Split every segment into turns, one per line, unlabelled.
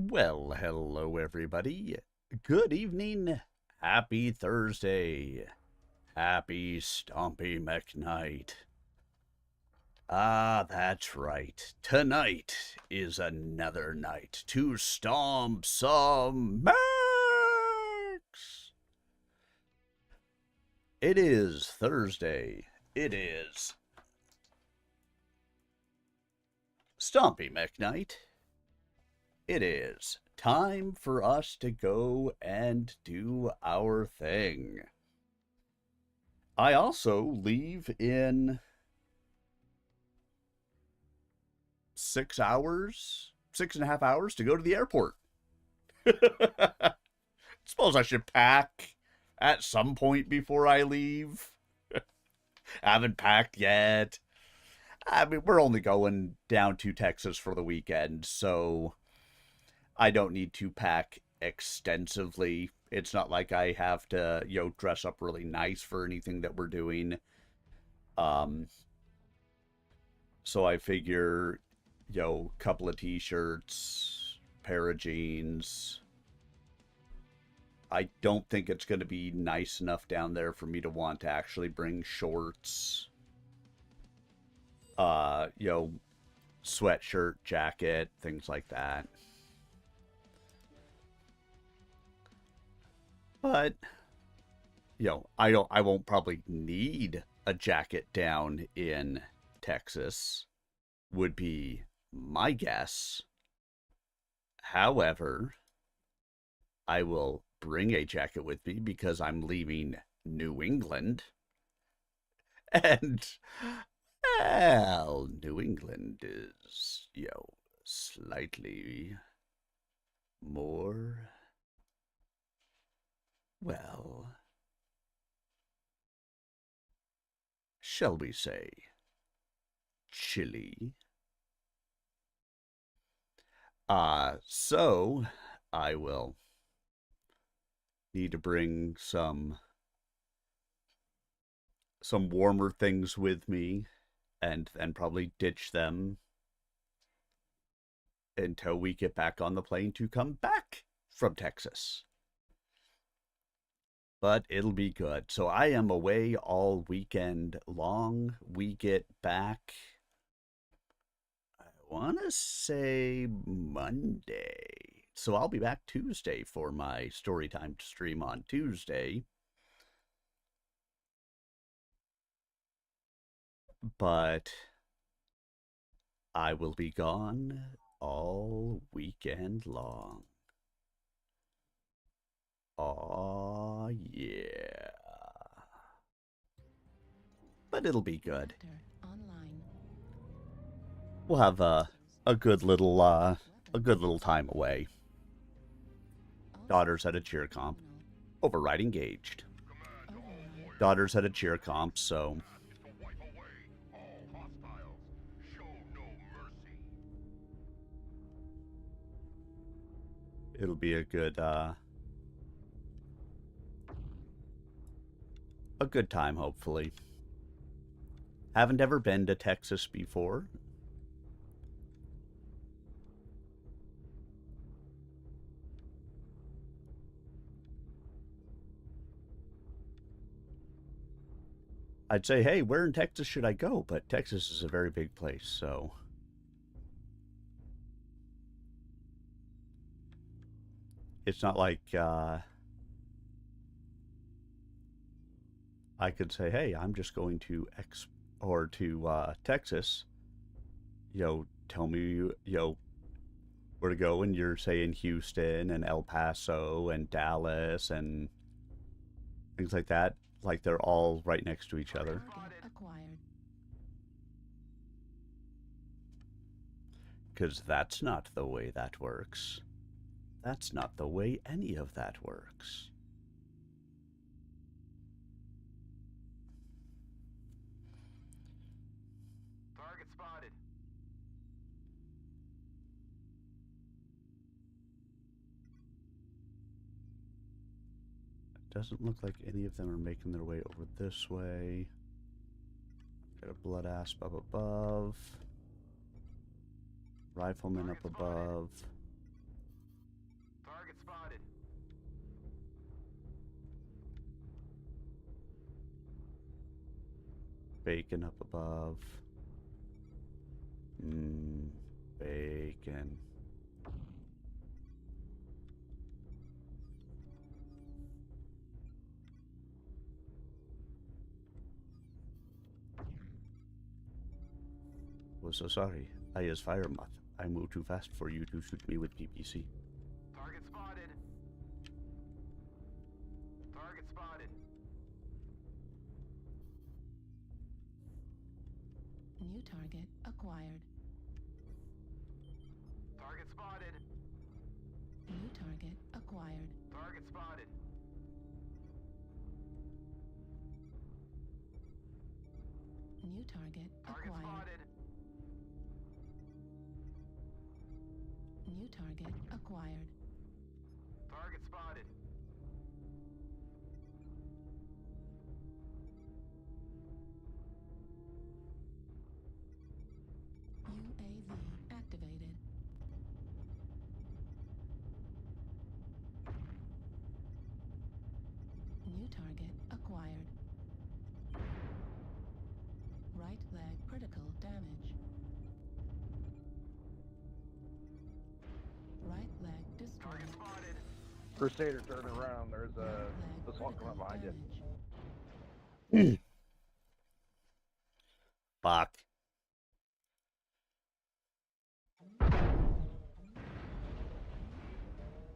Well, hello everybody. Good evening. Happy Thursday. Happy Stompy mech night. Ah, that's right. Tonight is another night to stomp some mechs. It is Thursday. It is Stompy mech night. It is time for us to go and do our thing. I also leave in 6 hours, 6.5 hours to go to the airport. Suppose I should pack at some point before I leave. Haven't packed yet. I mean, we're only going down to Texas for the weekend, so I don't need to pack extensively. It's not like I have to, dress up really nice for anything that we're doing. Um, so I figure, couple of t-shirts, pair of jeans. I don't think it's going to be nice enough down there for me to want to actually bring shorts. Sweatshirt, jacket, things like that. But, I won't probably need a jacket down in Texas, would be my guess. However, I will bring a jacket with me because I'm leaving New England. And, well, New England is, slightly more, well, shall we say, chilly. So I will need to bring some warmer things with me and probably ditch them until we get back on the plane to come back from Texas. But it'll be good. So I am away all weekend long. We get back, I want to say Monday. So I'll be back Tuesday for my Storytime stream on Tuesday. But I will be gone all weekend long. Aw, yeah. But it'll be good. We'll have a good little time away. Daughter's at a cheer comp. Override engaged. Daughter's at a cheer comp, so it'll be a good time, hopefully. Haven't ever been to Texas before. I'd say, hey, where in Texas should I go? But Texas is a very big place, so it's not like I could say, hey, I'm just going to Texas. Tell me, where to go, and you're saying Houston and El Paso and Dallas and things like that. Like they're all right next to each other. Because that's not the way that works. That's not the way any of that works.
Target spotted.
Doesn't look like any of them are making their way over this way. Got a blood asp up above. Rifleman up above.
Target spotted.
Bacon up above. Bacon. Oh, so sorry. I is fire moth. I move too fast for you to shoot me with PPC.
Target spotted. Target spotted.
New target acquired.
Target spotted.
New target acquired.
Target spotted.
New target
Target
acquired.
spotted.
New target acquired.
Target spotted.
UAV activated. New target acquired. Right leg critical damage. Right leg destroyed.
Target spotted.
Crusader, turn around. There's
Right leg
this one
critical
coming behind you.
damage.
Fuck.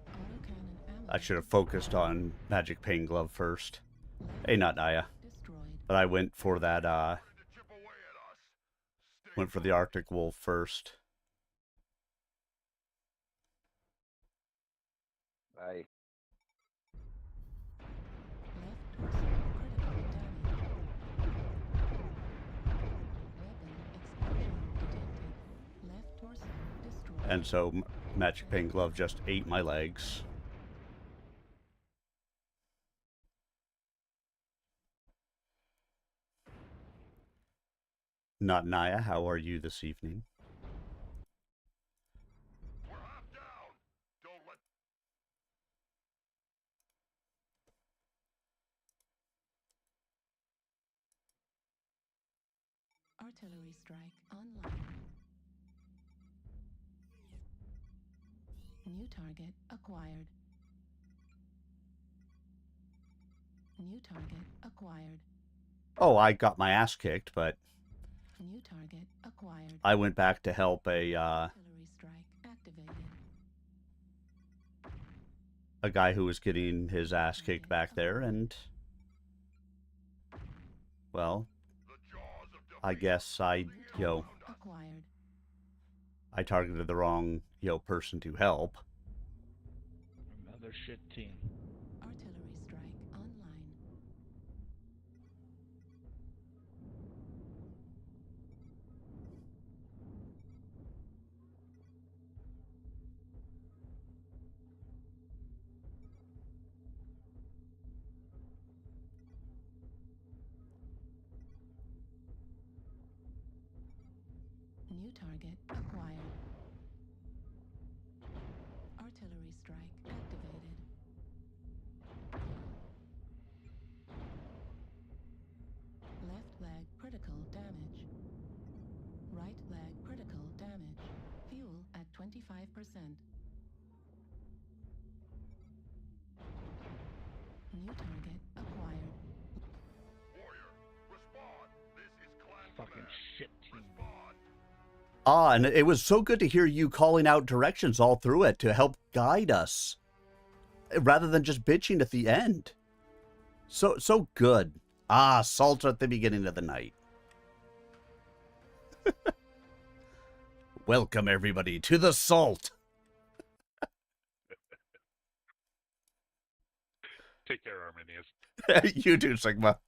Autocannon ammo.
I should have focused on Magic Pain Glove first. Hey, not Naya.
Destroyed.
But I went for that,
To chip away at us. Stay
went for the Arctic Wolf first.
Hey,
Left torso critical damage. Weapon explosion detected. Left torso destroyed.
And so Magic Pain Glove just ate my legs. Not Naya, how are you this evening?
We're half down. Don't let.
Artillery strike online. New target acquired. New target acquired.
Oh, I got my ass kicked, but
New target acquired.
I went back to help a
Artillery strike activated.
guy who was getting his ass kicked back there, and well,
The jaws of defeat.
I guess I,
Acquired.
I targeted the wrong, person to help.
Another shit team.
Artillery strike online. New target acquired. Artillery strike activated. Left leg critical damage. Right leg critical damage. Fuel at 25%. New target acquired.
Warrior, respond. This is clan
Fucking
command.
shit team.
Respond.
Ah, and it was so good to hear you calling out directions all through it to help guide us, rather than just bitching at the end. So good. Ah, salt at the beginning of the night. Welcome, everybody, to the salt.
Take care, Arminius.
You too, Sigma.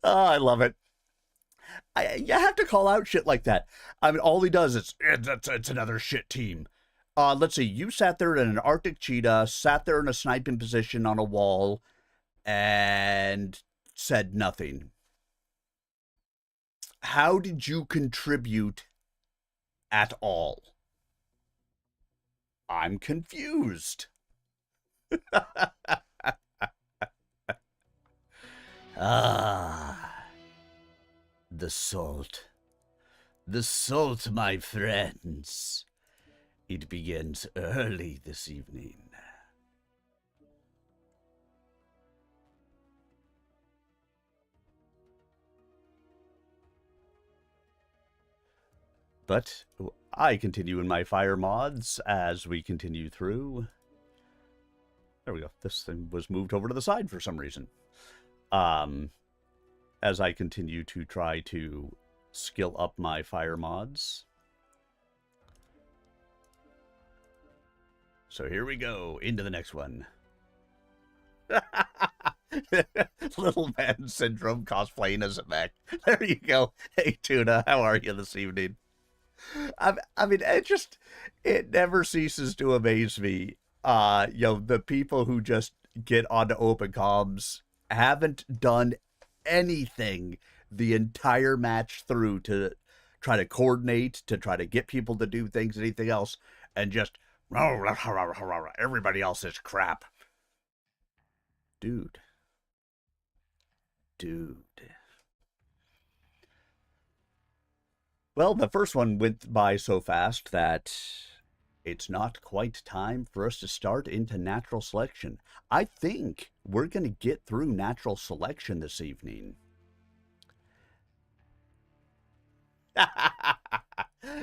Oh, I love it. You have to call out shit like that. I mean, all he does is, it's another shit team. Let's see, you sat there in an Arctic cheetah, sat there in a sniping position on a wall, and said nothing. How did you contribute at all. I'm confused. Ah, the salt. The salt, my friends. It begins early this evening. But I continue in my fire mods as we continue through. There we go. This thing was moved over to the side for some reason. As I continue to try to skill up my fire mods. So here we go, into the next one. Little Man Syndrome cosplaying as a mech. There you go. Hey, Tuna, how are you this evening? I mean, it never ceases to amaze me. The people who just get onto open comms haven't done anything the entire match through to try to coordinate, to try to get people to do things, anything else, and just everybody else is crap. Dude. Well, the first one went by so fast that it's not quite time for us to start into natural selection. I think we're going to get through natural selection this evening.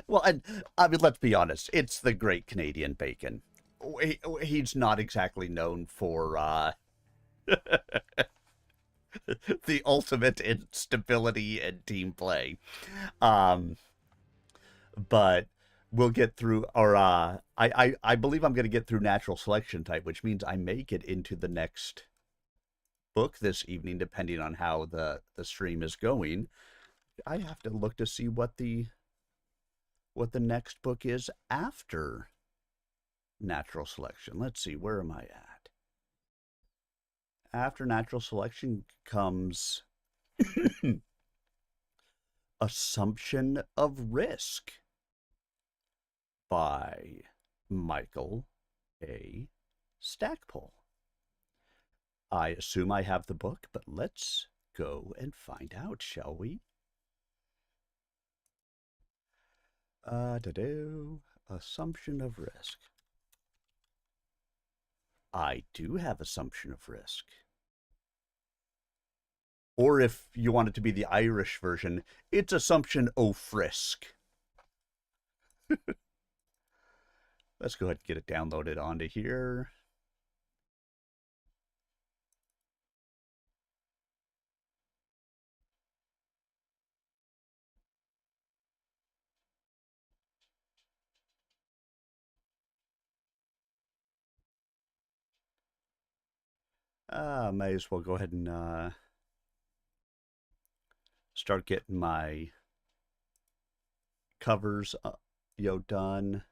Well, and I mean, let's be honest. It's the Great Canadian Bacon. He's not exactly known for the ultimate in stability and team play. But we'll get through, or I believe I'm going to get through natural selection type, which means I may get into the next book this evening, depending on how the stream is going. I have to look to see what the next book is after natural selection. Let's see, where am I at? After natural selection comes Assumption of Risk by Michael A. Stackpole. I assume I have the book, but let's go and find out, shall we? Assumption of Risk. I do have Assumption of Risk. Or if you want it to be the Irish version, it's Assumption o' Frisk. Let's go ahead and get it downloaded onto here. May as well go ahead and start getting my covers done.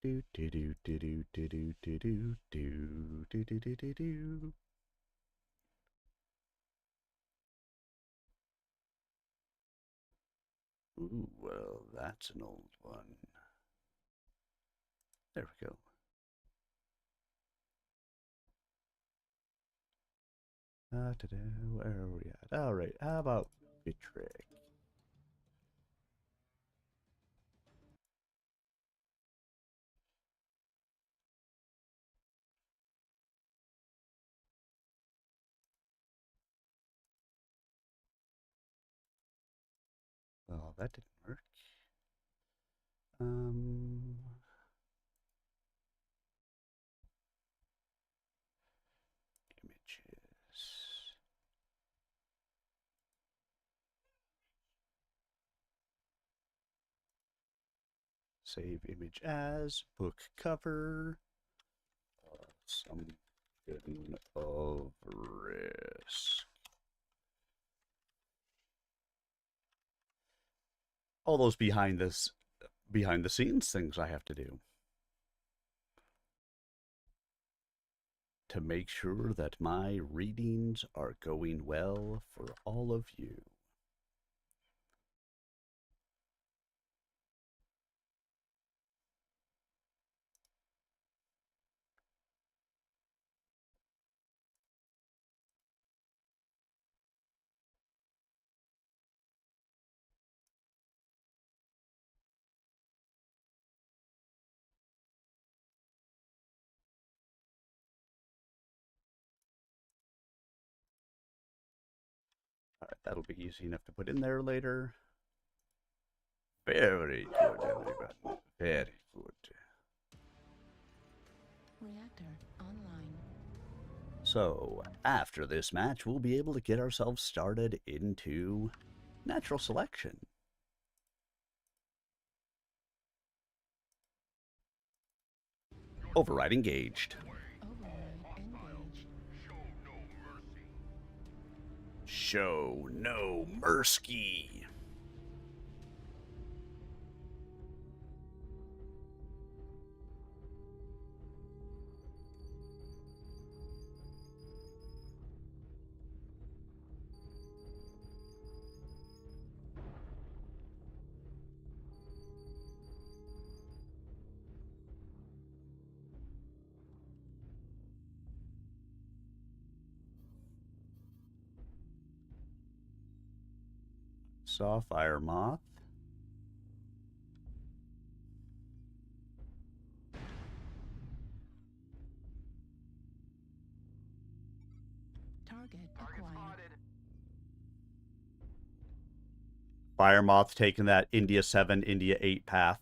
Do do do do do do do do do do do do do do do. Ooh, well, that's an old one. There we go. Where are we at? All right, how about Bitrick? Oh, that didn't work. Images. Save image as book cover. Assumption of Risk. All those behind the scenes things I have to do. to make sure that my readings are going well for all of you. All right, that'll be easy enough to put in there later. Very good, everybody. Very good.
Reactor online.
So, after this match, we'll be able to get ourselves started into natural selection. Override engaged.
Override engaged.
Show no mercy. Saw fire moth.
Target acquired.
Fire moth taking that India 7, India 8 path.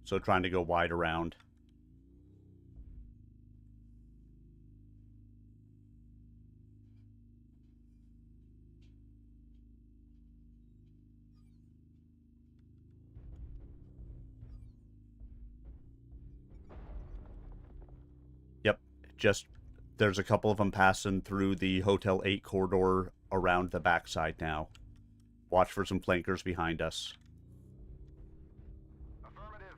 So trying to go wide around. Yep, just there's a couple of them passing through the Hotel 8 corridor around the backside now. Watch for some flankers behind us.
Affirmative.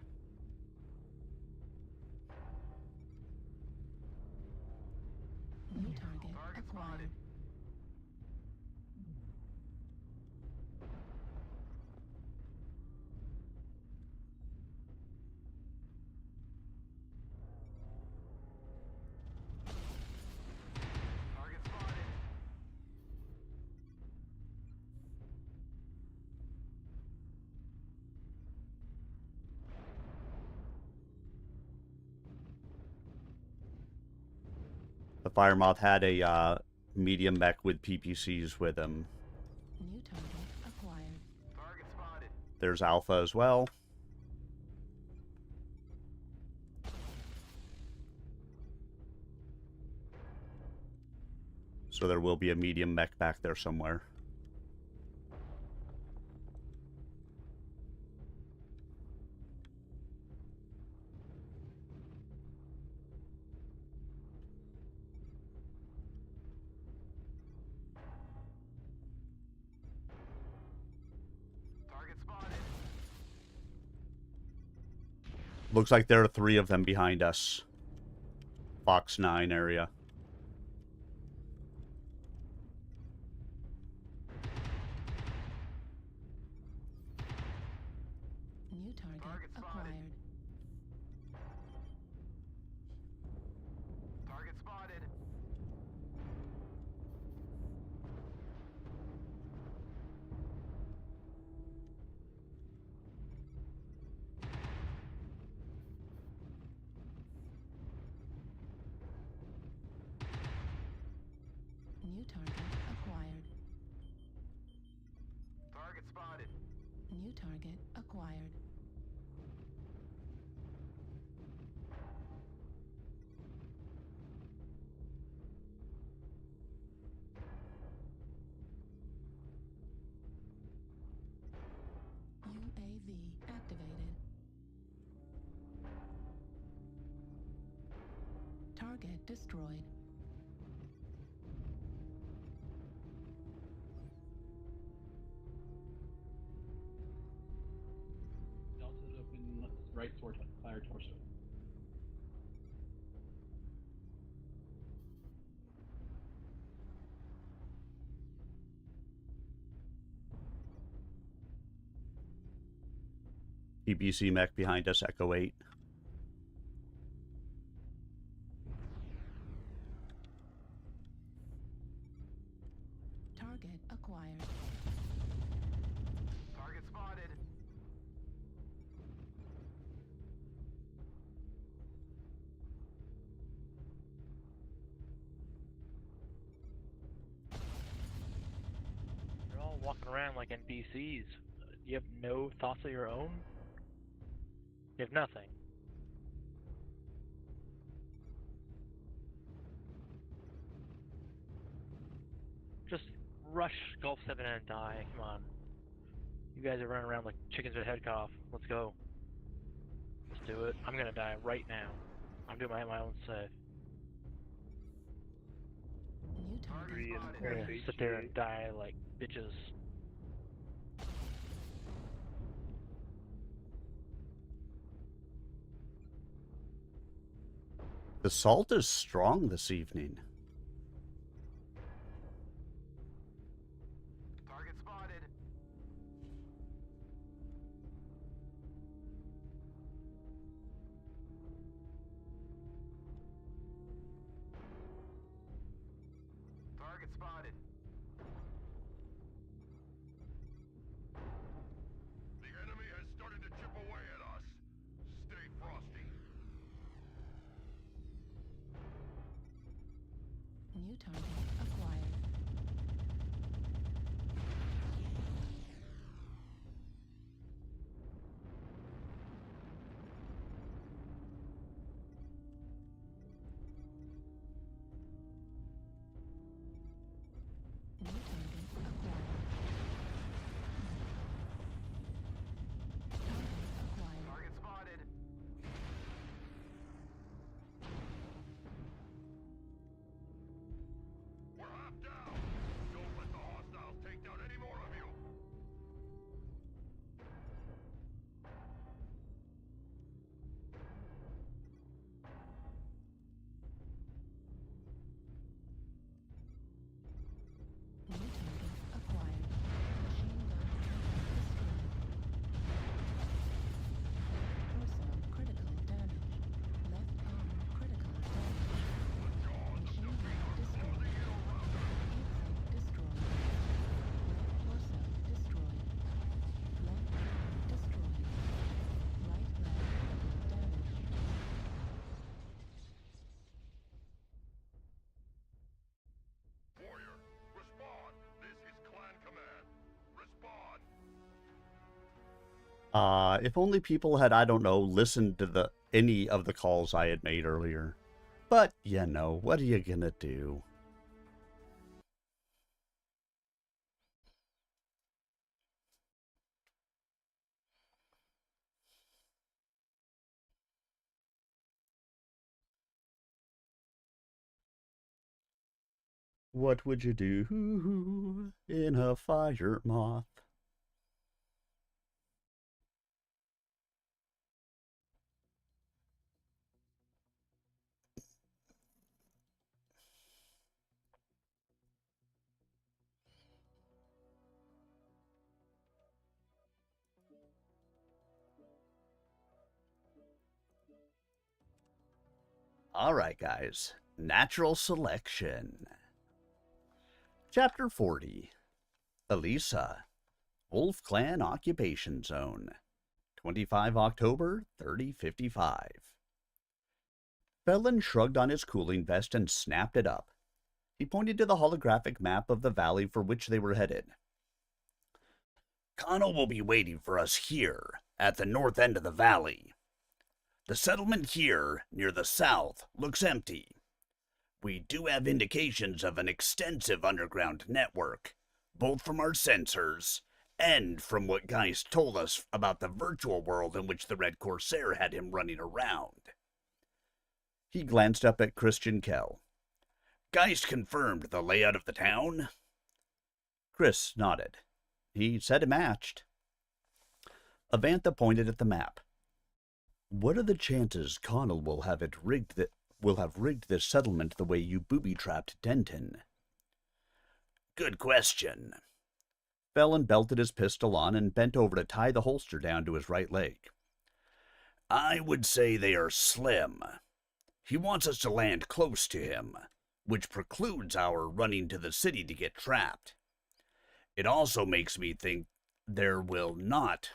New target acquired.
Target spotted.
The fire moth had a medium mech with PPCs with him.
New target acquired.
Target spotted.
There's Alpha as well. So there will be a medium mech back there somewhere.
Target spotted.
Looks like there are 3 of them behind us. Fox 9 area.
New target
Target spotted.
acquired.
Target spotted.
New target acquired.
Target spotted.
New target acquired. UAV activated. Target destroyed.
Delta's open right torso, fire torso.
PBC mech behind us, Echo 8.
Target acquired.
Target spotted.
You're all walking around like NPCs. You have no thoughts of your own? You have nothing. Just rush Gulf 7 and die. Come on. You guys are running around like chickens with a head cut off. Let's go. Let's do it. I'm gonna die right now. I'm doing my own save.
New target
Target
I'm
spotted.
gonna sit there and die like bitches.
The salt is strong this evening.
Target spotted. Target spotted.
The enemy has started to chip away at us. Stay frosty.
New target acquired. New target acquired. Target acquired.
Target spotted.
We're half down. Don't let the hostiles take down any more of you.
New target acquired. Machine gun destroyed. Torso critical damage. Left arm critical damage. Machine gun destroyed. Heatsink destroyed. Left torso destroyed. Left arm destroyed. Right leg critical damage.
Warrior, respond. This is Clan Command. Respond.
If only people had, I don't know, listened to any of the calls I had made earlier. But, you know, what are you gonna do? What would you do in a fire moth? Alright, guys. Natural selection. Chapter 40. Elisa. Wolf Clan Occupation Zone. 25 October 3055. Felon shrugged on his cooling vest and snapped it up. He pointed to the holographic map of the valley for which they were headed. Connell will be waiting for us here, at the north end of the valley. The settlement here, near the south, looks empty. We do have indications of an extensive underground network, both from our sensors and from what Geist told us about the virtual world in which the Red Corsair had him running around. He glanced up at Christian Kell. Geist confirmed the layout of the town? Chris nodded. He said it matched. Avantha pointed at the map. What are the chances Connell will have rigged this settlement the way you booby-trapped Denton? Good question. Felon belted his pistol on and bent over to tie the holster down to his right leg. I would say they are slim. He wants us to land close to him, which precludes our running to the city to get trapped. It also makes me think there will not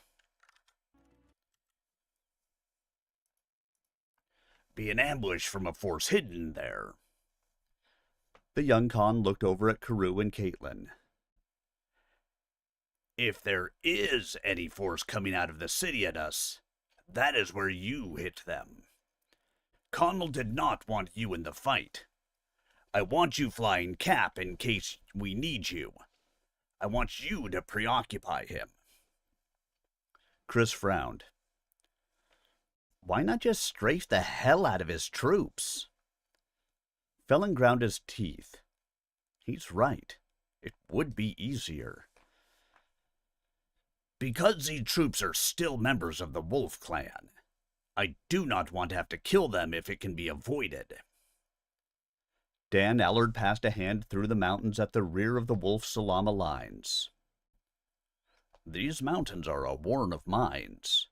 be an ambush from a force hidden there. The young Khan looked over at Karoo and Caitlin. If there is any force coming out of the city at us, that is where you hit them. Connell did not want you in the fight. I want you flying Cap in case we need you. I want you to preoccupy him. Chris frowned. Why not just strafe the hell out of his troops? Felon ground his teeth. He's right. It would be easier. Because these troops are still members of the Wolf Clan, I do not want to have to kill them if it can be avoided. Dan Allard passed a hand through the mountains at the rear of the Wolf Salama lines. These mountains are a warren of mines.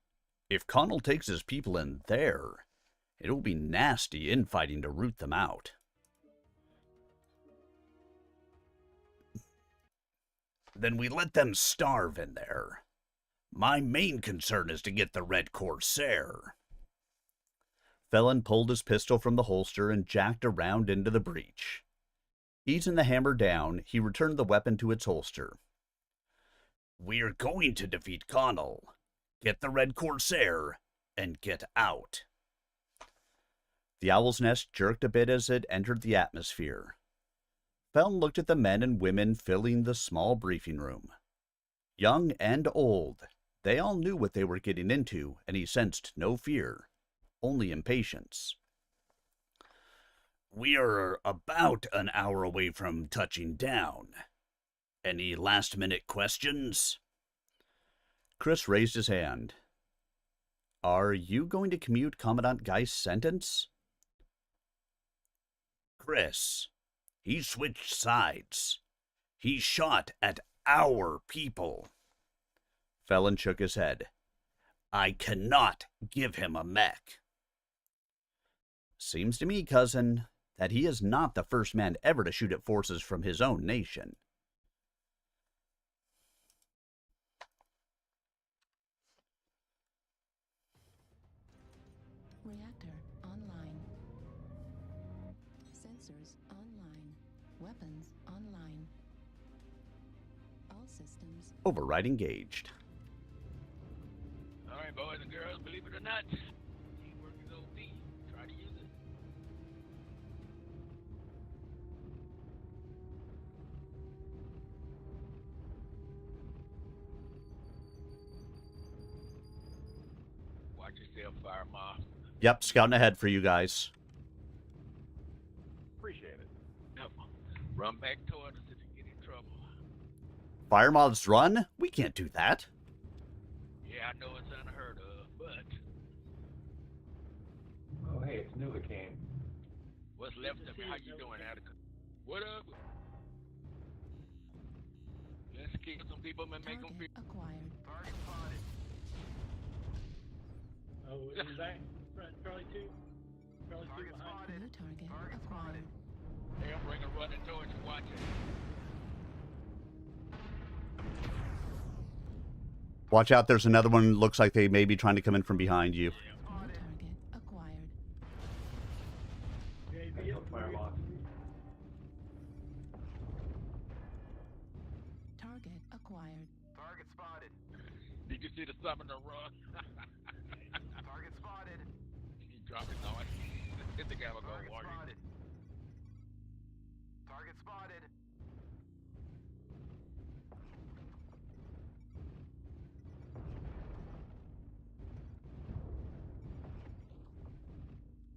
If Connell takes his people in there, it will be nasty infighting to root them out. Then we let them starve in there. My main concern is to get the Red Corsair. Felon pulled his pistol from the holster and jacked around into the breech. Easing the hammer down, he returned the weapon to its holster. We're going to defeat Connell, get the Red Corsair, and get out. The owl's nest jerked a bit as it entered the atmosphere. Felon looked at the men and women filling the small briefing room. Young and old, they all knew what they were getting into, and he sensed no fear, only impatience. We are about an hour away from touching down. Any last-minute questions? Chris raised his hand. Are you going to commute Commandant Geist's sentence? Chris, he switched sides. He shot at our people. Felon shook his head. I cannot give him a mech. Seems to me, cousin, that he is not the first man ever to shoot at forces from his own nation.
Reactor online. Sensors online. Weapons online. All systems.
Override engaged.
All right, boys and girls, believe it or not, teamwork is OP. Try to use it. Watch yourself, Fire Moth.
Yep, scouting ahead for you guys.
Appreciate it.
Yep. Run back toward us if you get in trouble.
Fire moths run? We can't do that.
Yeah, I know it's unheard of, but
Oh, hey, it's Novocaine.
what's left of me? How you doing, Attica? What up? Let's kill some people and make them
Target
feel.
acquired.
Target spotted.
Oh, is that Charlie 2? Charlie 2
Target
behind?
spotted.
New target
Target
acquired.
spotted.
They'll bring a running towards you. Watch it.
Watch out, there's another one. Looks like they may be trying to come in from behind you.
New target acquired.
JV up
Fire
for
Moth.
Target acquired.
Target spotted.
Did you see the summoner run?
Target spotted.
He dropped it on. Hit the guy will go
Target
warrior.
spotted. Target spotted.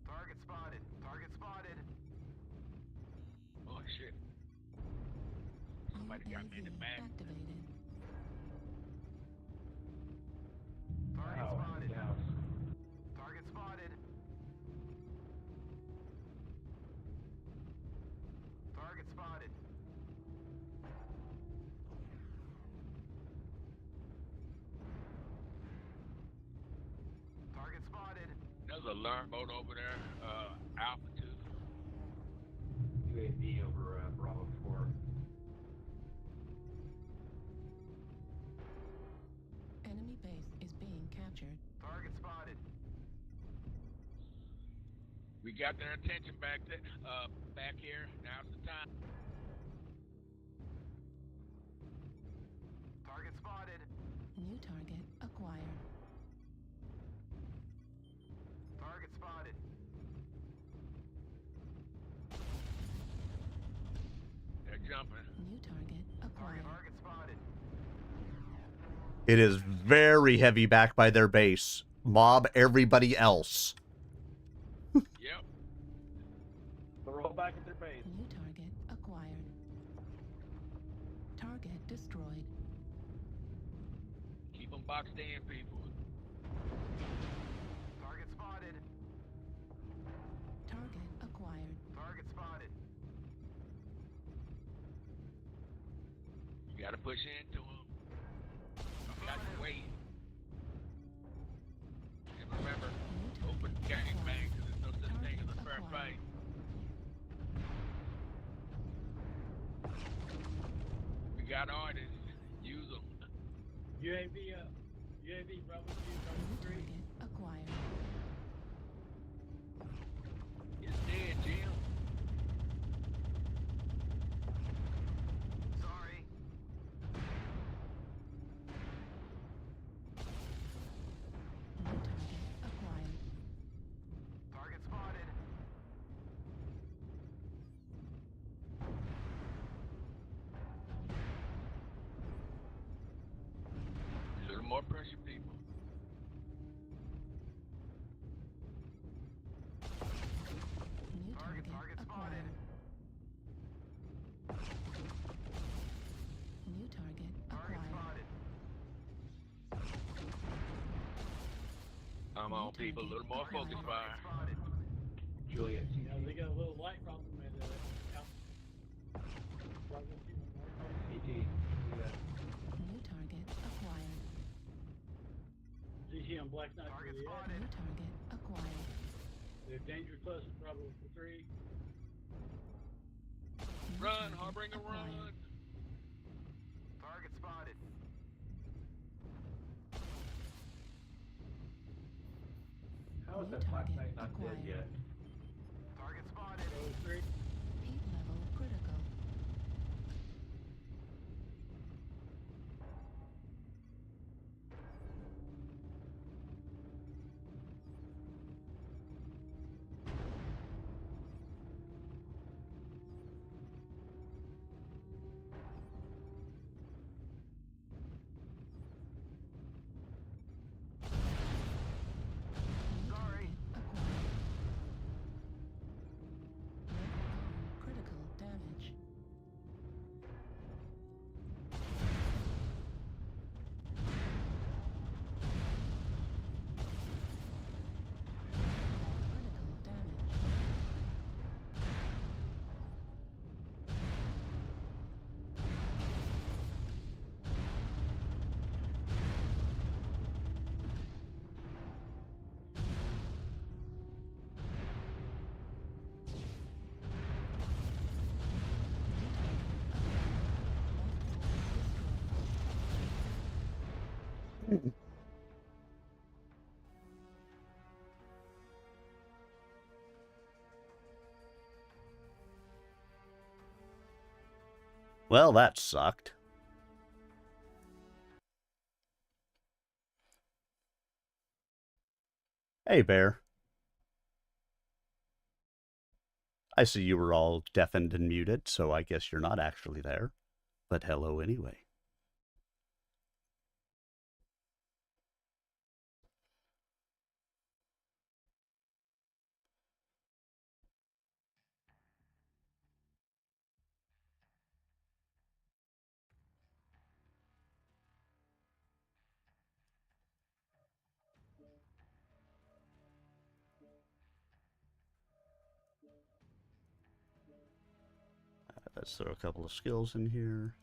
Target spotted. Target spotted.
Oh shit. Somebody got me in the
UAV
back.
activated.
Target
Oh,
spotted.
down.
Target spotted. Target spotted. Target spotted.
There's a learn boat over there, Alpha 2.
UAV over Bravo 4.
Enemy base is being captured.
Target spotted.
We got their attention back there, back here. Now's the time.
Target spotted.
New target acquired.
Target spotted.
They're jumping.
New target acquired.
Target spotted.
It is very heavy back by their base. Mob everybody else.
Yep.
They're all back at their base.
New target acquired. Target destroyed.
Keep them boxed in, people.
Target spotted.
Target acquired.
Target spotted.
You gotta push into them. You got to wait. And remember,
New
open
target
gang bang,
acquired.
because there's no such thing as a fair
Acquired.
fight. We got artists. Use them.
UAV up. UAV, Bravo 2, Bravo
New
3.
target acquired.
It's dead, Jim.
Sorry.
New target acquired.
Target spotted.
A little more pressure, people.
New target
Target
acquired. New target
Target
acquired.
spotted.
Come on, people. A little more focus fire.
Spotted.
Juliet.
You know, they got a little light problem at Bravo 2.
CT.
New target acquired.
GG on Black Knight.
Target
Juliet.
spotted.
New target acquired.
They're dangerous close at Bravo 3.
New
Run,
target
Harbinger,
acquired.
run.
Target spotted.
How is
New
that Black
target
Knight not dead
acquired.
yet?
Target spotted.
Bravo 3.
Heat level critical. New
Sorry.
target acquired. Red critical damage. Critical damage.
Well, that sucked. Hey, Bear. I see you were all deafened and muted, so I guess you're not actually there. But hello anyway. Let's throw a couple of skills in here.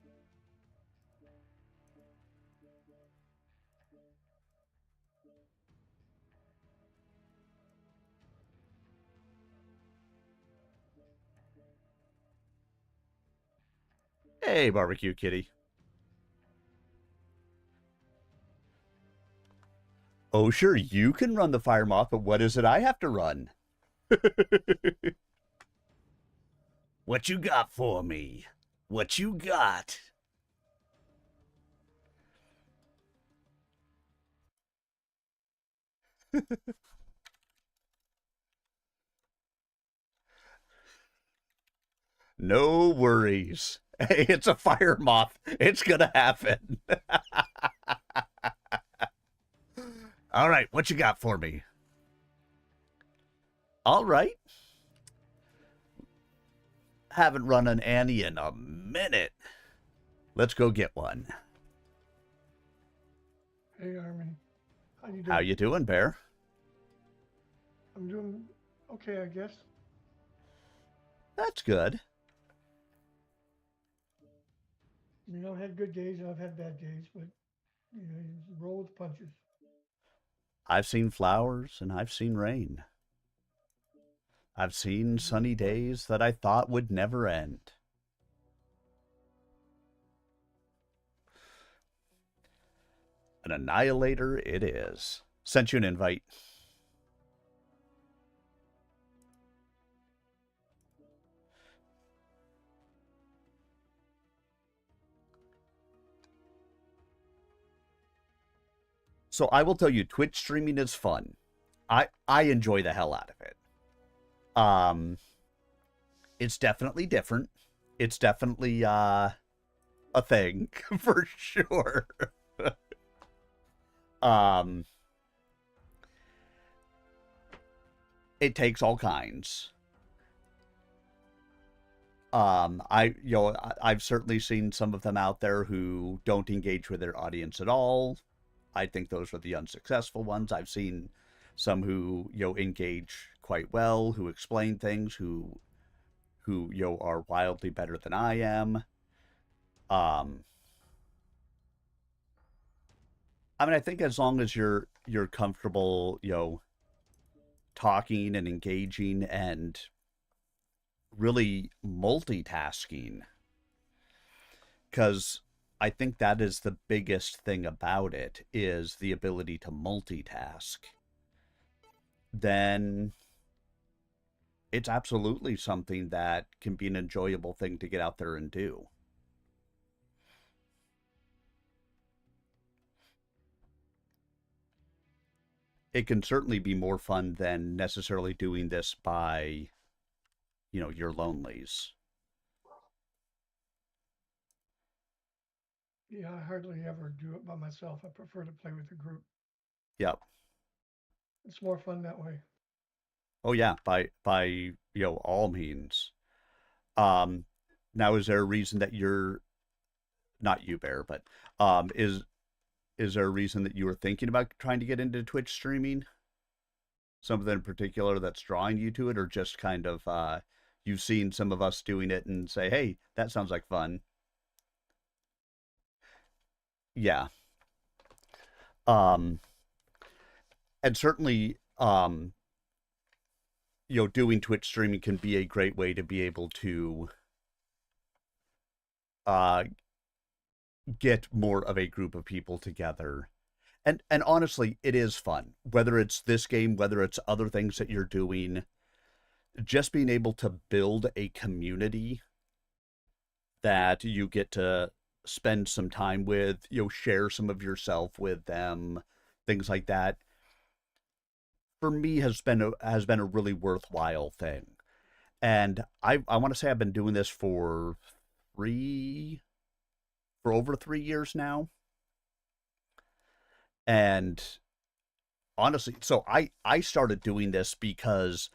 Hey, barbecue kitty. Oh, sure, you can run the fire moth, but what is it I have to run? What you got for me? What you got? No worries. Hey, it's a fire moth. It's gonna happen. All right, what you got for me? All right. Haven't run an Annie in a minute. Let's go get one.
Hey, Armin. How you doing?
How you doing, Bear?
I'm doing okay, I guess.
That's good.
You know, I've had good days and I've had bad days, but you know, you roll with the punches.
I've seen flowers and I've seen rain. I've seen sunny days that I thought would never end. An annihilator it is. Sent you an invite. So I will tell you, Twitch streaming is fun. I enjoy the hell out of it. It's definitely different. It's definitely a thing for sure. It takes all kinds. I've certainly seen some of them out there who don't engage with their audience at all. I think those are the unsuccessful ones. I've seen some who, engage quite well, who explain things, who are wildly better than I am. I mean, I think as long as you're comfortable, talking and engaging and really multitasking, because I think that is the biggest thing about it, is the ability to multitask. Then it's absolutely something that can be an enjoyable thing to get out there and do. It can certainly be more fun than necessarily doing this by, your lonelies.
Yeah, I hardly ever do it by myself. I prefer to play with a group.
Yep.
It's more fun that way.
Oh yeah, by all means. Now is there a reason that you're not you, Bear, but is there a reason that you were thinking about trying to get into Twitch streaming? Something in particular that's drawing you to it, or just kind of you've seen some of us doing it and say, hey, that sounds like fun? Yeah. And certainly, doing Twitch streaming can be a great way to be able to get more of a group of people together. And honestly, it is fun. Whether it's this game, whether it's other things that you're doing, just being able to build a community that you get to spend some time with, share some of yourself with them, things like that, for me has been a really worthwhile thing. And I want to say I've been doing this for over 3 years now. And honestly, so I started doing this because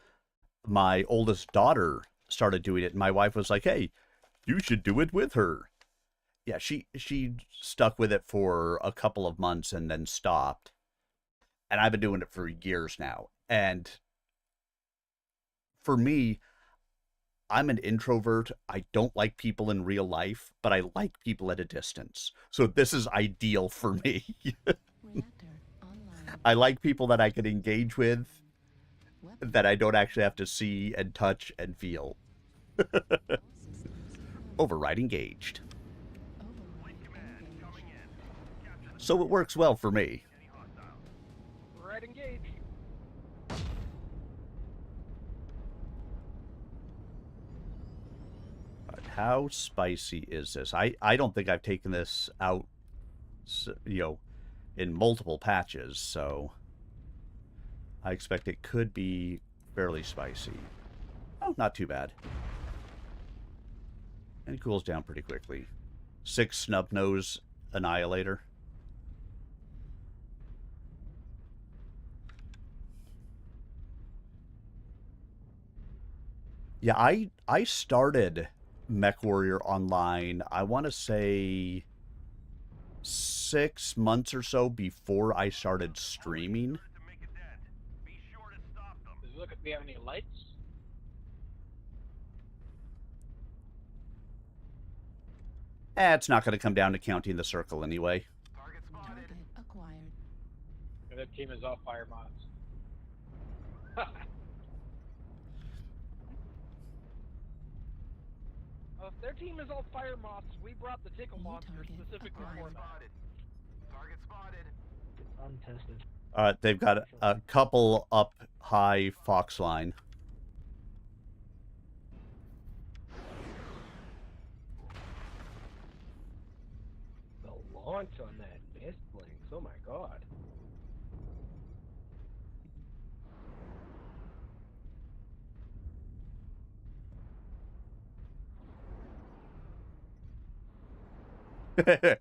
my oldest daughter started doing it, and my wife was like, hey, you should do it with her. Yeah, she stuck with it for a couple of months and then stopped. And I've been doing it for years now. And for me, I'm an introvert. I don't like people in real life, but I like people at a distance. So this is ideal for me.
Reactor online.
I like people that I can engage with,
Weapon
that I don't actually have to see and touch and feel.
systems.
Override engaged. So it works well for me.
Right, engage.
But how spicy is this? I don't think I've taken this out, you know, in multiple patches, so I expect it could be fairly spicy. Oh, not too bad. And it cools down pretty quickly. 6 snub-nose annihilator. Yeah, I started Mech Warrior Online, I want to say 6 months or so before I started streaming.
Look if we have any lights.
It's not going to come down to counting the circle anyway.
Target spotted.
Target acquired.
And that team is all fire mods. Well, if their team is all fire moths, we brought the tickle
New
monster
target
specifically for
acquired.
that.
Spotted. Target spotted.
Untested.
They've got a couple up high Fox line.
The launch on that mist link. Oh my god.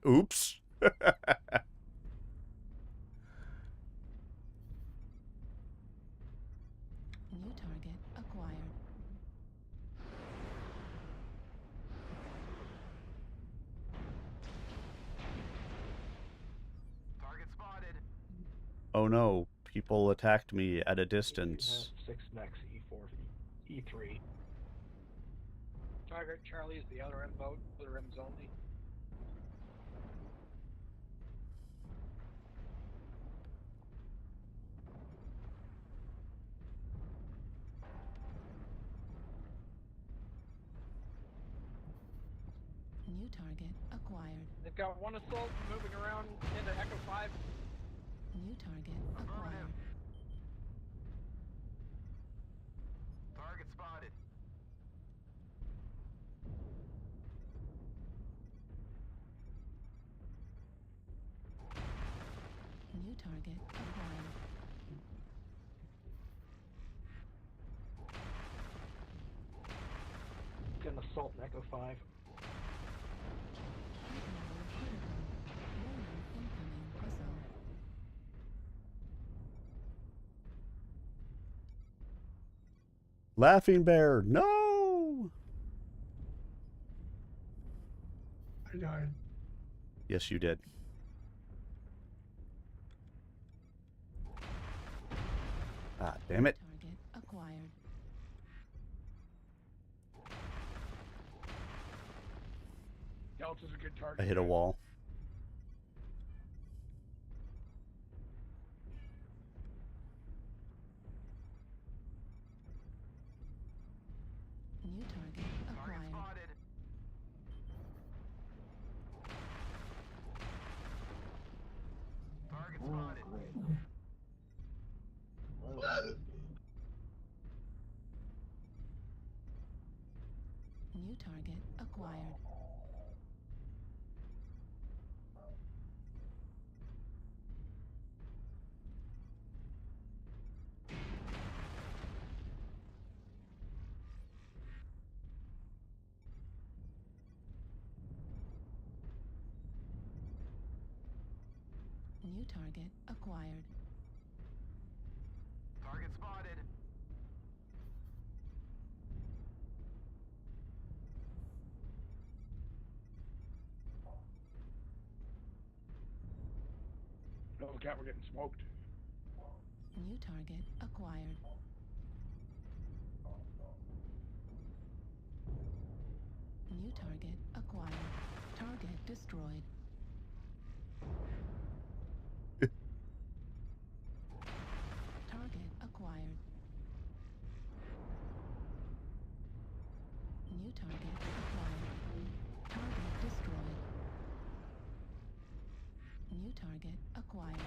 Oops.
New target acquired.
Target spotted.
Oh no, people attacked me at a distance.
6 mechs, E4, E3.
Target Charlie is the other end boat, other ends only.
New target acquired.
They've got one assault moving around into Echo 5.
New target acquired.
Target spotted.
New target acquired.
Gonna assault an Echo 5.
Heat level critical. Warning incoming missile.
Laughing bear, no!
I died.
Yes, you did. Ah, damn it.
Target acquired.
Delta's a good target.
I hit a wall.
New target
Target
acquired.
spotted. Target spotted.
New target acquired. New target acquired.
Target spotted.
Oh, cat, we're getting smoked.
New target acquired. New target acquired. Target destroyed. Target acquired. New target acquired. Target destroyed. New target target acquired.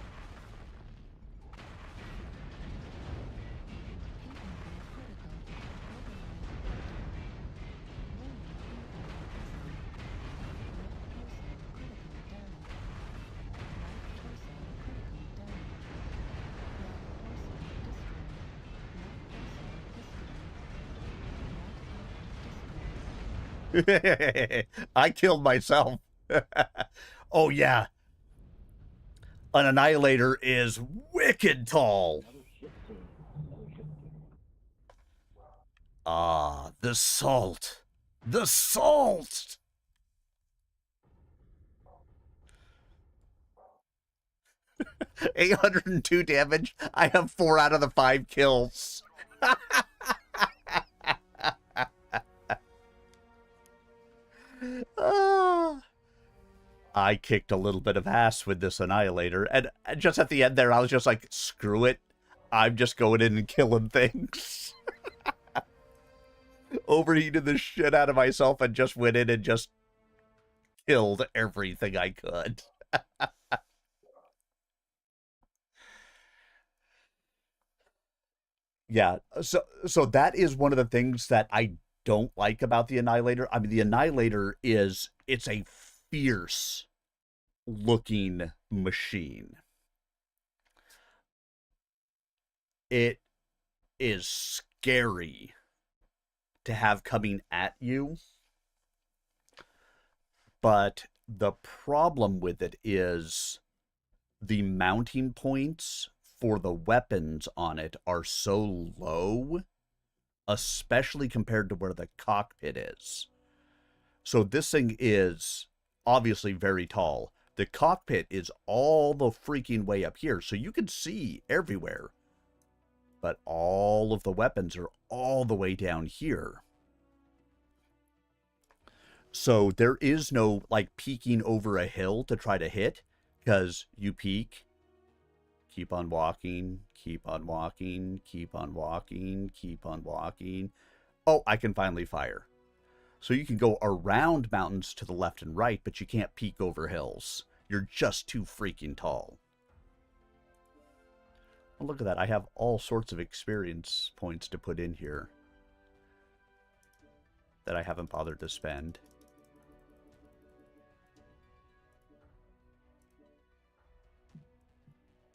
Heat mobile critical. Localized factory. Warning incoming missile. Left torso critically damaged. Right torso critically damaged. Left torso destroyed. Left torso destroyed. Right aortic destroyed.
I killed myself. Oh, yeah. An Annihilator is wicked tall.
Another ship team. Another ship team.
Ah, the salt. The salt! 802 damage. I have 4 out of the 5 kills. Ah. I kicked a little bit of ass with this Annihilator, and just at the end there, I was just like, screw it. I'm just going in and killing things. Overheated the shit out of myself and just went in and just killed everything I could. Yeah, so that is one of the things that I don't like about the Annihilator. I mean, the Annihilator it's a fierce looking machine. It is scary to have coming at you. But the problem with it is the mounting points for the weapons on it are so low, especially compared to where the cockpit is. So this thing is obviously very tall. The cockpit is all the freaking way up here, so you can see everywhere. But all of the weapons are all the way down here. So there is no, like, peeking over a hill to try to hit, because you peek, keep on walking, keep on walking, keep on walking, keep on walking. Oh, I can finally fire. So you can go around mountains to the left and right, but you can't peek over hills. You're just too freaking tall. Well, look at that. I have all sorts of experience points to put in here that I haven't bothered to spend.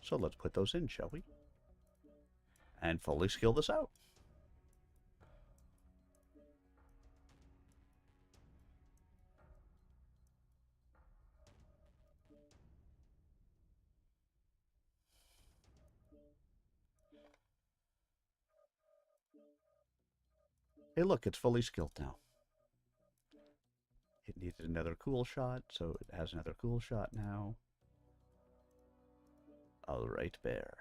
So let's put those in, shall we? And fully skill this out. Hey, look, it's fully skilled now. It needed another cool shot, so it has another cool shot now. All right, Bear.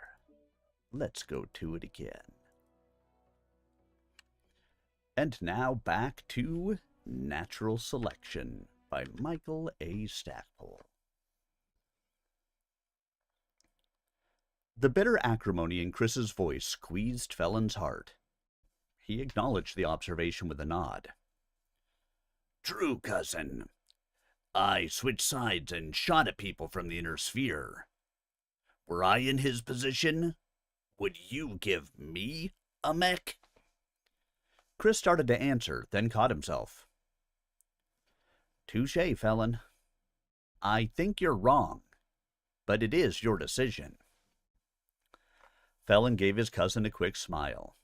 Let's go to it again. And now back to Natural Selection by Michael A. Stackpole. The bitter acrimony in Chris's voice squeezed Felon's heart. He acknowledged the observation with a nod. True, cousin. I switched sides and shot at people from the inner sphere. Were I in his position, would you give me a mech? Chris started to answer, then caught himself. Touché, Felon. I think you're wrong, but it is your decision. Felon gave his cousin a quick smile.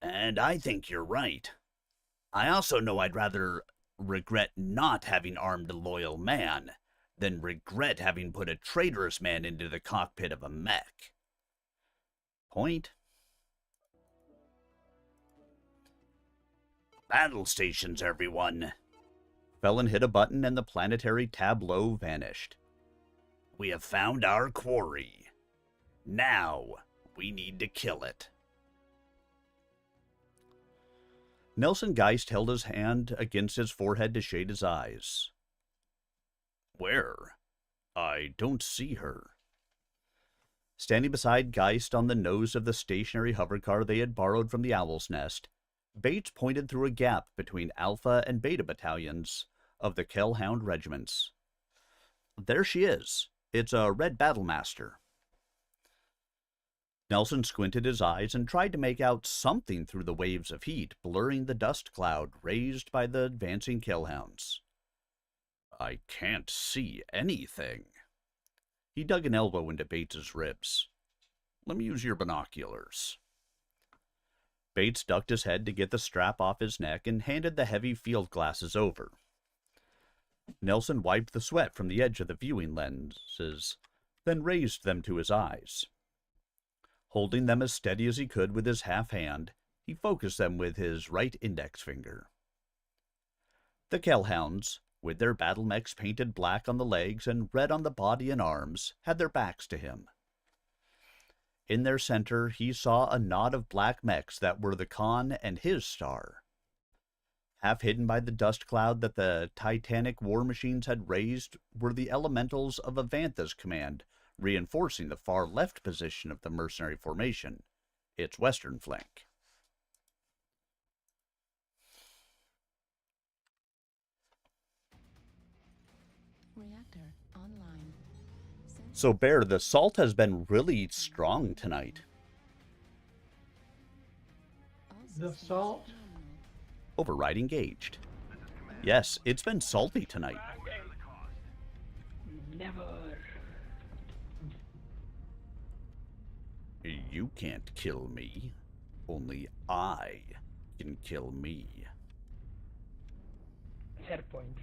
And I think you're right. I also know I'd rather regret not having armed a loyal man than regret having put a traitorous man into the cockpit of a mech. Point. Battle stations, everyone. Felon hit a button and the planetary tableau vanished. We have found our quarry. Now we need to kill it. Nelson Geist held his hand against his forehead to shade his eyes. Where? I don't see her. Standing beside Geist on the nose of the stationary hovercar they had borrowed from the Owl's Nest, Bates pointed through a gap between Alpha and Beta battalions of the Kellhound regiments. There she is, It's a red battlemaster. Nelson squinted his eyes and tried to make out something through the waves of heat, blurring the dust cloud raised by the advancing killhounds. I can't see anything. He dug an elbow into Bates's ribs. Let me use your binoculars. Bates ducked his head to get the strap off his neck and handed the heavy field glasses over. Nelson wiped the sweat from the edge of the viewing lenses, then raised them to his eyes. Holding them as steady as he could with his half hand, he focused them with his right index finger. The Kellhounds, with their battle mechs painted black on the legs and red on the body and arms, had their backs to him. In their center, he saw a knot of black mechs that were the Khan and his star. Half hidden by the dust cloud that the Titanic war machines had raised were the elementals of Avantha's command, reinforcing the far left position of the mercenary formation, its western flank.
Reactor online.
So, Bear, the salt has been really strong tonight.
The salt.
Override engaged. Yes, it's been salty tonight.
Never.
You can't kill me. Only I can kill me.
Fair point.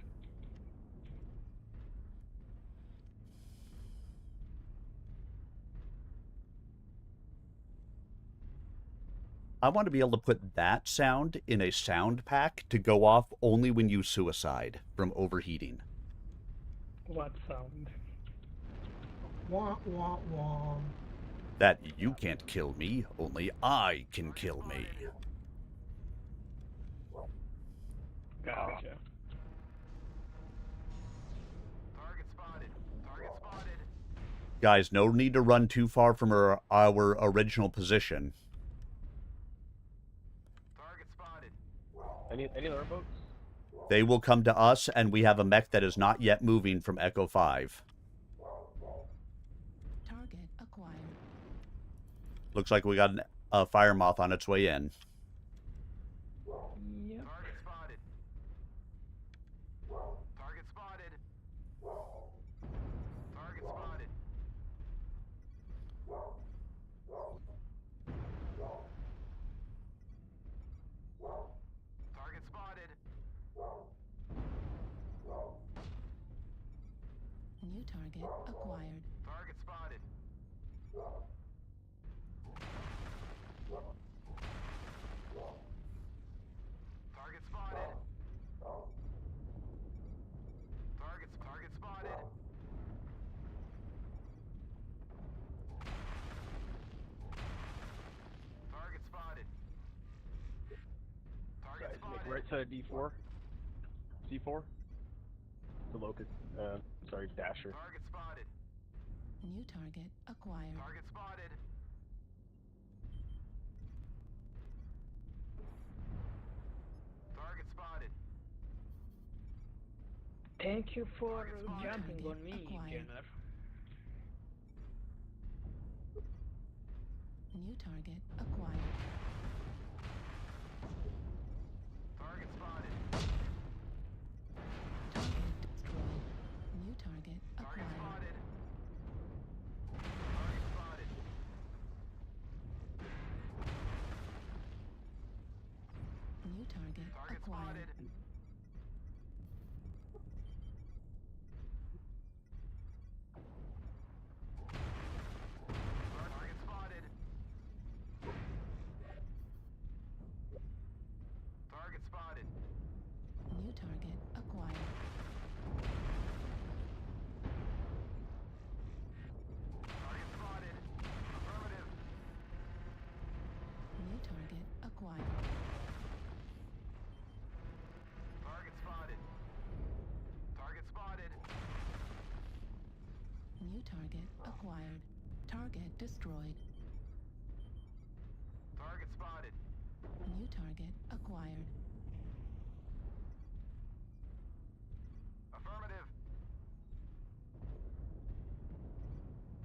I want to be able to put that sound in a sound pack to go off only when you suicide from overheating.
What sound?
Wah, wah, wah.
That you can't kill me, only I can kill me.
Gotcha.
Target spotted. Target spotted.
Guys, no need to run too far from our original position.
Target spotted.
Any other boats?
They will come to us, and we have a mech that is not yet moving from Echo 5.
Target acquired.
Looks like we got a fire moth on its way in.
Yep.
Target spotted. Target spotted. Target spotted. Target spotted.
New target acquired.
Target spotted. Target spotted. Target spotted. Target spotted. Target
Guys, make
spotted.
right side D4. C4. The locust. Sorry, Dasher.
Target spotted.
New target acquired.
Target spotted. Target spotted.
Thank you for
spotted.
jumping on me,
Acquired.
Kenner.
New target acquired.
Target spotted.
Target destroyed. New target
Target
acquired.
spotted. Target spotted.
New target
Target
acquired.
spotted. Target spotted. Target spotted.
New target acquired.
Target spotted. Affirmative.
New target acquired.
Target spotted. Target spotted.
New target acquired. Target destroyed.
Target spotted.
New target acquired.
Affirmative.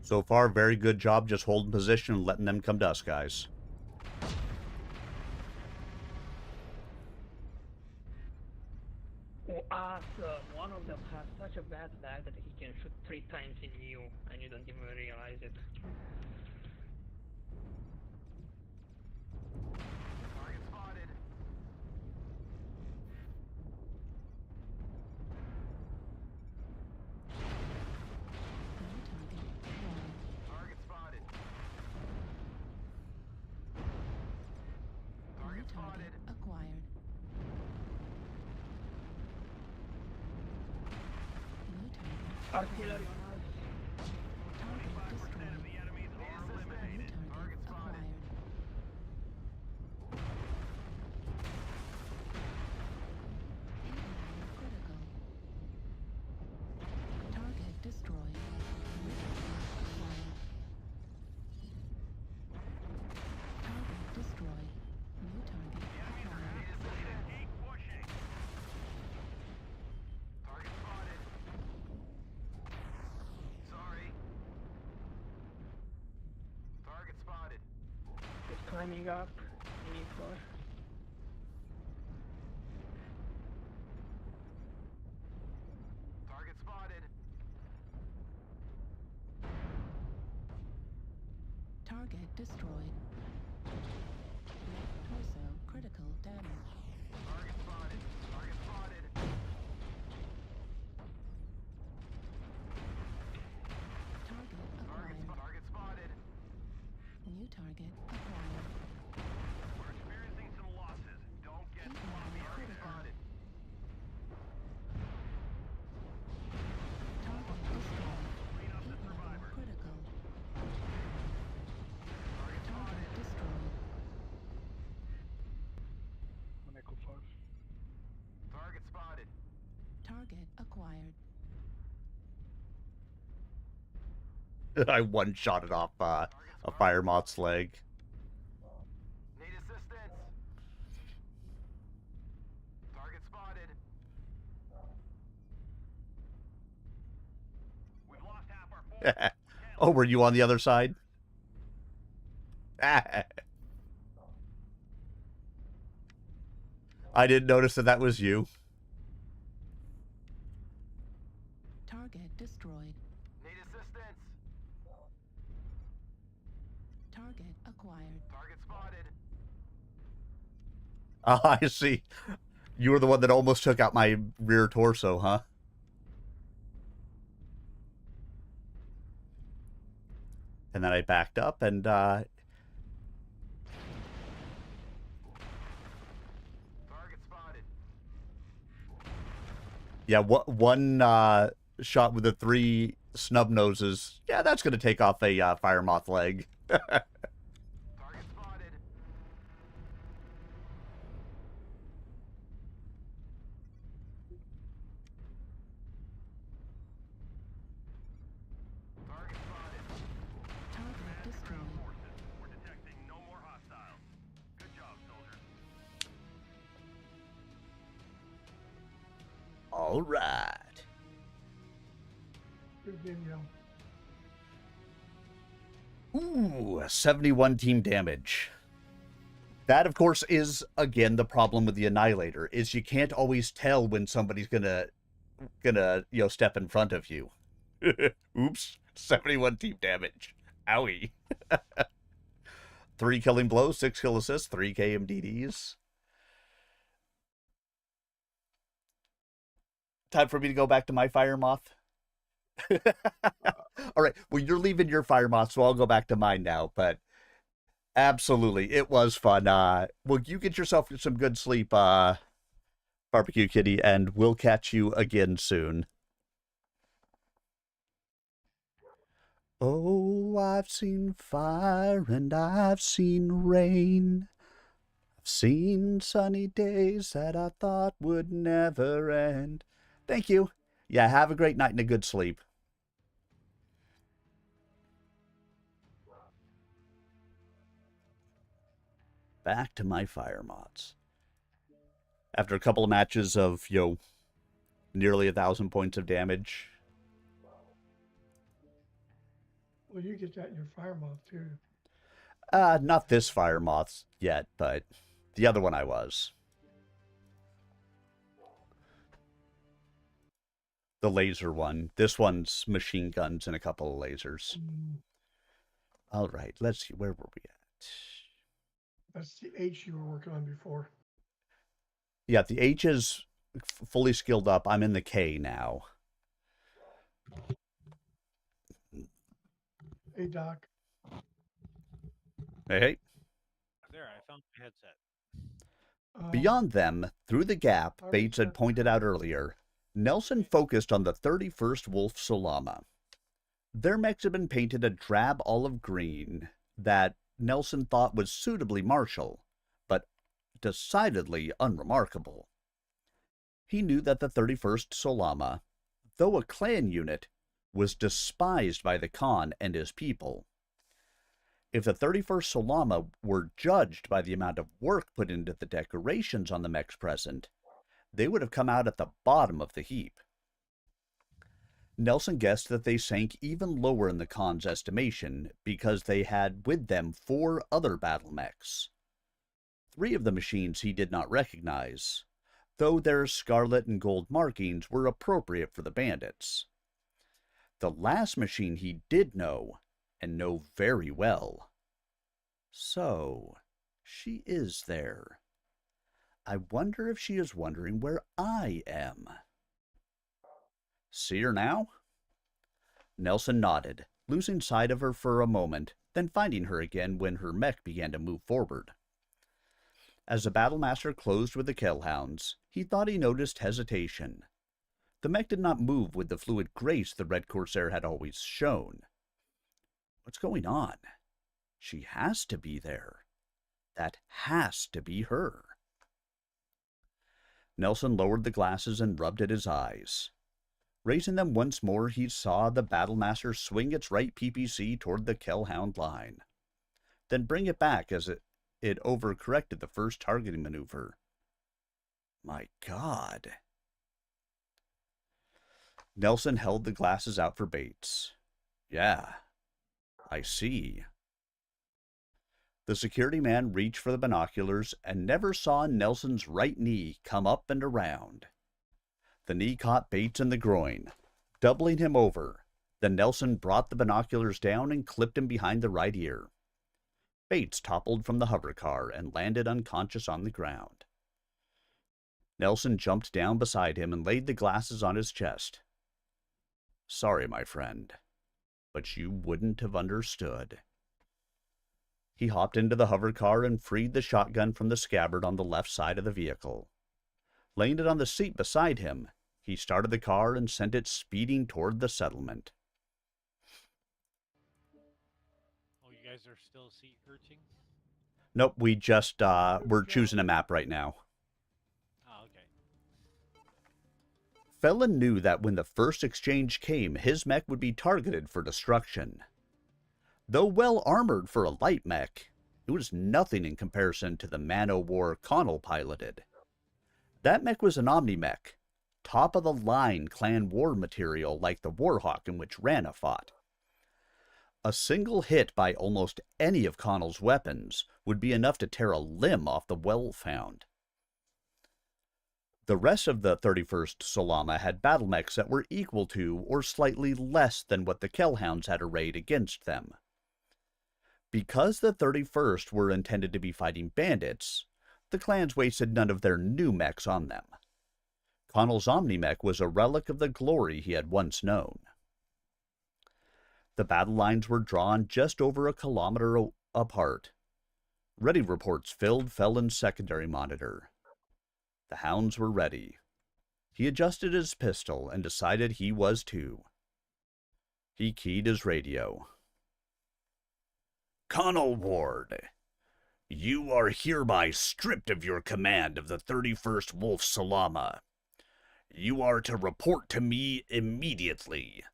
So far, very good job just holding position and letting them come to us, guys.
One of them has such a bad lag that he can shoot 3 times in you, and you don't even realize it.
Target spotted.
New target acquired.
Target spotted. Target
New target
spotted.
acquired. New target.
Artillery on us.
Target destroyed. New target
Target spotted.
acquired. Critical. Target destroyed. New target acquired. Target destroyed. New target acquired.
Target spotted. Sorry. Target spotted.
He's climbing up. Any floor.
Target spotted.
Target destroyed. Left torso critical damage.
Target spotted. Target spotted.
Target
Target,
acquired.
target spotted.
New target acquired.
We're experiencing some losses. Don't get
Heat
sloppy.
level
Target
critical.
spotted.
Target destroyed. Heat level critical. Target destroyed.
When I go far.
Target spotted.
Target acquired.
I one-shot it off a fire moth's leg.
Need assistance. Target spotted. We've lost half our force.
Oh, were you on the other side? I didn't notice that was you.
Target destroyed.
Need assistance.
Target acquired.
Target spotted.
I see. You were the one that almost took out my rear torso, huh? And then I backed up and
Target spotted.
yeah, one shot with the 3 snub noses. Yeah, that's going to take off a fire moth leg.
Target spotted. Target spotted.
Target destroyed.
We're detecting no more hostiles. Good job, soldiers.
All right.
Good game, Joe.
Ooh, 71 team damage. That, of course, is, again, the problem with the Annihilator, is you can't always tell when somebody's gonna step in front of you. Oops, 71 team damage. Owie. 3 killing blows, 6 kill assists, 3 KMDDs. Time for me to go back to my Fire Moth. All right, well, you're leaving your Fire Moth, so I'll go back to mine now, but absolutely, it was fun. Well, you get yourself some good sleep, Barbecue Kitty, and we'll catch you again soon. Oh, I've seen fire and I've seen rain. I've seen sunny days that I thought would never end. Thank you. Yeah, have a great night and a good sleep. Back to my fire mods. After a couple of matches of, nearly 1,000 points of damage.
Well, you get that in your fire moth too.
Not this fire moth yet, but the other one I was. The laser one. This one's machine guns and a couple of lasers. All right, let's see. Where were we at?
That's the H you were working on before.
Yeah, the H is fully skilled up. I'm in the K now.
Hey, Doc.
Hey.
There, I found my headset.
Beyond them, through the gap
I
Bates had
rechecked.
pointed out earlier, Nelson focused on the 31st Wolf Salama. Their mechs had been painted a drab olive green that Nelson thought was suitably martial, but decidedly unremarkable. He knew that the 31st Salama, though a clan unit, was despised by the Khan and his people. If the 31st Salama were judged by the amount of work put into the decorations on the mechs present, they would have come out at the bottom of the heap. Nelson guessed that they sank even lower in the Khan's estimation because they had with them 4 other battle mechs. 3 of the machines he did not recognize, though their scarlet and gold markings were appropriate for the bandits. The last machine he did know, and know very well. So, she is there. I wonder if she is wondering where I am. See her now? Nelson nodded, losing sight of her for a moment, then finding her again when her mech began to move forward. As the battlemaster closed with the Kellhounds, he thought he noticed hesitation. The mech did not move with the fluid grace the Red Corsair had always shown. What's going on? She has to be there. That has to be her. Nelson lowered the glasses and rubbed at his eyes. Raising them once more, he saw the battlemaster swing its right PPC toward the Kellhound line, then bring it back as it overcorrected the first targeting maneuver. My God. Nelson held the glasses out for Bates. Yeah, I see. The security man reached for the binoculars and never saw Nelson's right knee come up and around. The knee caught Bates in the groin, doubling him over. Then Nelson brought the binoculars down and clipped him behind the right ear. Bates toppled from the hover car and landed unconscious on the ground. Nelson jumped down beside him and laid the glasses on his chest. Sorry, my friend, but you wouldn't have understood. He hopped into the hover car and freed the shotgun from the scabbard on the left side of the vehicle. Laying it on the seat beside him, he started the car and sent it speeding toward the settlement.
Oh, you guys are still seat urching?
Nope, we just, we're choosing a map right now.
Oh, okay.
Felon knew that when the first exchange came, his mech would be targeted for destruction. Though well armored for a light mech, it was nothing in comparison to the man-o'-war Connell piloted. That mech was an Omni-mech, top-of-the-line clan war material like the Warhawk in which Rana fought. A single hit by almost any of Connell's weapons would be enough to tear a limb off the Wolfhound. The rest of the 31st Salama had battle mechs that were equal to or slightly less than what the Kellhounds had arrayed against them. Because the 31st were intended to be fighting bandits, the clans wasted none of their new mechs on them. Connell's Omni-mech was a relic of the glory he had once known. The battle lines were drawn just over a kilometer apart. Ready reports filled Felon's secondary monitor. The hounds were ready. He adjusted his pistol and decided he was too. He keyed his radio. Connell Ward, you are hereby stripped of your command of the 31st Wolf Salama. You are to report to me immediately.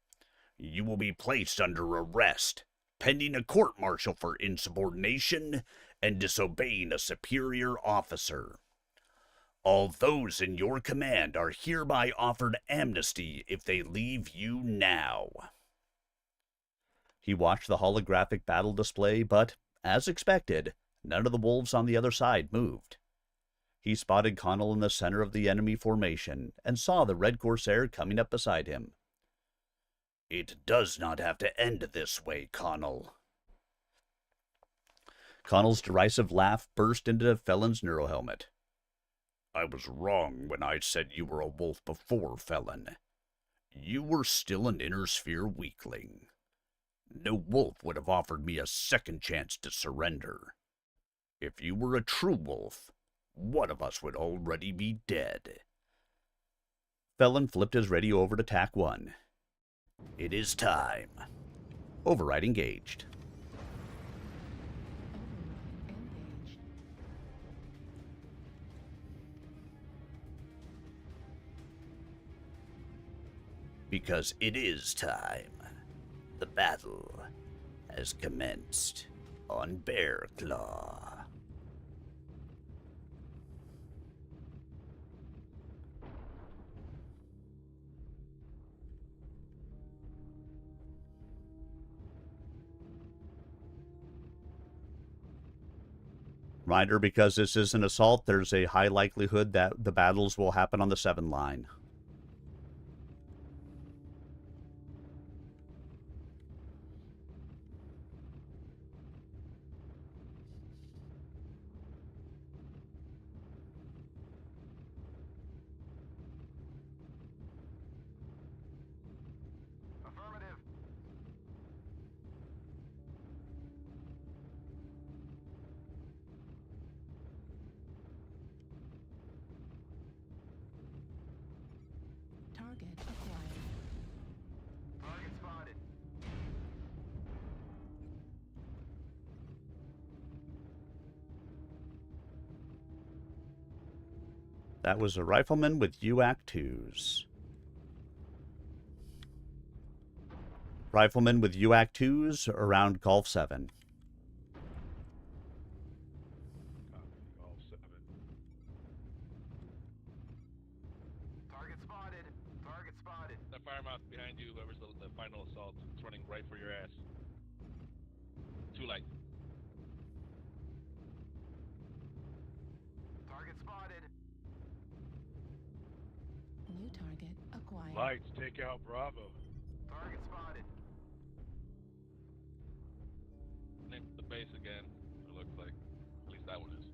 You will be placed under arrest, pending a court-martial for insubordination and disobeying a superior officer. All those in your command are hereby offered amnesty if they leave you now. He watched the holographic battle display, but, as expected, none of the wolves on the other side moved. He spotted Connell in the center of the enemy formation and saw the Red Corsair coming up beside him. "It does not have to end this way, Connell." Connell's derisive laugh burst into Felon's neurohelmet. "I was wrong when I said you were a wolf before, Felon. You were still an Inner Sphere weakling. No wolf would have offered me a second chance to surrender. If you were a true wolf, one of us would already be dead." Felon flipped his radio over to TAC 1. "It is time." Override engaged.
Override engaged.
Because it is time. The battle has commenced on Bear Claw. Reminder, because this is an assault, there's a high likelihood that the battles will happen on the 7 line.
Affirmative.
Target acquired.
Target spotted.
That was a rifleman with UAC 2s. Rifleman with UAC 2s around Golf 7.
Golf 7.
Target spotted. Target spotted.
The fire mouth behind you, whoever's the final assault, it's running right for your ass. Too light.
Target spotted.
New target acquired.
Lights, take out Bravo.
Target spotted.
Name the base again. It looks like. At least that one is.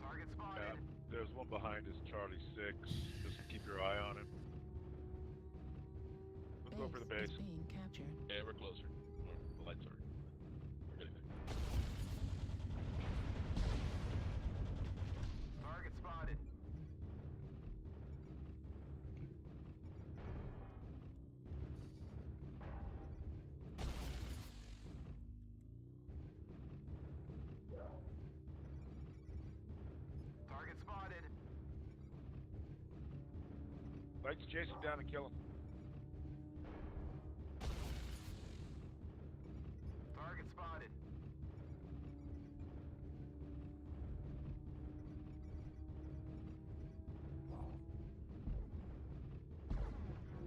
Target spotted.
Yeah, there's one behind us, Charlie 6. Just keep your eye on him. Let's go for the base.
Is being captured.
Yeah, we're closer. The lights are. We're getting there.
Target spotted. Target spotted.
Lights, chase him down and kill him.
Target spotted.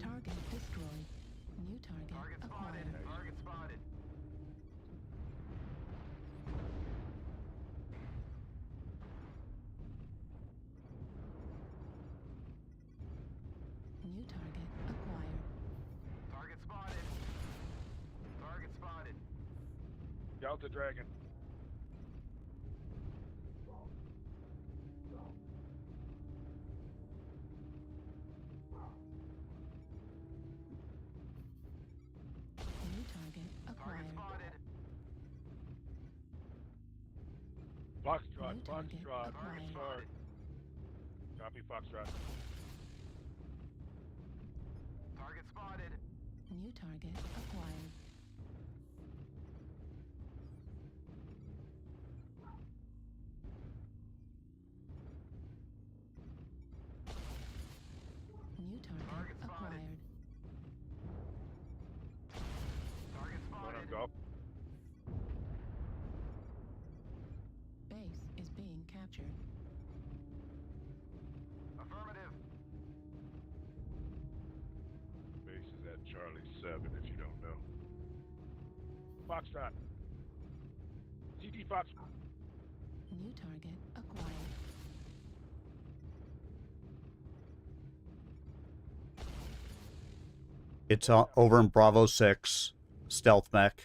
Target destroyed. New target
Target spotted.
acquired.
Target spotted.
New target acquired.
Target spotted. Target spotted.
Delta Dragon.
New target
Target
acquired.
spotted.
Foxtrot,
New target
Foxtrot.
acquired.
Start. Copy, Foxtrot.
Target spotted.
New target acquired. New target
Target spotted.
acquired.
Target
One on
spotted.
golf.
Base is being captured.
Affirmative.
Base is at Charlie 7 if you don't know.
Foxtrot. CT Fox.
New target acquired.
It's over in Bravo 6. Stealth mech.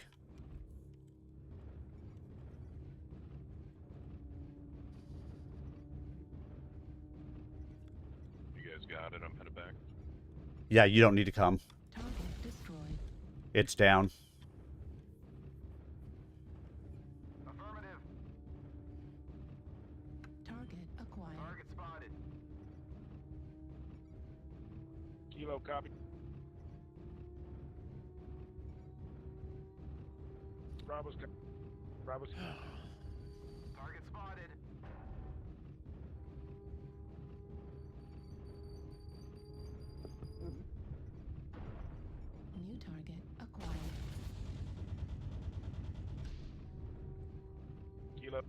You guys got it? I'm headed back.
Yeah, you don't need to come.
Target destroyed.
It's down.
Affirmative.
Target acquired.
Target spotted.
Kilo copy. Bravo's Bravo's.
Target spotted.
New target acquired.
Kilo.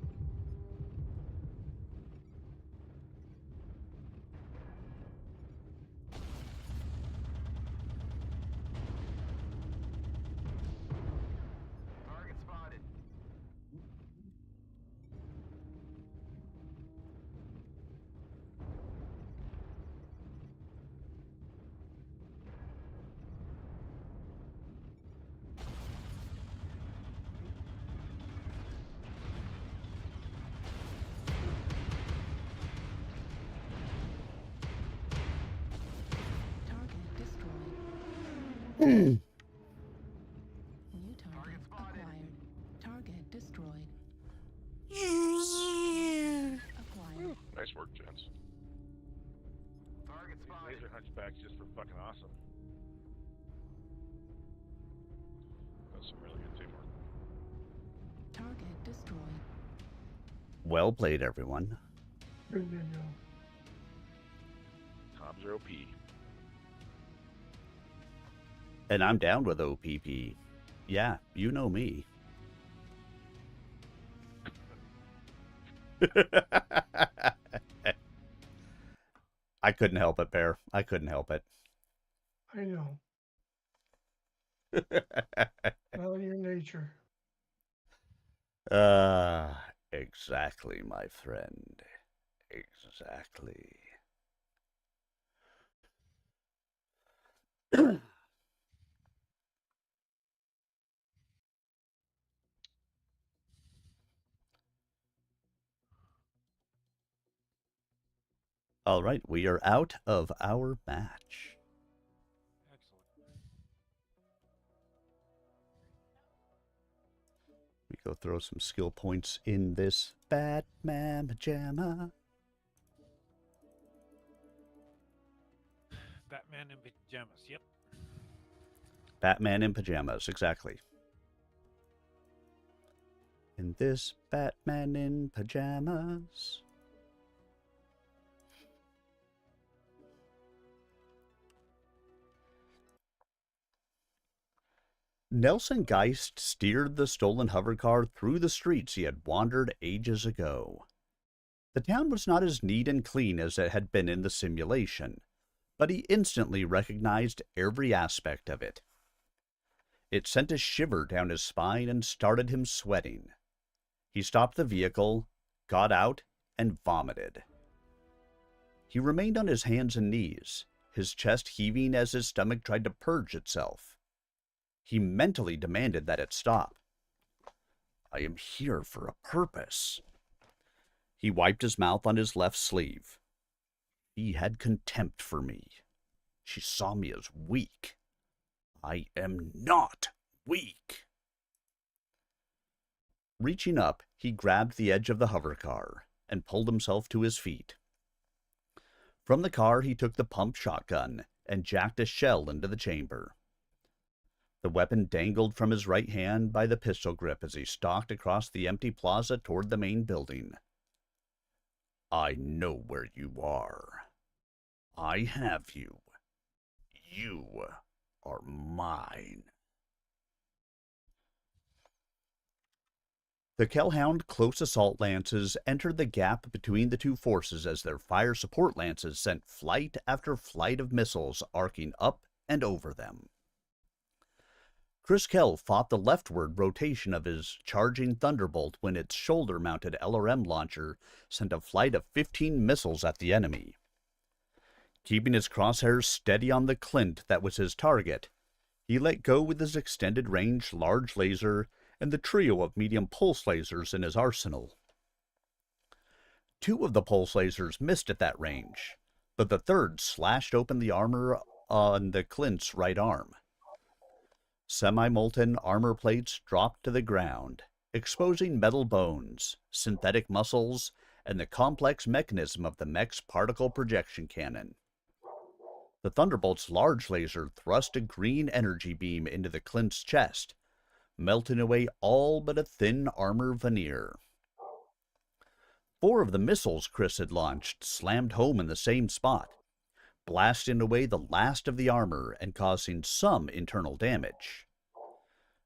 Target spotted.
Target destroyed. New target acquired. Target destroyed. Acquired.
Nice work, gents.
Target spotted. Laser hunchbacks just for fucking awesome.
That's some really good teamwork.
Target destroyed.
Well played, everyone.
Good video.
Tom's are OP.
And I'm down with OPP. Yeah, you know me. I couldn't help it, Bear. I couldn't help it.
I know. Not in your nature.
Exactly, my friend. Exactly. All right, we are out of our match.
Excellent.
We go throw some skill points in this Batman pajama.
Batman in pajamas. Yep.
Batman in pajamas, exactly. In this Batman in pajamas. Nelson Geist steered the stolen hovercar through the streets he had wandered ages ago. The town was not as neat and clean as it had been in the simulation, but he instantly recognized every aspect of it. It sent a shiver down his spine and started him sweating. He stopped the vehicle, got out, and vomited. He remained on his hands and knees, his chest heaving as his stomach tried to purge itself. He mentally demanded that it stop. I am here for a purpose. He wiped his mouth on his left sleeve. He had contempt for me. She saw me as weak. I am not weak. Reaching up, he grabbed the edge of the hovercar and pulled himself to his feet. From the car, he took the pump shotgun and jacked a shell into the chamber. The weapon dangled from his right hand by the pistol grip as he stalked across the empty plaza toward the main building. I know where you are. I have you. You are mine. The Kellhound close assault lances entered the gap between the two forces as their fire support lances sent flight after flight of missiles arcing up and over them. Chris Kell fought the leftward rotation of his charging Thunderbolt when its shoulder-mounted LRM launcher sent a flight of 15 missiles at the enemy. Keeping his crosshairs steady on the Clint that was his target, he let go with his extended-range large laser and the trio of medium pulse lasers in his arsenal. 2 of the pulse lasers missed at that range, but the third slashed open the armor on the Clint's right arm. Semi-molten armor plates dropped to the ground, exposing metal bones, synthetic muscles, and the complex mechanism of the mech's particle projection cannon. The Thunderbolt's large laser thrust a green energy beam into the Clint's chest, melting away all but a thin armor veneer. 4 of the missiles Chris had launched slammed home in the same spot, blasting away the last of the armor and causing some internal damage.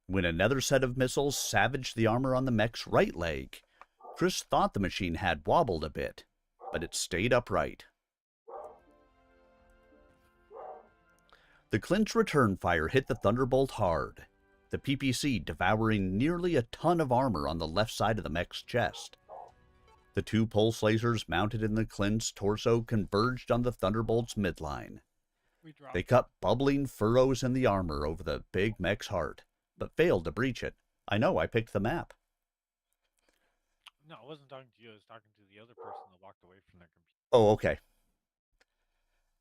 When another set of missiles savaged the armor on the mech's right leg, Chris thought the machine had wobbled a bit, but it stayed upright. The Clint's return fire hit the Thunderbolt hard, the PPC devouring nearly a ton of armor on the left side of the mech's chest. The 2 pulse lasers mounted in the Clint's torso converged on the Thunderbolt's midline. They cut bubbling furrows in the armor over the big mech's heart, but failed to breach it. I know, I picked the map.
No, I wasn't talking to you. I was talking to the other person that walked away from their computer.
Oh, okay.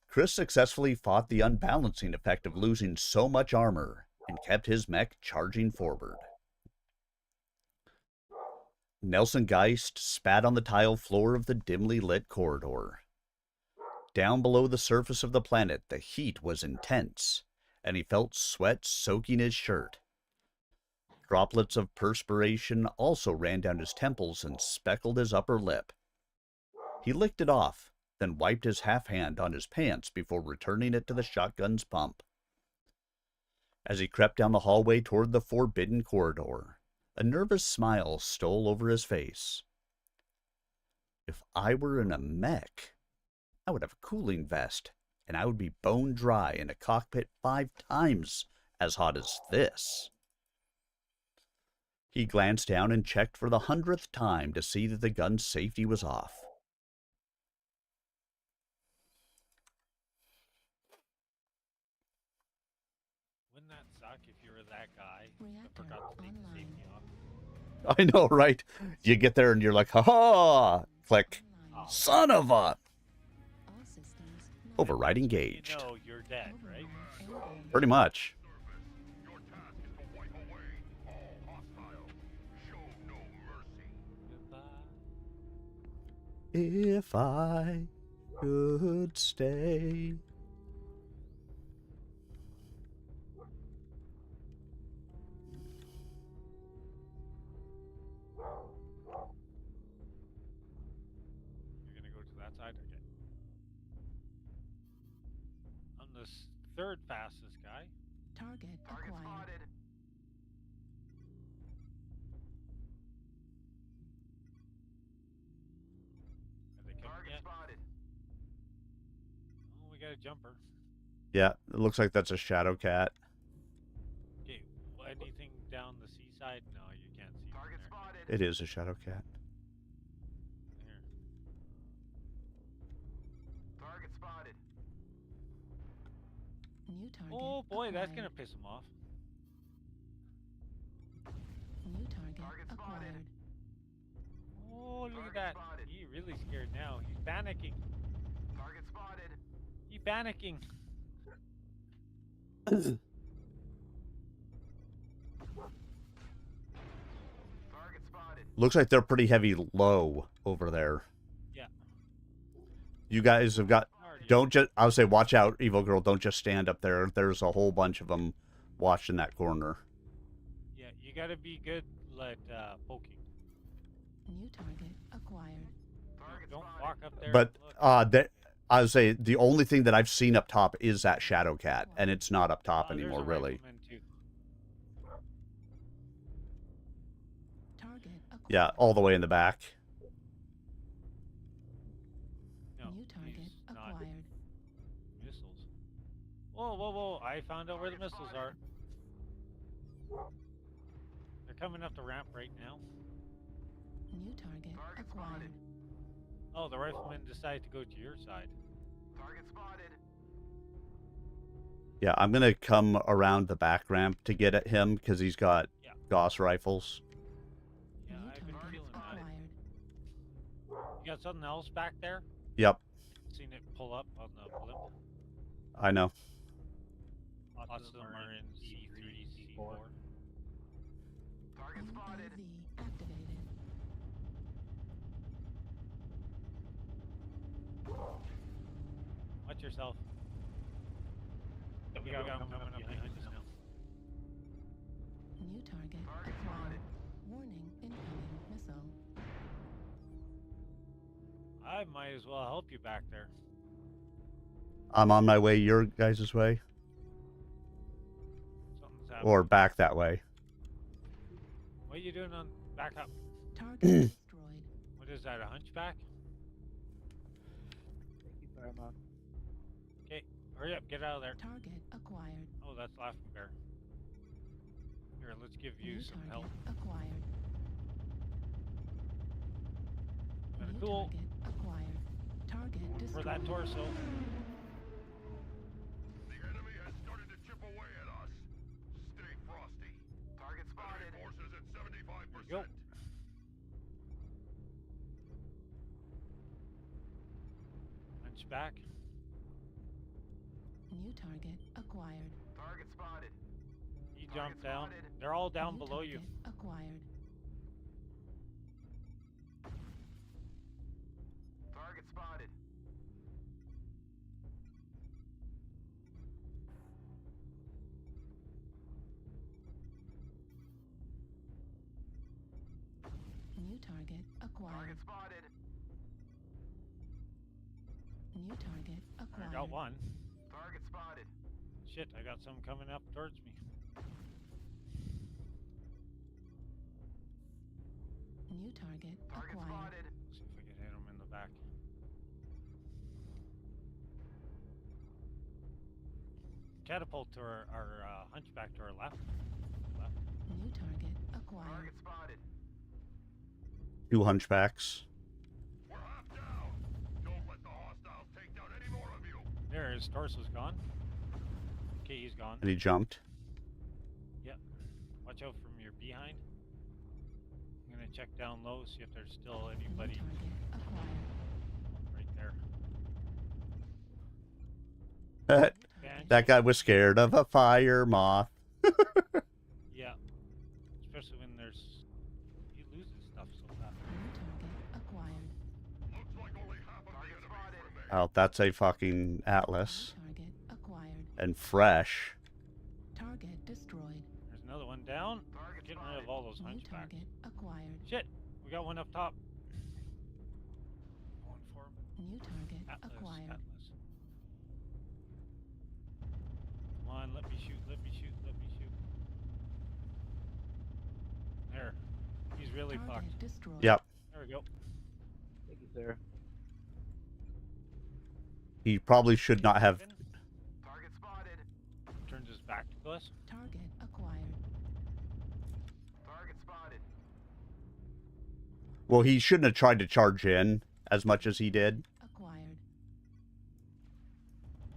Chris successfully fought the unbalancing effect of losing so much armor and kept his mech charging forward. Nelson Geist spat on the tile floor of the dimly lit corridor. Down below the surface of the planet, the heat was intense, and he felt sweat soaking his shirt. Droplets of perspiration also ran down his temples and speckled his upper lip. He licked it off, then wiped his half hand on his pants before returning it to the shotgun's pump. As he crept down the hallway toward the forbidden corridor, a nervous smile stole over his face. If I were in a mech, I would have a cooling vest, and I would be bone dry in a cockpit 5 times as hot as this. He glanced down and checked for the 100th time to see that the gun's safety was off.
Wouldn't that suck if you were that guy that
Reactor
forgot to take the
online.
safety off?
I know, right? You get there and you're like, ha-ha! Click.
Online.
Son of a...
All systems not
Override
You
engaged.
know you're dead, right?
engaged.
Pretty much.
Your task is to wipe away all hostiles. Show no mercy.
Goodbye.
If I could stay.
You're gonna go to that side? Okay. I'm the third fastest guy.
Target acquired.
Are they coming yet? Oh, we got a jumper.
Yeah, it looks like that's a shadow cat.
Okay, well, anything down the seaside? No, you can't see from there.
It is a shadow cat.
Here.
New target.
Oh boy, that's gonna
acquired.
piss him off.
New target acquired.
Oh, look at that. He's really scared now. He's panicking. He's panicking.
Looks like they're pretty heavy low over there.
Yeah.
You guys have got...
Already.
Don't just... I would say watch out, Evil Girl. Don't just stand up there. There's a whole bunch of them watching that corner.
Yeah, you gotta be good at poking.
New target acquired.
Don't walk up there.
But
and look.
I would say the only thing that I've seen up top is that shadow cat, and it's not up top
There's
anymore,
a
really.
rifleman too.
Target acquired.
Yeah, all the way in the back.
No,
New target
he's not
acquired.
missiles. Whoa, whoa, whoa! I found out where the missiles are. They're coming up the ramp right now.
New target acquired.
Oh, the riflemen decided to go to your side.
Target spotted.
Yeah, I'm gonna come around the back ramp to get at him because he's got
Yeah.
Gauss rifles.
Yeah,
New
I've been
target
feeling that.
acquired.
You got something else back there?
Yep,
Seen it pull up on the blimp?
I know.
Lots of them are in C3, C4.
Target spotted.
UAV activated.
Watch yourself. We got them coming up behind us now.
New target acquired. Warning, incoming missile.
I might as well help you back there.
I'm on my way your guys' way,
Something's happening.
or back that way.
What are you doing on back up?
Target destroyed.
What is that, a hunchback? Okay, hurry up, get out of there.
Target acquired.
Oh, that's Laughing Bear. Here, let's give you
New
some
target
help.
acquired.
Got a
New
tool
target acquired. Target
for
destroyed.
that torso.
The enemy has started to chip away at us. Stay frosty.
Target spotted.
Enemy forces at 75%.
Go. Hunchback.
New target acquired.
Target spotted.
You
Target
jump down.
spotted.
They're all down
New
below you.
target acquired.
Target spotted.
New target acquired.
Target spotted.
New target
I
acquired.
got one.
Target spotted.
Shit, I got some coming up towards me.
New target
Target
acquired.
spotted.
See if I can hit him in the back. Catapult to our hunchback to our left. Left.
New target acquired.
Target spotted.
2 hunchbacks.
We're half down. Don't let the hostiles take down any more of you.
There, his torso's gone. Okay, he's gone.
And he jumped.
Yep. Watch out from your behind. I'm gonna check down low, see if there's still anybody
New target acquired.
right there.
that
Banshee.
guy was scared of a fire moth.
Yeah. Especially when there's... He loses stuff so fast.
New target acquired.
Looks like only half of the
Target
enemies
spotted.
remain.
Oh, that's a fucking Atlas.
New target acquired.
And fresh.
Target destroyed.
There's another one down.
Target
Getting rid of
spotted.
all those
New
hunchbacks.
target acquired.
Shit! We got one up top. Going for him.
New target
Atlas.
acquired.
Atlas. Come on, let me shoot, let me shoot, let me shoot. There. He's really
Target
fucked.
destroyed.
Yep.
There we go.
Thank you, sir.
He probably should not have.
Target spotted.
Turns his back to us.
Target acquired.
Target spotted.
Well, he shouldn't have tried to charge in as much as he did.
Acquired.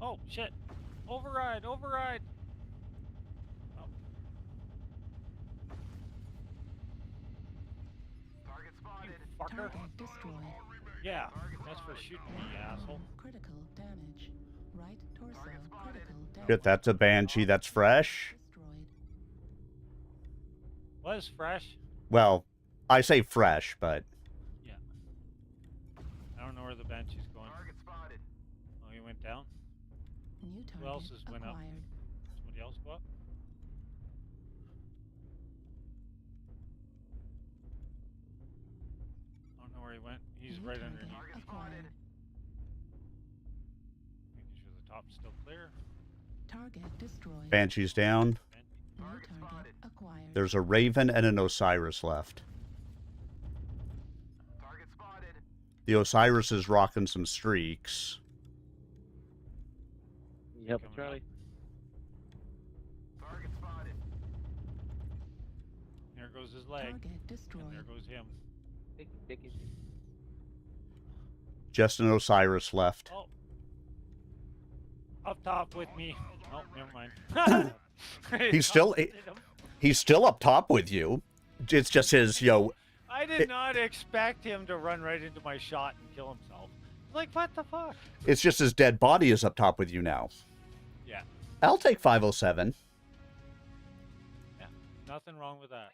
Oh, shit. Override, override. Oh,
Target
you
spotted.
fucker.
Target destroyed.
Yeah, that's for shooting me, you asshole.
Critical damage. Right torso
Target spotted.
critical damage.
Shit, that's a Banshee that's fresh.
Destroyed.
Was fresh.
Well, I say fresh, but
Yeah. I don't know where the Banshee's going.
Target spotted.
Oh, he went down.
New target
else has went up?
acquired.
Somebody else go up? I don't know where he went. He's
New
right
target
underneath.
Target
acquired.
spotted.
Making sure the top's still clear.
Target destroyed.
Banshee's down.
New
Target
target
spotted.
acquired.
There's a Raven and an Osiris left.
Target spotted.
The Osiris is rocking some streaks.
Can you help me,
Coming
Charlie?
up.
Target spotted.
his leg.
Target
And
destroyed.
there goes him.
Dicky.
Just an Osiris left.
Oh. Up top with me. Oh, never mind.
He's still he's still up top with you. It's just his,
I did not expect him to run right into my shot and kill himself. Like, what the fuck?
it's just his dead body is up top with you now.
Yeah.
I'll take 507.
Yeah. Nothing wrong with that.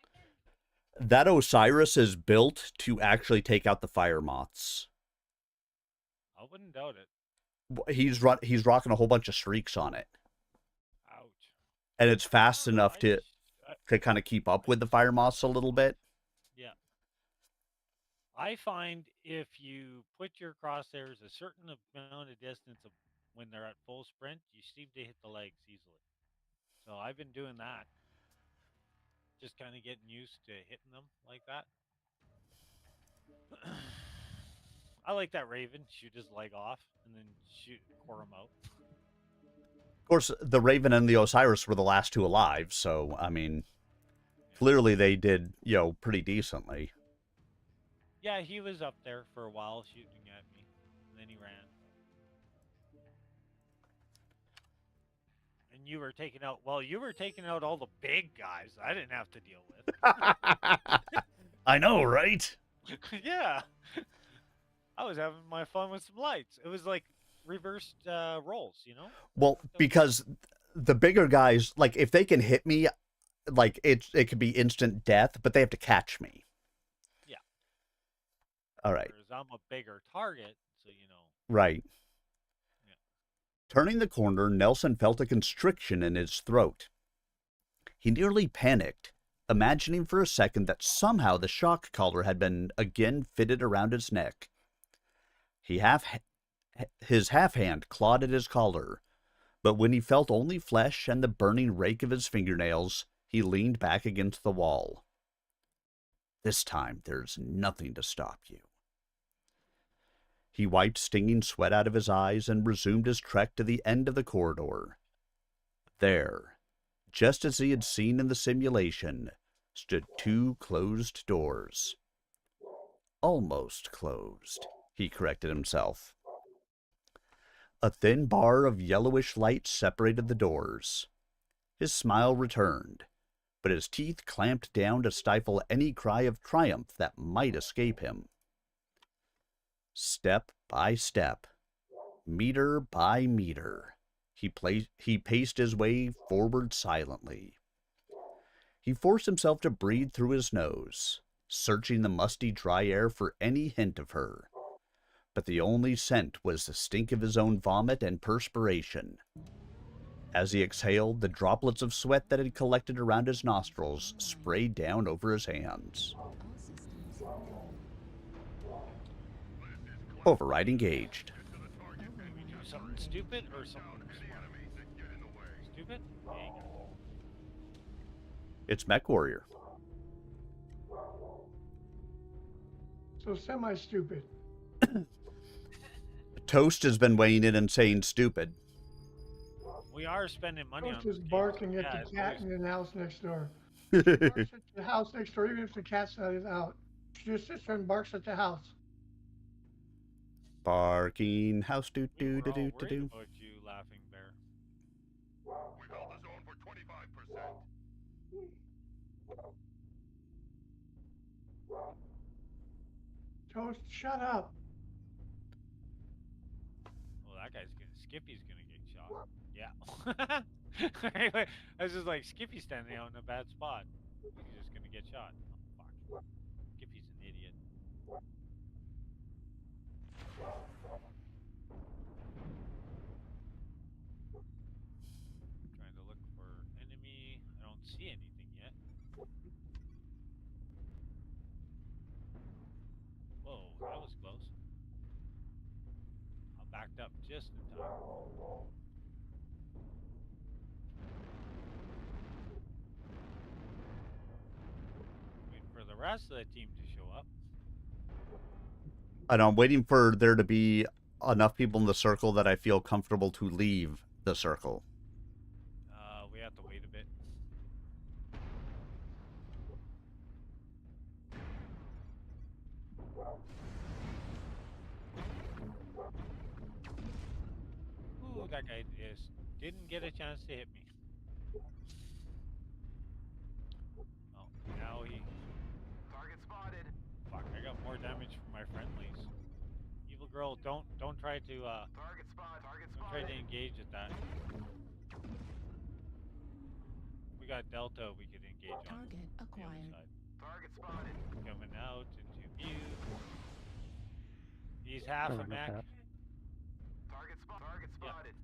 That Osiris is built to actually take out the fire moths.
I wouldn't doubt it.
He's rocking a whole bunch of streaks on it,
Ouch.
and it's fast
I don't know,
enough to kind of keep up with the fire moths a little bit.
Yeah. I find if you put your crosshairs a certain amount of distance of when they're at full sprint, you seem to hit the legs easily. So I've been doing that. Just kind of getting used to hitting them like that. I like that Raven. Shoot his leg off and then core him out.
Of course, the Raven and the Osiris were the last two alive, so, I mean, clearly they did, pretty decently.
Yeah, he was up there for a while shooting at me, and then he ran. And you were taking out, all the big guys I didn't have to deal with.
I know, right?
Yeah. I was having my fun with some lights. It was like reversed roles,
Well, because the bigger guys, like, if they can hit me, like, it could be instant death, but they have to catch me.
Yeah.
All right.
Whereas I'm a bigger target, so
Right.
Yeah.
Turning the corner, Nelson felt a constriction in his throat. He nearly panicked, imagining for a second that somehow the shock collar had been again fitted around his neck. His half hand clawed at his collar, but when he felt only flesh and the burning rake of his fingernails, he leaned back against the wall. This time, there's nothing to stop you. He wiped stinging sweat out of his eyes and resumed his trek to the end of the corridor. There, just as he had seen in the simulation, stood two closed doors. Almost closed, he corrected himself. A thin bar of yellowish light separated the doors. His smile returned, but his teeth clamped down to stifle any cry of triumph that might escape him. Step by step, meter by meter, he paced his way forward silently. He forced himself to breathe through his nose, searching the musty dry air for any hint of her. But the only scent was the stink of his own vomit and perspiration. As he exhaled, the droplets of sweat that had collected around his nostrils sprayed down over his hands.
All systems go.
Override engaged.
Did we do something stupid or something smart? Stupid? There you go.
It's Mech Warrior.
So semi-stupid.
Toast has been weighing in and saying stupid.
We are spending money on
Toast
this
is
game,
barking
so
at
yeah,
the
it's
cat
always-
in the house next door. She barks at the house next door, even if the cat's not out. She just sits there and barks at the house.
Barking house doo
We
doo
were
doo
all
doo
worried
doo.
about you, Laughing Bear.
We held the zone for 25%.
Toast, shut up.
Well, Skippy's gonna get shot. Yeah. Anyway, I was just like, Skippy's standing out in a bad spot. He's just gonna get shot. Oh, fuck. Skippy's an idiot. Trying to look for enemy. I don't see anything yet. Whoa, that was close. I backed up just in time. Waiting for the rest of the team to show up.
And I'm waiting for there to be enough people in the circle that I feel comfortable to leave the circle.
We have to wait a bit. that guy just didn't get a chance to hit me. Oh, now he.
Target spotted.
Fuck! I got more damage from my friendlies. Evil girl, don't try to
Target spot. Target
don't try to
spotted.
engage at that. We got Delta. We could engage on
Target
the other
acquired.
side.
Target spotted.
Coming out into view. He's half a mech.
Target spot. Target
Yep.
spotted.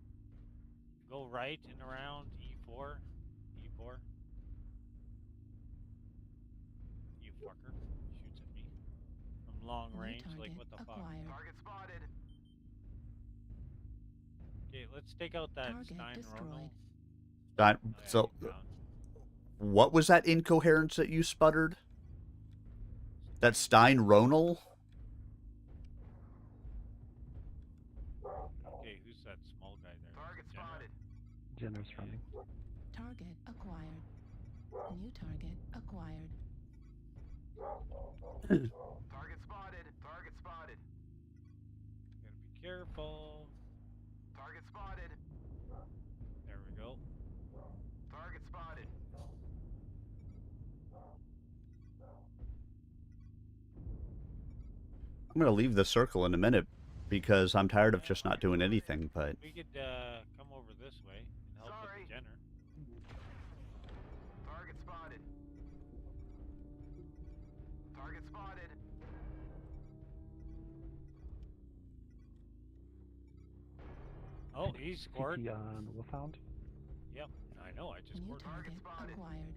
Go right and around E4. E4. You fucker. Shoots at me. From long
New
range.
target
Like, what the fuck?
acquired.
Target spotted.
Okay, let's take out that
Target
Stein
destroyed.
Ronald.
That,
Oh, yeah,
so,
he's down.
what was that incoherence that you sputtered? That Stein Ronal?
Okay, who's that small guy there?
Target
Is it Jenner?
spotted.
Jenner's running.
Target acquired. New target acquired.
Target spotted. Target spotted.
Gotta be careful.
Target spotted.
There we go.
Target spotted.
I'm going to leave the circle in a minute because I'm tired of just not doing anything, but
We could come over this way and help
Sorry.
with the Jenner.
Target spotted. Target spotted.
Oh, he scored.
CT on Wolfhound.
Yep, I know. I just
New
scored.
target
spotted.
acquired.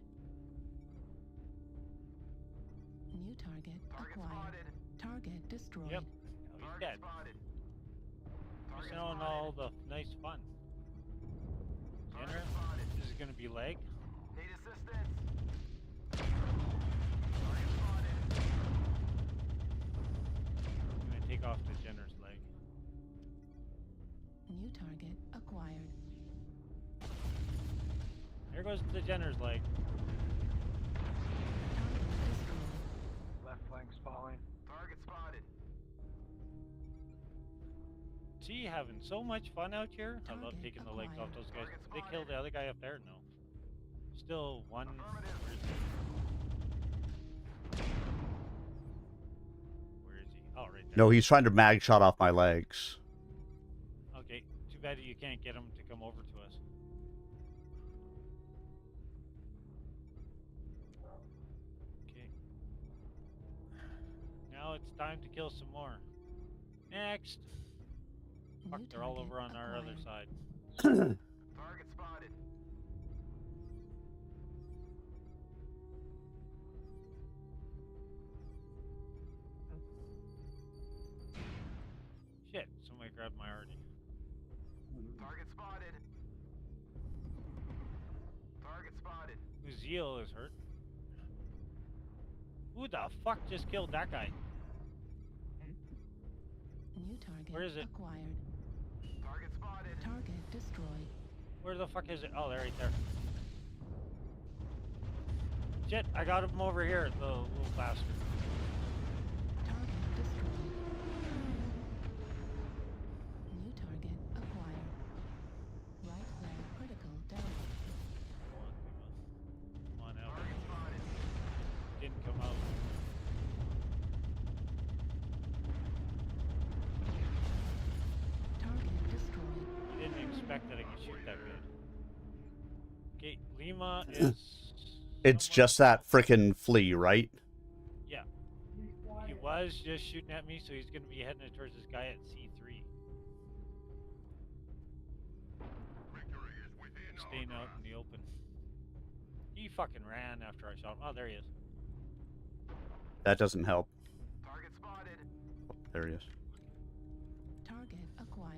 New target
Target
acquired.
spotted.
Target destroyed.
Yep. Now he's
Target
dead.
spotted.
Missing
Target
out on
spotted.
all the nice fun. Jenner,
Target spotted.
this is gonna be leg.
Need assistance. Target spotted.
I'm gonna take off the Jenner's leg.
New target acquired.
There goes the Jenner's leg.
Target destroyed.
Left flank's falling.
Target spotted.
See, having so much fun out here. I love
Target
taking the legs off
acquired.
those guys.
Target
Did they kill
spotted.
the other guy up there? No. Still one.
Affirmative.
Where is he? Where is he? Oh, right there.
no, he's trying to mag shot off my legs.
Okay. Too bad you can't get him to come over to us. Okay. Now it's time to kill some more. Next. Fuck,
New
they're all
target
over on our other
acquired.
side.
Target spotted.
Shit, somebody grabbed my arty.
Target spotted. Target spotted.
Uziel is hurt. Who the fuck just killed that guy?
New target
Where is it?
acquired.
Target spotted.
Target destroyed.
Where the fuck is it? Oh, they're right there. Shit, I got him over here, the little bastard.
Target destroyed. New target acquired. Right flank critical damage.
Come on out.
Target spotted.
Didn't come out.
Target destroyed.
He didn't expect that I could shoot that good. Okay, Lima is.
It's
somewhere-
just that frickin' flea, right?
Yeah. He was just shooting at me, so he's going to be heading towards this guy at C3.
Victory is within our
Staying out in the open. He fucking ran after I shot him. Oh, there he is.
That doesn't help.
Target spotted.
Oh, there he is.
Target acquired.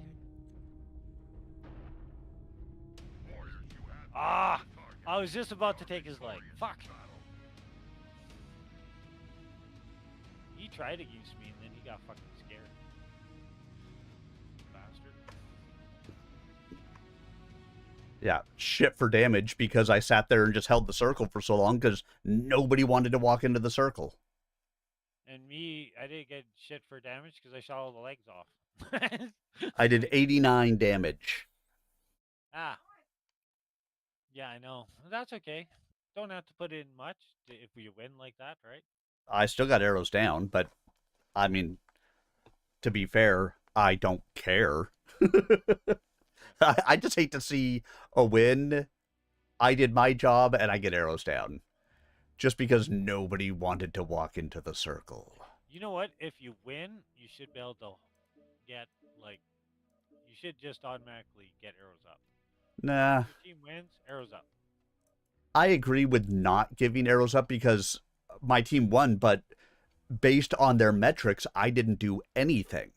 warriors. You have
Ah!
the target.
I was just about to take his leg. Fuck. He tried to use me and then he got fucking scared. Bastard.
Yeah, shit for damage because I sat there and just held the circle for so long because nobody wanted to walk into the circle.
And me, I didn't get shit for damage because I shot all the legs off.
I did 89 damage.
Ah, yeah, I know. That's okay. Don't have to put in much if we win like that, right?
I still got arrows down, but I mean, to be fair, I don't care. I just hate to see a win. I did my job and I get arrows down. Just because nobody wanted to walk into the circle.
You know what? If you win, you should be able to get like you should just automatically get arrows up.
Nah,
Your team wins, arrows up.
I agree with not giving arrows up because my team won, but based on their metrics, I didn't do anything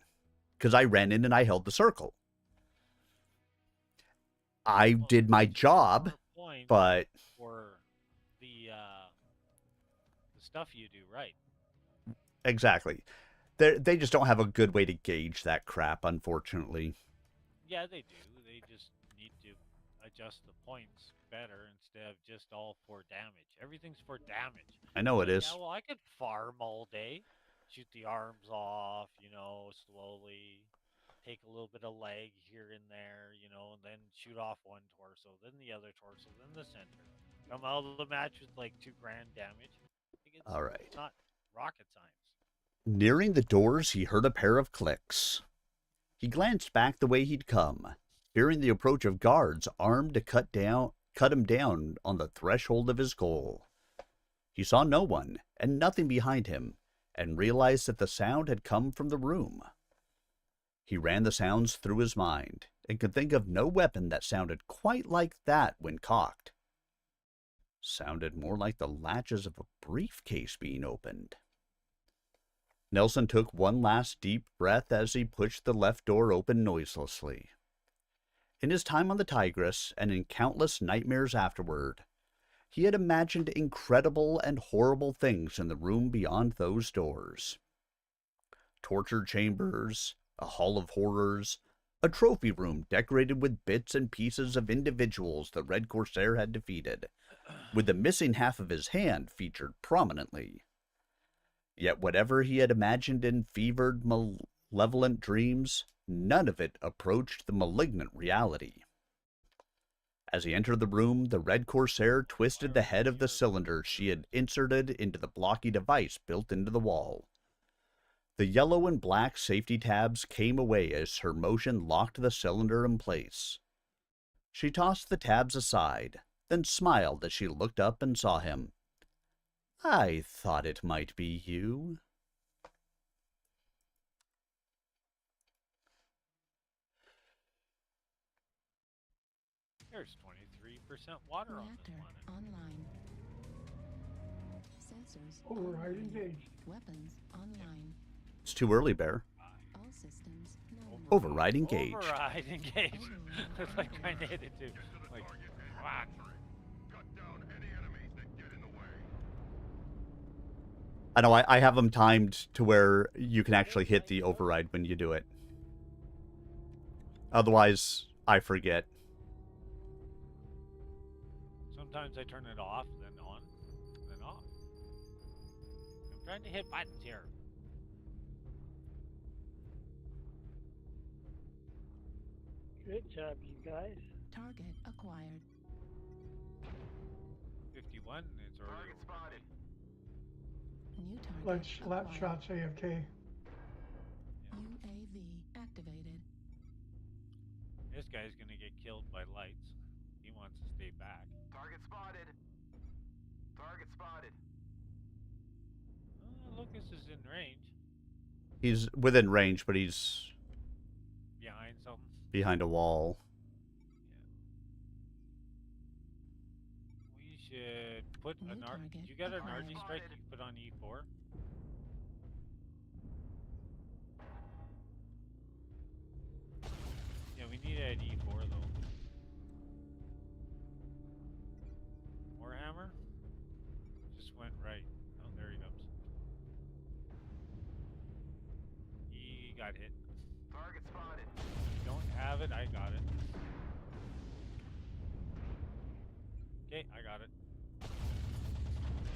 because I ran in and I held the circle. I
Well,
did my
you get
job,
more points
but
for the stuff you do right.
exactly. They just don't have a good way to gauge that crap, unfortunately.
Yeah, they do. They just need to adjust the points better instead of just all for damage. Everything's for damage.
I know it
Like, yeah,
is.
well, I could farm all day, shoot the arms off, slowly, take a little bit of leg here and there, and then shoot off one torso, then the other torso, then the center. Come out of the match with like 2 grand damage.
All right.
It's not rocket science.
Nearing the doors, he heard a pair of clicks. He glanced back the way he'd come, fearing the approach of guards armed to cut him down on the threshold of his goal. He saw no one and nothing behind him, and realized that the sound had come from the room. He ran the sounds through his mind, and could think of no weapon that sounded quite like that when cocked. Sounded more like the latches of a briefcase being opened. Nelson took one last deep breath as he pushed the left door open noiselessly. In his time on the Tigress, and in countless nightmares afterward, he had imagined incredible and horrible things in the room beyond those doors. Torture chambers, a hall of horrors, a trophy room decorated with bits and pieces of individuals the Red Corsair had defeated, with the missing half of his hand featured prominently. Yet whatever he had imagined in fevered, malevolent dreams, none of it approached the malignant reality. As he entered the room, the Red Corsair twisted the head of the cylinder she had inserted into the blocky device built into the wall. The yellow and black safety tabs came away as her motion locked the cylinder in place. She tossed the tabs aside, then smiled as she looked up and saw him. I thought it might be you.
There's 23% water on this
Reactor
planet.
online. Sensors
Override
online.
engaged.
Weapons online.
It's too early, Bear.
All systems nominal.
Override engaged.
Override engaged. It's like I needed to. Like, whack.
Cut down any enemies that get in the way.
I know I have them timed to where you can actually hit the override when you do it. Otherwise, I forget.
Sometimes I turn it off, then on, then off. I'm trying to hit buttons here.
Good job, you guys.
Target acquired.
51, it's already.
Target spotted.
New target
Lap
acquired.
shots AFK.
UAV activated.
This guy's gonna get killed by lights. He wants to stay back.
Target spotted. Target spotted.
Oh, Lucas is in range.
He's within range, but he's
Behind something.
behind a wall.
We should put
New
an
target
You got an
acquired.
RG strike you put on E4? Yeah, we need it at E4 though. Warhammer? Just went right. Oh, there he comes. He got hit.
Target spotted.
Don't have it, I got it. Okay, I got it.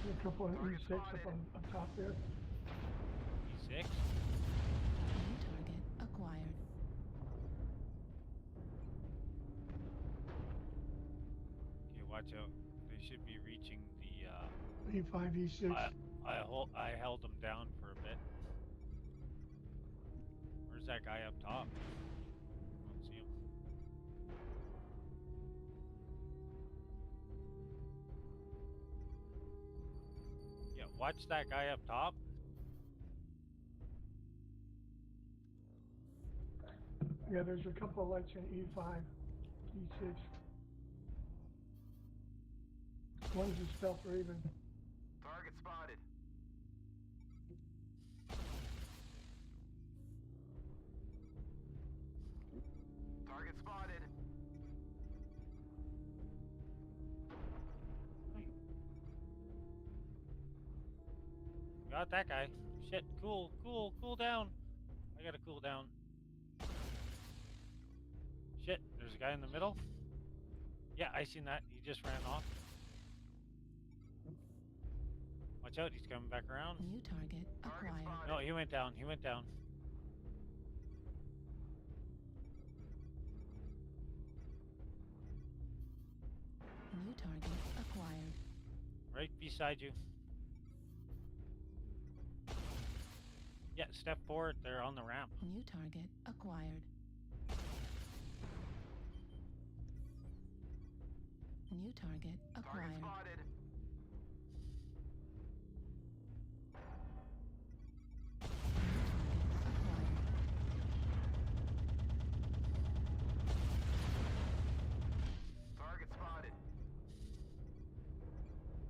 A couple of E6 up on top there.
E6.
New target acquired.
watch out. They should be reaching the.
E5, E6.
I held them down for a bit. Where's that guy up top? I don't see him. Yeah, watch that guy up top.
Yeah, there's a couple of lights in E5, E6. One's a stealth raven.
Target spotted. Target spotted.
Got that guy. Shit, cool down. I gotta cool down. Shit, there's a guy in the middle. Yeah, I seen that. He just ran off. Watch out, he's coming back around.
New target acquired.
No, he went down. He went down.
New target acquired.
Right beside you. Yeah, step forward. They're on the ramp.
New target acquired. New target acquired.
Target spotted. Target spotted.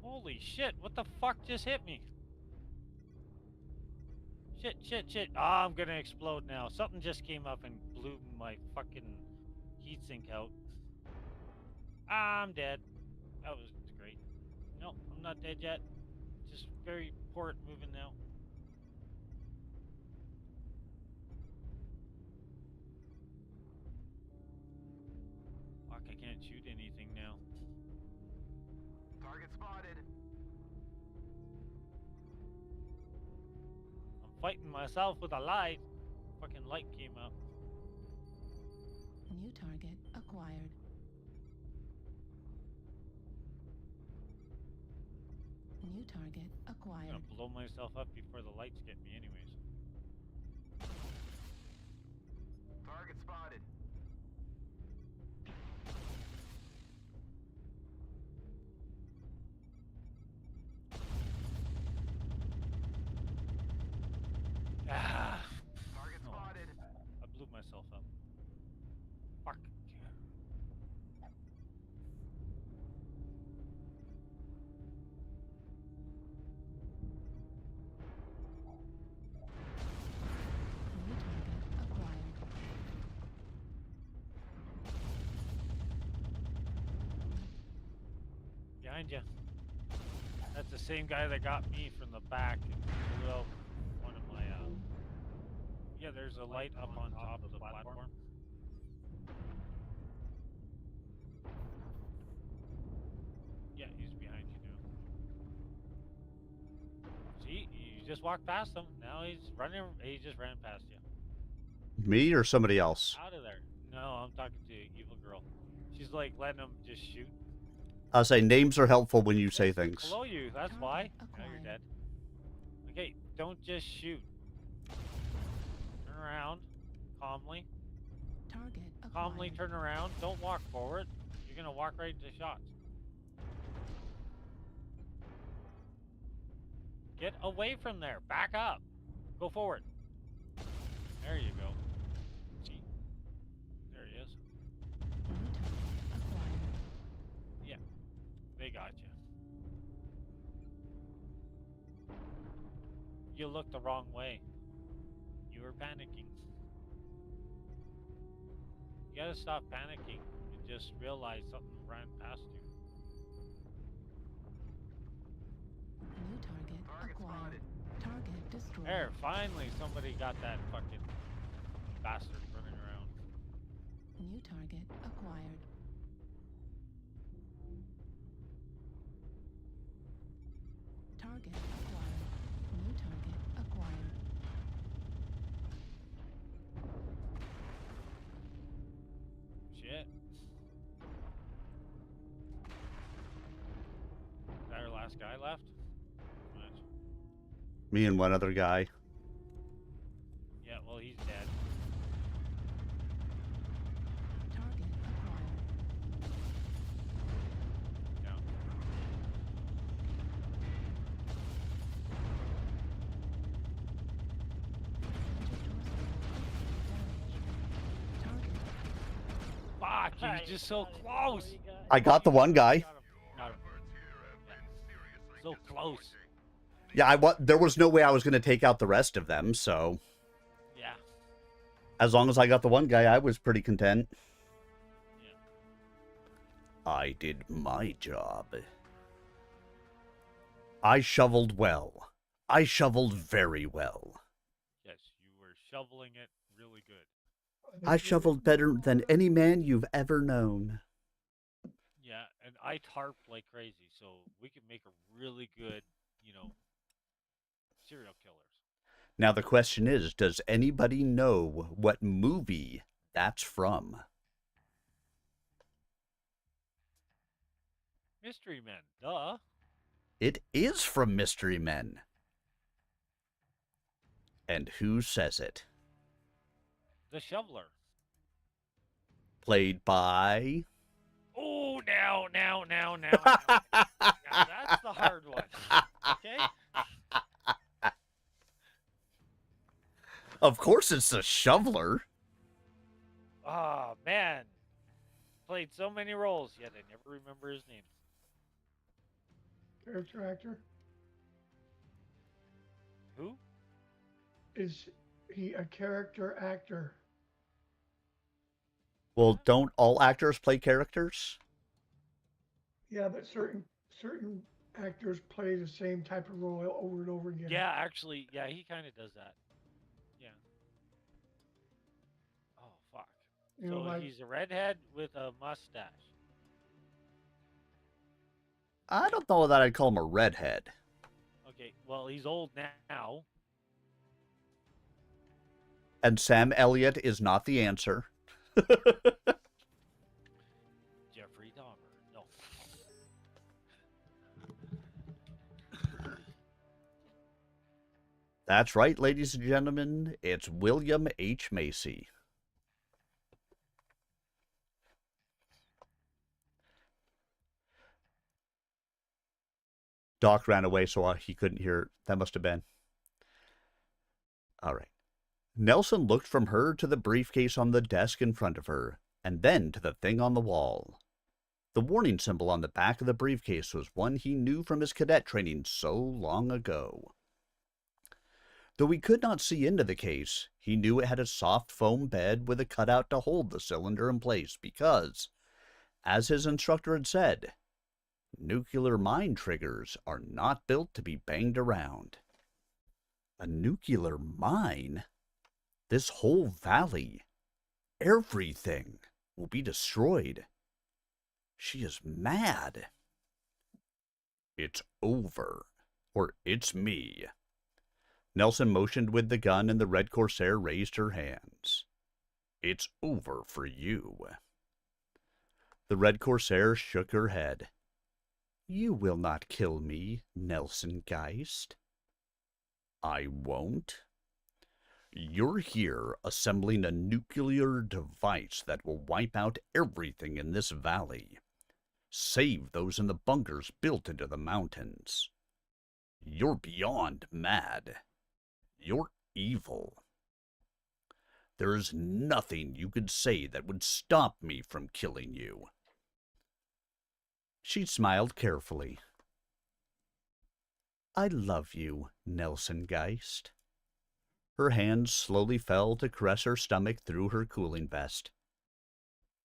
Holy shit, what the fuck just hit me? Shit. Ah, I'm gonna explode now. Something just came up and blew my fucking heatsink out. Ah, I'm dead. That was great. No, I'm not dead yet. Just very poor at moving now. Fuck, I can't shoot anything now.
Target spotted.
I'm fighting myself with a light. Fucking light came up.
New target acquired. New target
I'm
acquired.
gonna blow myself up before the lights get me anyways.
Target spotted.
Ah!
Target
Oh,
spotted.
I blew myself up. Fuck.
New target acquired.
Behind you. That's the same guy that got me from the back and blew out one of my, Yeah, there's a light up on top of the platform. Yeah, he's behind you now. See, you just walked past him. Now he's running. He just ran past you.
Me or somebody else?
Out of there. No, I'm talking to evil girl. She's like letting him just shoot.
I'll say names are helpful when you say things.
Below you. That's why. Now you're
Acquired.
dead. Okay, don't just shoot. Turn around, calmly.
Target acquired.
Calmly turn around. Don't walk forward. You're gonna walk right into shots. Get away from there. Back up. Go forward. There you go. See? There he is.
New target acquired.
Yeah. They got you. You looked the wrong way. You were panicking. You gotta stop panicking and just realize something ran past you.
New target acquired. Target destroyed.
There, finally somebody got that fucking bastard running around.
New target acquired. Target acquired. New target acquired.
Shit. last guy left? Nice.
Me and one other guy.
Yeah, well, he's dead.
Target acquired.
Yeah. Fuck, he's just so close.
I got the one guy.
Got him. Yeah. So close.
Yeah, there was no way I was going to take out the rest of them, so
Yeah.
as long as I got the one guy, I was pretty content.
Yeah.
I did my job. I shoveled well. I shoveled very well.
Yes, you were shoveling it really good.
I shoveled better than any man you've ever known.
Yeah, and I tarped like crazy, so we could make a really good, serial killers.
Now the question is, does anybody know what movie that's from?
Mystery Men, duh.
It is from Mystery Men. And who says it?
The Shoveler.
Played by...
Oh, now. Now that's the hard one. Okay?
Of course it's the Shoveler.
Oh, man. Played so many roles, yet I never remember his name.
Character actor?
Who?
Is he a character actor?
Well, don't all actors play characters?
Yeah, but certain actors play the same type of role over and over again.
Yeah, actually, yeah, he kind of does that. Yeah. Oh, fuck.
You know,
So
like,
he's a redhead with a mustache.
I don't know that I'd call him a redhead.
Okay, well, he's old now.
And Sam Elliott is not the answer.
Jeffrey Dahmer. No.
That's right, ladies and gentlemen. It's William H. Macy. Doc ran away, so he couldn't hear it. That must have been. All right. Nelson looked from her to the briefcase on the desk in front of her, and then to the thing on the wall. The warning symbol on the back of the briefcase was one he knew from his cadet training so long ago. Though he could not see into the case, he knew it had a soft foam bed with a cutout to hold the cylinder in place because, as his instructor had said, nuclear mine triggers are not built to be banged around. A nuclear mine? This whole valley, everything, will be destroyed. She is mad. It's over, or it's me. Nelson motioned with the gun and the Red Corsair raised her hands. It's over for you. The Red Corsair shook her head. You will not kill me, Nelson Geist. I won't. You're here assembling a nuclear device that will wipe out everything in this valley. Save those in the bunkers built into the mountains. You're beyond mad. You're evil. There is nothing you could say that would stop me from killing you. She smiled carefully. I love you, Nelson Geist. Her hands slowly fell to caress her stomach through her cooling vest.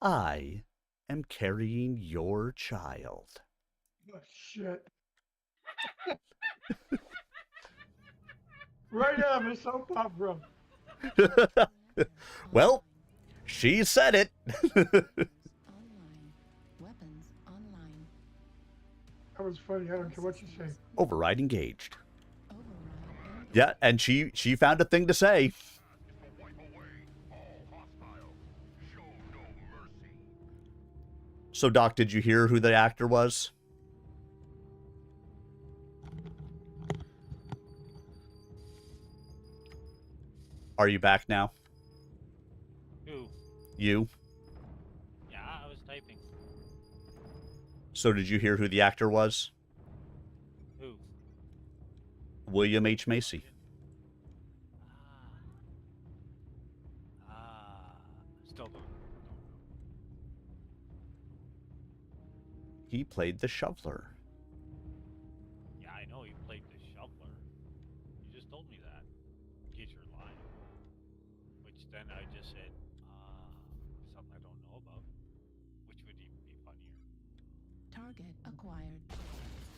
I am carrying your child.
Oh, shit. Right out of a soap opera.
Well, she said it.
Online. Weapons online.
That was funny. I don't care what you say.
Override engaged.
Override engaged.
Yeah, and she found a thing to say.
Wipe away all hostiles. Show no mercy.
So, Doc, did you hear who the actor was? Are you back now?
Who?
You?
Yeah, I was typing.
So did you hear who the actor was?
Who?
William H. Macy.
Still don't know.
He played the shoveler.
Yeah, I know he played the shoveler. You just told me that. In case you're lying. Which then I just said, something I don't know about. Which would even be funnier.
Target acquired.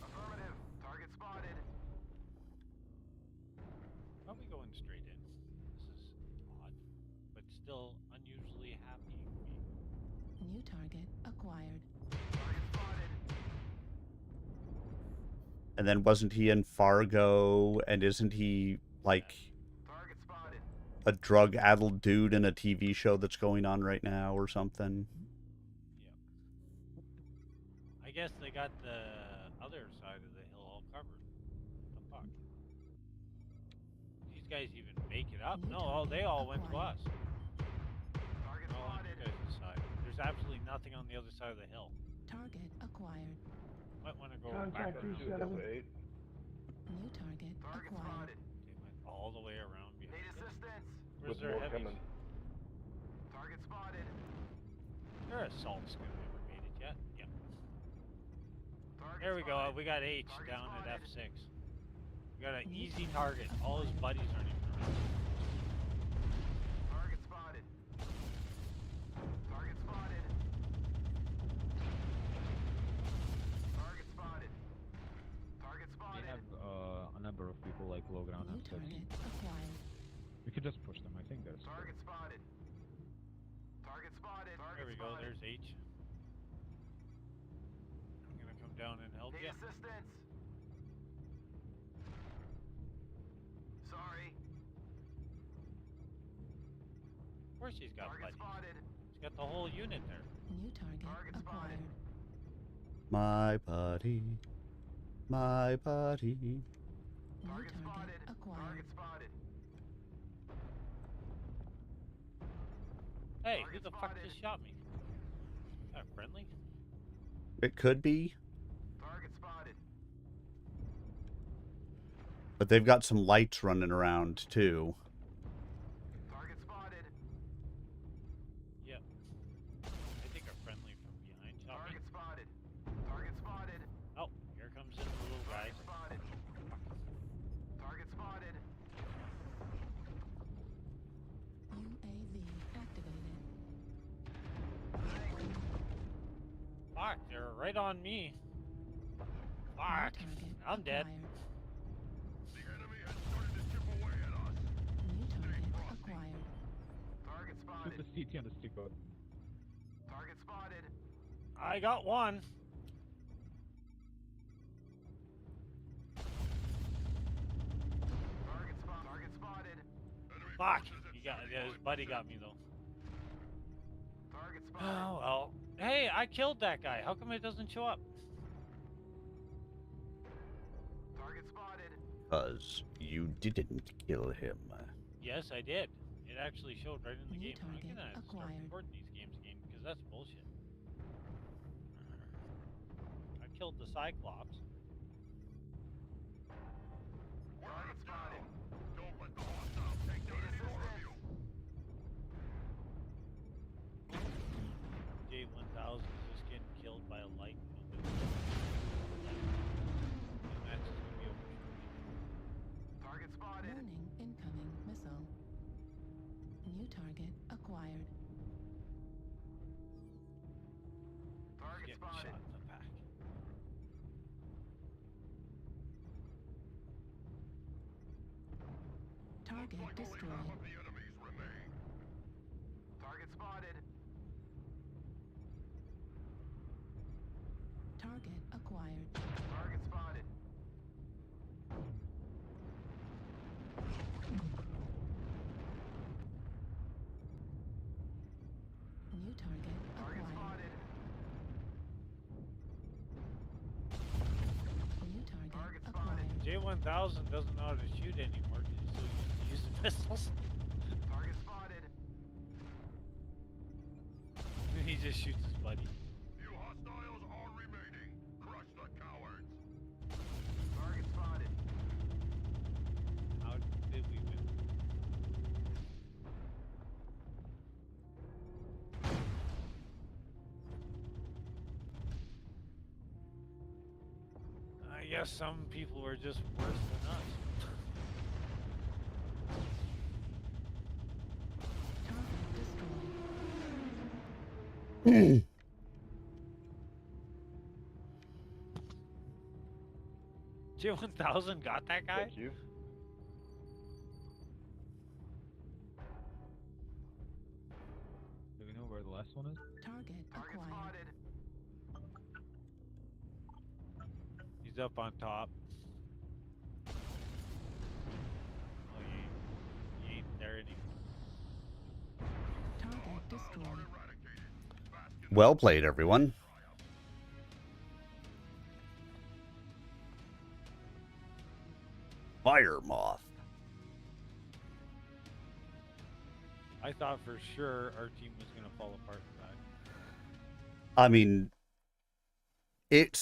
Affirmative. Target spotted.
Probably going straight in. This is odd. But still unusually happy for me.
New target acquired.
Target spotted.
And then wasn't he in Fargo? And isn't he like
Target spotted.
a drug-addled dude in a TV show that's going on right now or something?
Yeah. I guess they got the other side of the hill all covered. The fuck? These guys even make it up? No, they all went to us.
Target
They're all on you
spotted.
guys' side. There's absolutely nothing on the other side of the hill.
Target acquired.
Might want to go
Contact
back around.
E7.
New target
Target
acquired.
spotted.
They went all the way around behind
Need
us.
assistance.
Where's their heavies?
Target spotted.
Their assault's gonna never made it yet. Yep.
Target
There we go.
spotted.
We got H
Target
down at
spotted.
F6. We got an easy target. All his buddies aren't even around.
Target spotted. Target spotted. Target spotted. Target
We
spotted.
have a number of people like low ground
New
and
target acquired.
we could just push them. I think there's.
Target spotted. Target spotted. Target
There we go.
spotted.
There's H. I'm gonna come down and help
Need
you.
assistance. Sorry.
Of course he's got
Target
buddies.
spotted.
He's got the whole unit there.
New target
Target spotted.
acquired.
My buddy. My buddy.
New
Target
target
spotted.
acquired.
Target spotted.
Hey, who
Target
the fuck
spotted.
just shot me? Kind of friendly?
It could be,
Target spotted.
but they've got some lights running around too.
Target spotted.
Yep. I think a friendly from behind shot me.
Target spotted. Target spotted.
Oh, here comes in the little guy.
Target spotted. Target spotted.
UAV activated.
Fuck, they're right on me.
New
Fuck,
target
I'm dead.
acquired.
The enemy has started to chip away at us.
New target acquired.
Target
Shoot
spotted.
the CT on the stick button.
Target spotted.
I got one.
Target spotted.
Enemy
Fuck,
forces at
he got,
30
yeah, his
points.
buddy got me though.
Target spotted.
Oh well. Hey, I killed that guy. How come it doesn't show up?
Target spotted.
Because you didn't kill him.
Yes, I did. It actually showed right in the
New
game. I'm
target
gonna start
acquired.
recording these games again because that's bullshit. I killed the Cyclops.
Target spotted.
Don't let the hostile take down any more of you.
J1000 is just getting killed by a light. And that's just gonna be over shortly.
Target spotted.
Warning incoming missile. New target acquired.
Target
Getting
spotted.
shot in the back.
Target
Looks like only
destroyed.
half of the enemies remain.
Target spotted.
Target acquired.
Target spotted.
New target
Target
acquired.
spotted.
New target
Target
acquired.
spotted.
J1000 doesn't know how to shoot anymore because he's so used to using missiles. just shoots his buddy.
Few hostiles are remaining. Crush the cowards.
Target spotted.
How did we win? I guess some people were just worse than us.
Target destroyed.
J1000 got that guy?
Thank you.
Do we know where the last one is?
Target acquired.
He's up on top. Oh, you ain't there anymore.
Target destroyed.
Well played, everyone. Fire moth.
I thought for sure our team was gonna fall apart for that.
I mean, it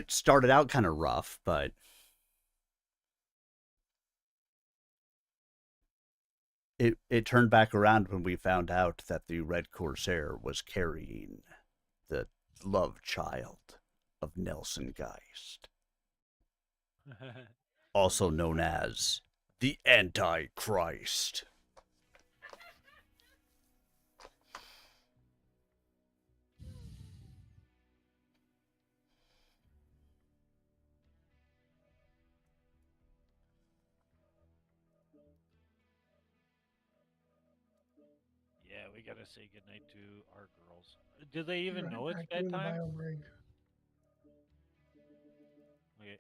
started out kind of rough, but it turned back around when we found out that the Red Corsair was carrying the love child of Nelson Geist, also known as the Antichrist.
Yeah, we gotta say goodnight to our girls. Do they even
Right
know it's
back doing the
bedtime?
bio break.
Okay.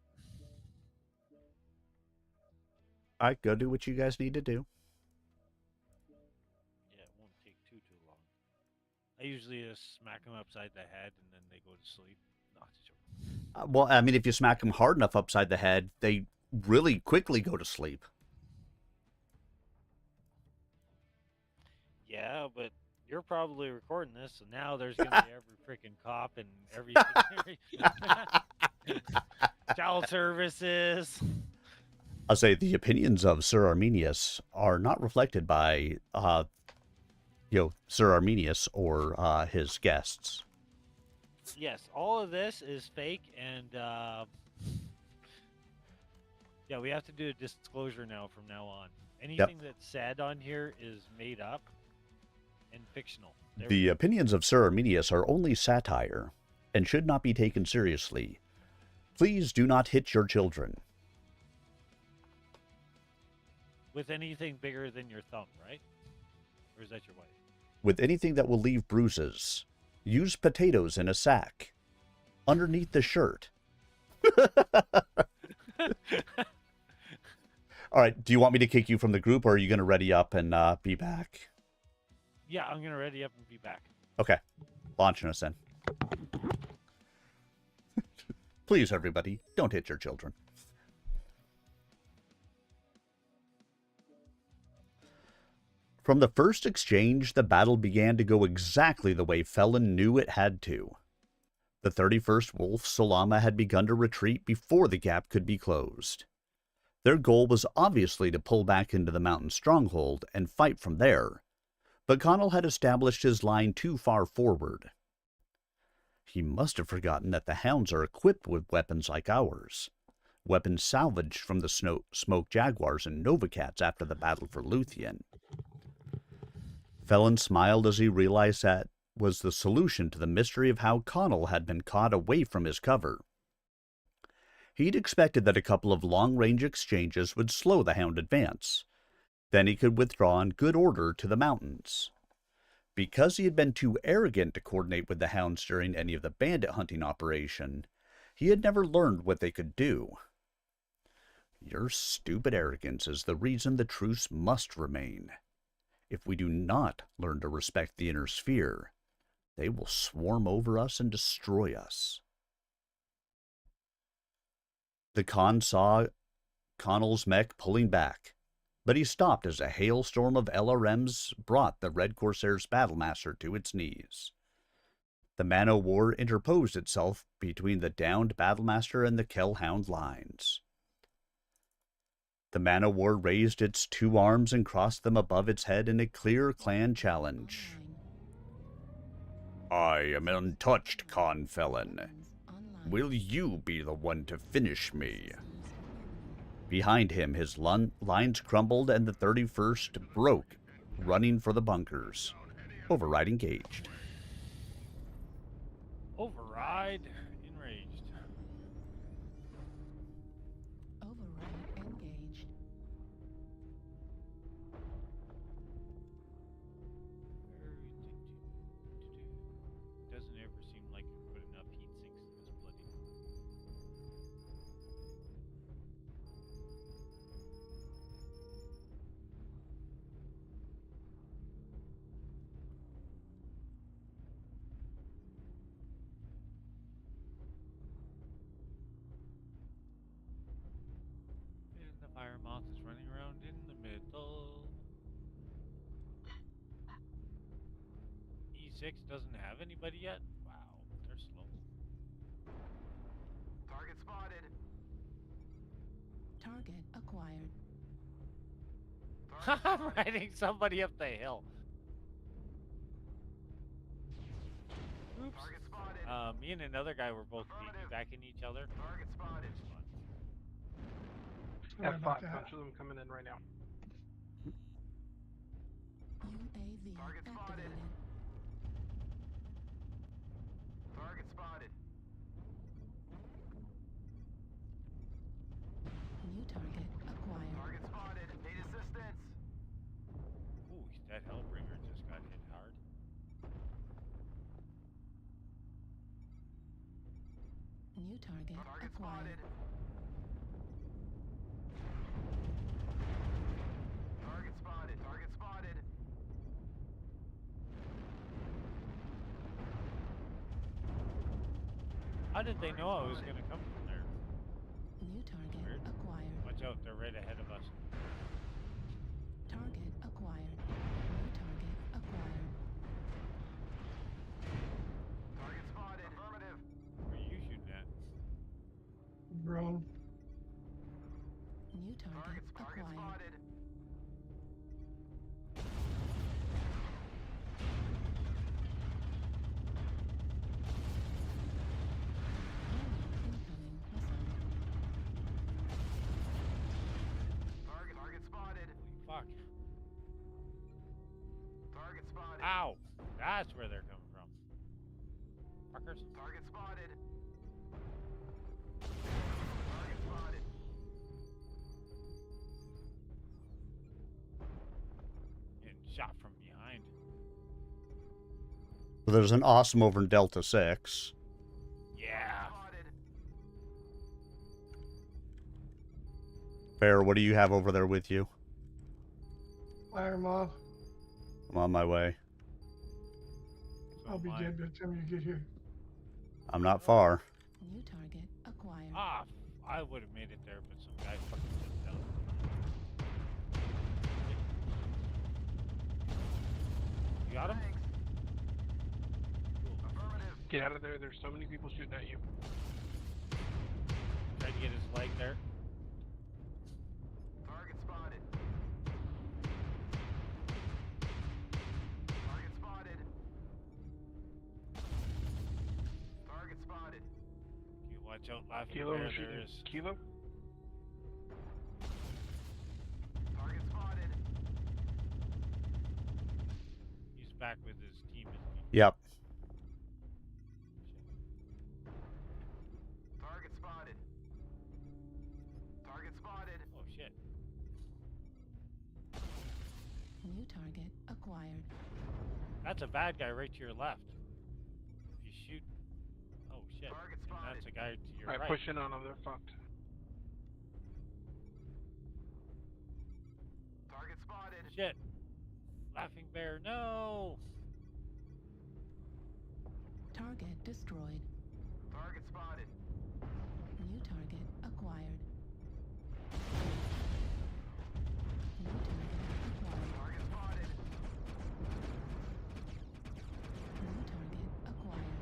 All right, go do what you guys need to do.
Yeah, it won't take too long. I usually just smack them upside the head and then they go to sleep. No, it's a joke.
Well, I mean, if you smack them hard enough upside the head, they really quickly go to sleep.
Yeah, but you're probably recording this, so now there's gonna be every freaking cop and everything. Child services.
I'll say the opinions of Sir Arminius are not reflected by, Sir Arminius or his guests.
Yes, all of this is fake, and yeah, we have to do a disclosure now from now on. Anything that's said on here is made up and fictional. There
The opinions of Sir Arminius are only satire and should not be taken seriously. Please do not hit your children.
with anything bigger than your thumb, right? Or is that your wife?
With anything that will leave bruises. Use potatoes in a sack. Underneath the shirt. All right, do you want me to kick you from the group, or are you going to ready up and be back?
Yeah, I'm going to ready up and be back.
Okay, launching us in. Please, everybody, don't hit your children. From the first exchange, the battle began to go exactly the way Felon knew it had to. The 31st Wolf Solama had begun to retreat before the gap could be closed. Their goal was obviously to pull back into the mountain stronghold and fight from there, but Connell had established his line too far forward. He must have forgotten that the hounds are equipped with weapons like ours, weapons salvaged from the Smoke Jaguars and Novacats after the battle for Luthien. Felon smiled as he realized that was the solution to the mystery of how Connell had been caught away from his cover. He'd expected that a couple of long-range exchanges would slow the hound advance. Then he could withdraw in good order to the mountains. Because he had been too arrogant to coordinate with the hounds during any of the bandit hunting operation, he had never learned what they could do. Your stupid arrogance is the reason the truce must remain. If we do not learn to respect the inner sphere, they will swarm over us and destroy us. The Khan saw Connell's mech pulling back, but he stopped as a hailstorm of LRMs brought the Red Corsair's Battlemaster to its knees. The man-o'-war interposed itself between the downed battlemaster and the Kellhound lines. The man-o'-war raised its 2 arms and crossed them above its head in a clear clan challenge. I am untouched, Confelon. Will you be the one to finish me? Behind him, his lines crumbled and the 31st broke, running for the bunkers. Override engaged.
Override enraged.
Override engaged.
Doesn't ever seem like you put enough heat sinks in this bloody. And the fire moth is running around in the middle. E6 doesn't have anybody yet? Wow, they're slow.
Target spotted.
Target acquired.
I'm riding somebody up the hill. Oops.
Target spotted.
Me and another guy were both piggybacking each other.
Target spotted.
Sorry about
F5,
that.
bunch of them coming in right now.
UAV
Target spotted.
activated.
Target spotted.
New target acquired.
Target spotted. Need assistance.
Ooh, that Hellbringer just got hit hard.
New target
Target
acquired.
spotted. Target spotted. Target spotted.
How did they know I was going to come from there?
New target
Weird.
acquired.
Watch out, they're right ahead of us.
Target acquired. New target acquired.
Target spotted. Affirmative.
Where are you shooting at?
Drone.
New target
Target
acquired.
spotted.
Incoming missile.
Target spotted.
Fuck.
Target spotted.
Ow! That's where they're coming from. Fuckers.
Target spotted. Target spotted.
Getting shot from behind.
So there's an awesome over in Delta 6.
Yeah.
Spotted.
Bear, what do you have over there with you?
Fire moth.
I'm on my way.
So
I'll be
am I.
dead by the time you get here.
I'm not far.
New target acquired.
Ah, I would have made it there, but some guy fucking jumped down. You got him?
Affirmative.
Get out of there. There's so many people shooting at you.
Tried to get his leg there.
Target spotted. Target spotted. Target spotted.
You watch out, laughing
Kilo
bear.
was
There
shooting.
is.
Kilo?
Target spotted.
He's back with his team, isn't he?
Yep.
Target spotted. Target spotted.
Oh shit.
New target acquired.
That's a bad guy right to your left. If you shoot. Oh shit.
Target
And that's a
spotted.
guy to your
Alright,
right.
push in on them. They're fucked.
Target spotted.
Shit. Laughing bear, no!
Target destroyed.
Target spotted.
New target acquired. New target acquired.
Target spotted.
New target acquired.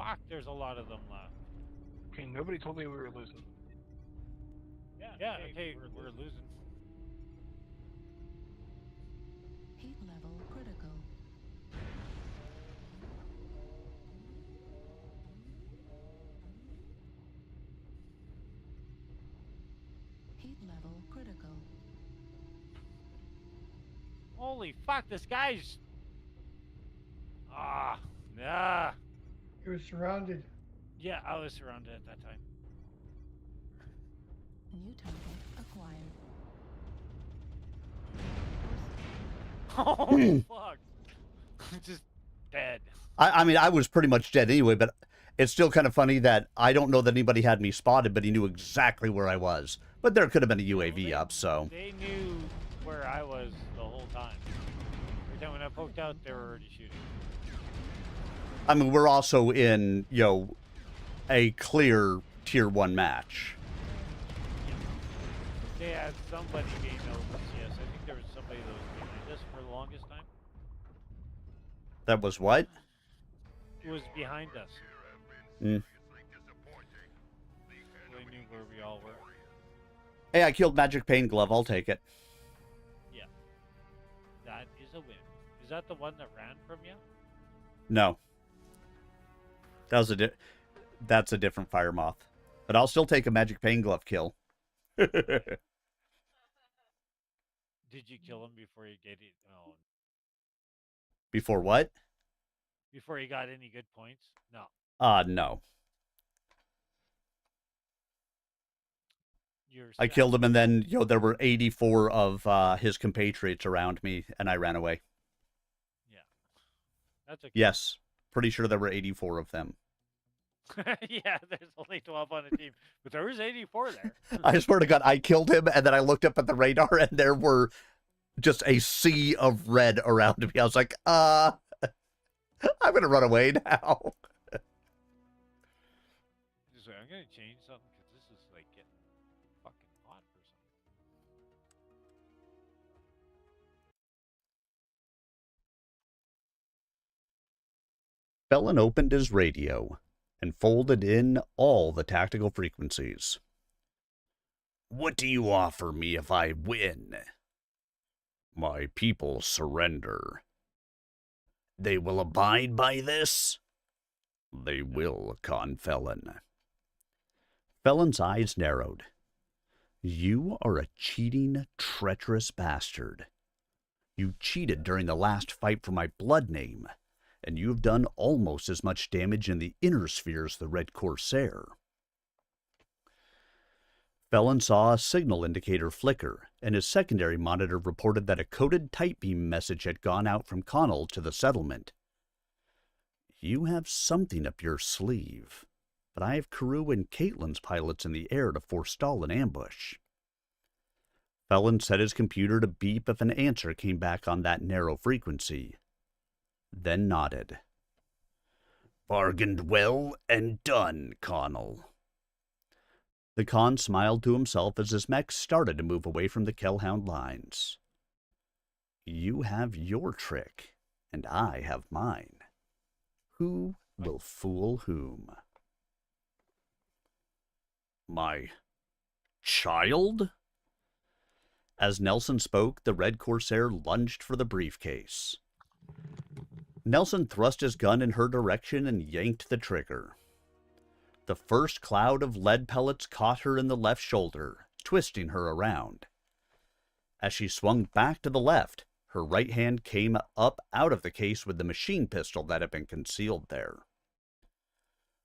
Fuck, there's a lot of them left.
Okay, nobody told me we were losing.
Yeah, okay, we're losing.
Heat level critical. Heat level critical.
Holy fuck, this guy's... Ah, nah.
He was surrounded.
Yeah, I was surrounded at that time.
New target acquired.
Oh, fuck. Just dead.
I mean, I was pretty much dead anyway, but it's still kind of funny that I don't know that anybody had me spotted, but he knew exactly where I was. But there could have been a UAV up, so.
They knew where I was the whole time. Every time when I poked out, they were already shooting.
I mean, we're also in, you know, a clear Tier 1 match.
They had somebody gain those, yes. I think there was somebody that was behind us for the longest time.
That was what?
Who was behind us.
Mm.
They knew where we all were.
Hey, I killed Magic Pain Glove. I'll take it.
Yeah. That is a win. Is that the one that ran from you?
No. That was that's a different Fire Moth. But I'll still take a Magic Pain Glove kill.
Did you kill him before you get it? Oh.
Before what?
Before you got any good points? No.
No.
You're
I killed him, and then, you know, there were 84 of his compatriots around me, and I ran away.
Yeah. That's okay.
Yes. Pretty sure there were 84 of them.
Yeah, there's only 12 on the team, but there was 84 there.
I swear to God, I killed him, and then I looked up at the radar, and there were just a sea of red around me. I was like, I'm going to run away now.
Just like, I'm going to change something, because this is, like, getting fucking hot for something.
Felon opened his radio and folded in all the tactical frequencies. What do you offer me if I win? My people surrender. They will abide by this? They will, Felon. Felon's eyes narrowed. You are a cheating, treacherous bastard. You cheated during the last fight for my blood name, and you have done almost as much damage in the inner sphere as the Red Corsair. Felon saw a signal indicator flicker, and his secondary monitor reported that a coded tight beam message had gone out from Connell to the settlement. You have something up your sleeve, but I have Carew and Caitlin's pilots in the air to forestall an ambush. Felon set his computer to beep if an answer came back on that narrow frequency, then nodded. Bargained well and done, Connell. The Con smiled to himself as his mech started to move away from the Kellhound lines. You have your trick, and I have mine. Who will fool whom? My child? As Nelson spoke, the Red Corsair lunged for the briefcase. Nelson thrust his gun in her direction and yanked the trigger. The first cloud of lead pellets caught her in the left shoulder, twisting her around. As she swung back to the left, her right hand came up out of the case with the machine pistol that had been concealed there.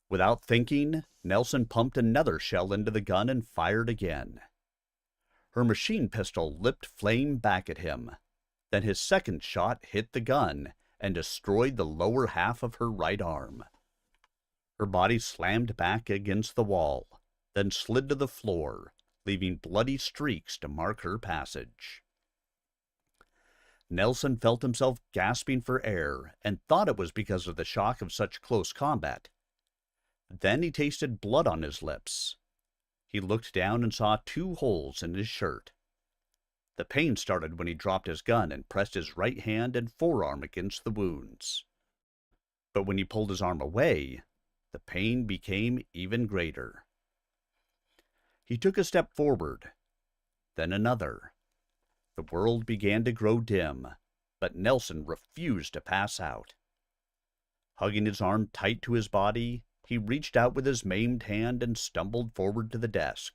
Without thinking, Nelson pumped another shell into the gun and fired again. Her machine pistol lipped flame back at him. Then his second shot hit the gun and destroyed the lower half of her right arm. Her body slammed back against the wall, then slid to the floor, leaving bloody streaks to mark her passage. Nelson felt himself gasping for air and thought it was because of the shock of such close combat. Then he tasted blood on his lips. He looked down and saw 2 holes in his shirt. The pain started when he dropped his gun and pressed his right hand and forearm against the wounds. But when he pulled his arm away, the pain became even greater. He took a step forward, then another. The world began to grow dim, but Nelson refused to pass out. Hugging his arm tight to his body, he reached out with his maimed hand and stumbled forward to the desk.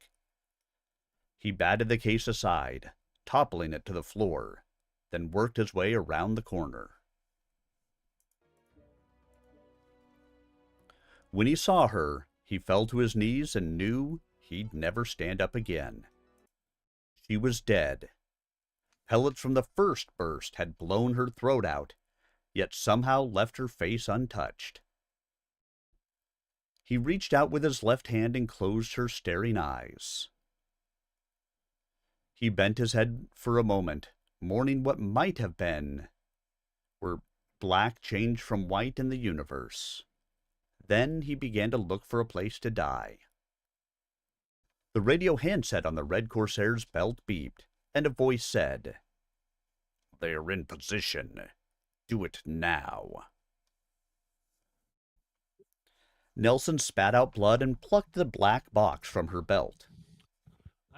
He batted the case aside, toppling it to the floor, then worked his way around the corner. When he saw her, he fell to his knees and knew he'd never stand up again. She was dead. Pellets from the first burst had blown her throat out, yet somehow left her face untouched. He reached out with his left hand and closed her staring eyes. He bent his head for a moment, mourning what might have been, where black changed from white in the universe. Then he began to look for a place to die. The radio handset on the Red Corsair's belt beeped, and a voice said, "They're in position. Do it now." Nelson spat out blood and plucked the black box from her belt.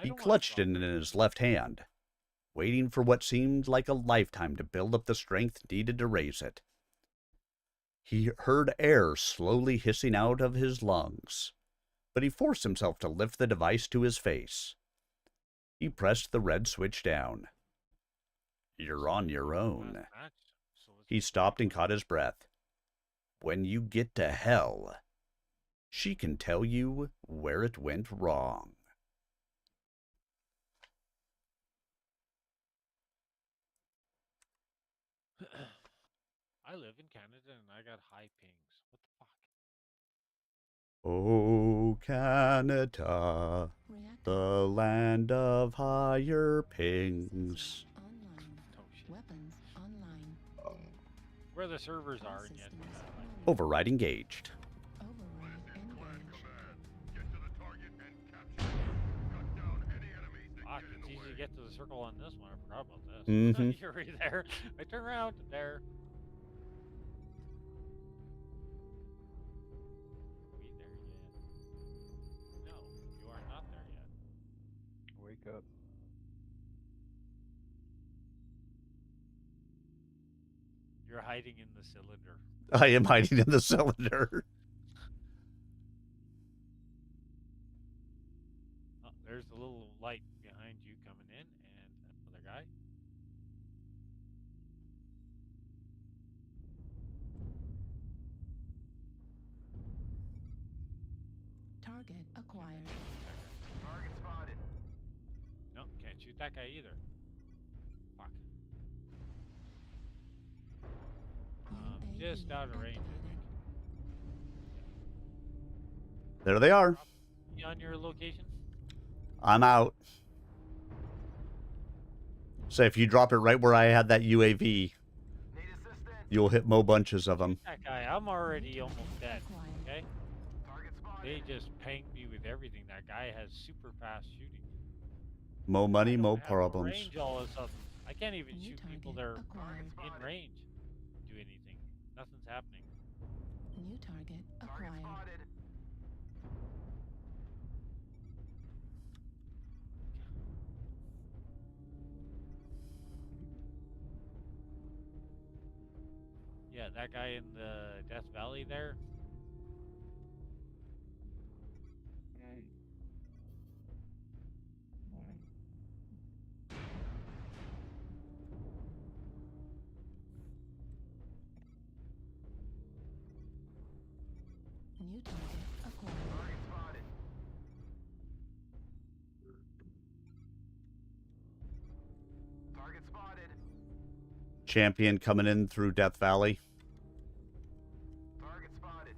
He clutched it in his left hand, waiting for what seemed like a lifetime to build up the strength needed to raise it. He heard air slowly hissing out of his lungs, but he forced himself to lift the device to his face. He pressed the red switch down. "You're on your own." He stopped and caught his breath. "When you get to hell, she can tell you where it went wrong."
I live in Canada and I got high pings. What the fuck?
Oh, Canada, the land of higher pings.
Online.
Oh shit.
Weapons online.
Where the servers are and yet.
Override engaged.
Override engaged.
Get to the target and capture it. Cut down any enemies that
Fuck,
get in
it's
the
easy
way.
to get to the circle on this one. I forgot about this.
Mhm.
You're right there. I turn around. There. We there yet? No, you are not there yet.
Wake up.
You're hiding in the cylinder.
I am hiding in the cylinder.
Oh, there's a little light behind you coming in, and another guy.
Target acquired.
Target spotted.
No, can't shoot that guy either. Fuck. Just out of range.
Activated.
There they are.
You on your location?
I'm out. So if you drop it right where I had that UAV,
Need assistance.
you'll hit mo bunches of them.
That guy, I'm already almost dead.
Acquired.
Okay?
Target spotted.
They just pinged me with everything. That guy has super fast shooting.
Mo money,
I
mo
don't have no
problems.
range all of a sudden. I can't even
New
shoot people
target
that are
acquired.
in range. Do anything. Nothing's happening.
New target
Target
acquired.
spotted.
Yeah, that guy in the Death Valley there.
New target acquired.
Target spotted. Target spotted.
Champion coming in through Death Valley.
Target spotted.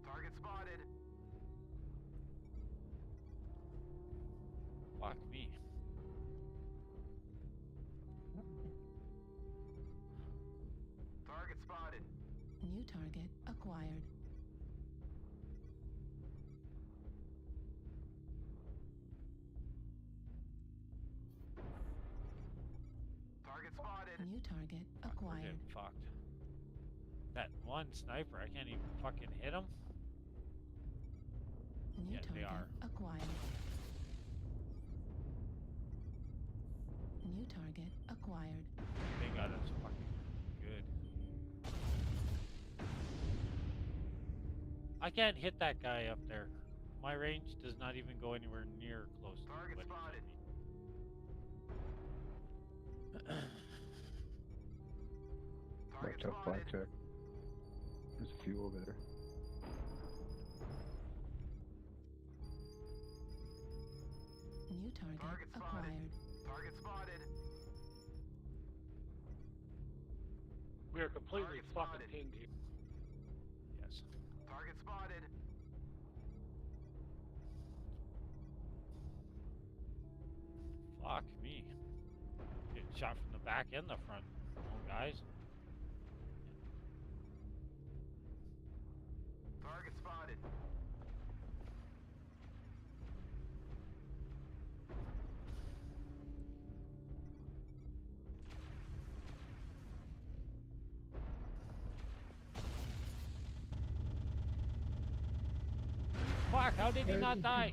Target spotted.
Fuck me.
Target spotted.
New target acquired.
Target
New target
Fuck, we're
acquired.
getting fucked. That one sniper, I can't even fucking hit him.
New
Yeah, they
target
are.
acquired. New target acquired.
They got us fucking good. I can't hit that guy up there. My range does not even go anywhere near close to what he's at me.
Watch out, blackjack. There's a few over there.
New target acquired.
We are completely fucking pinged here.
Yes. Fuck me. Getting shot from the back and the front. Oh, guys. Fuck, how did he not die?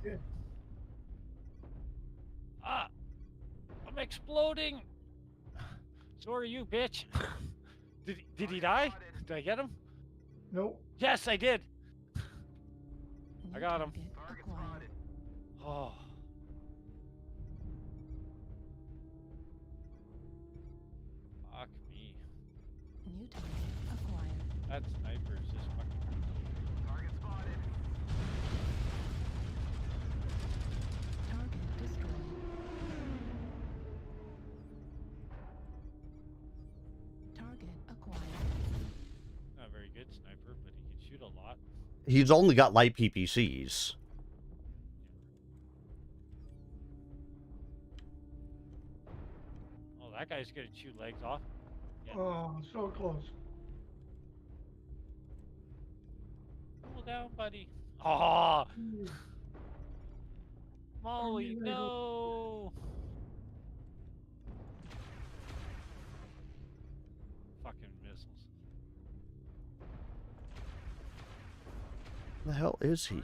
Ah! I'm exploding! So are you, bitch. Did he die? Did I get him?
Nope.
Yes, I did!
New
I got him.
target acquired.
Oh. Fuck me.
New target acquired.
That sniper is just fucking...
Target destroyed. Target acquired.
Not a very good sniper, but he can shoot a lot.
He's only got light PPCs.
Oh, that guy's gonna shoot legs off. Yeah.
Oh, so close.
Cool down, buddy. Oh,
Mm.
Molly, no. Fucking missiles.
The hell is he?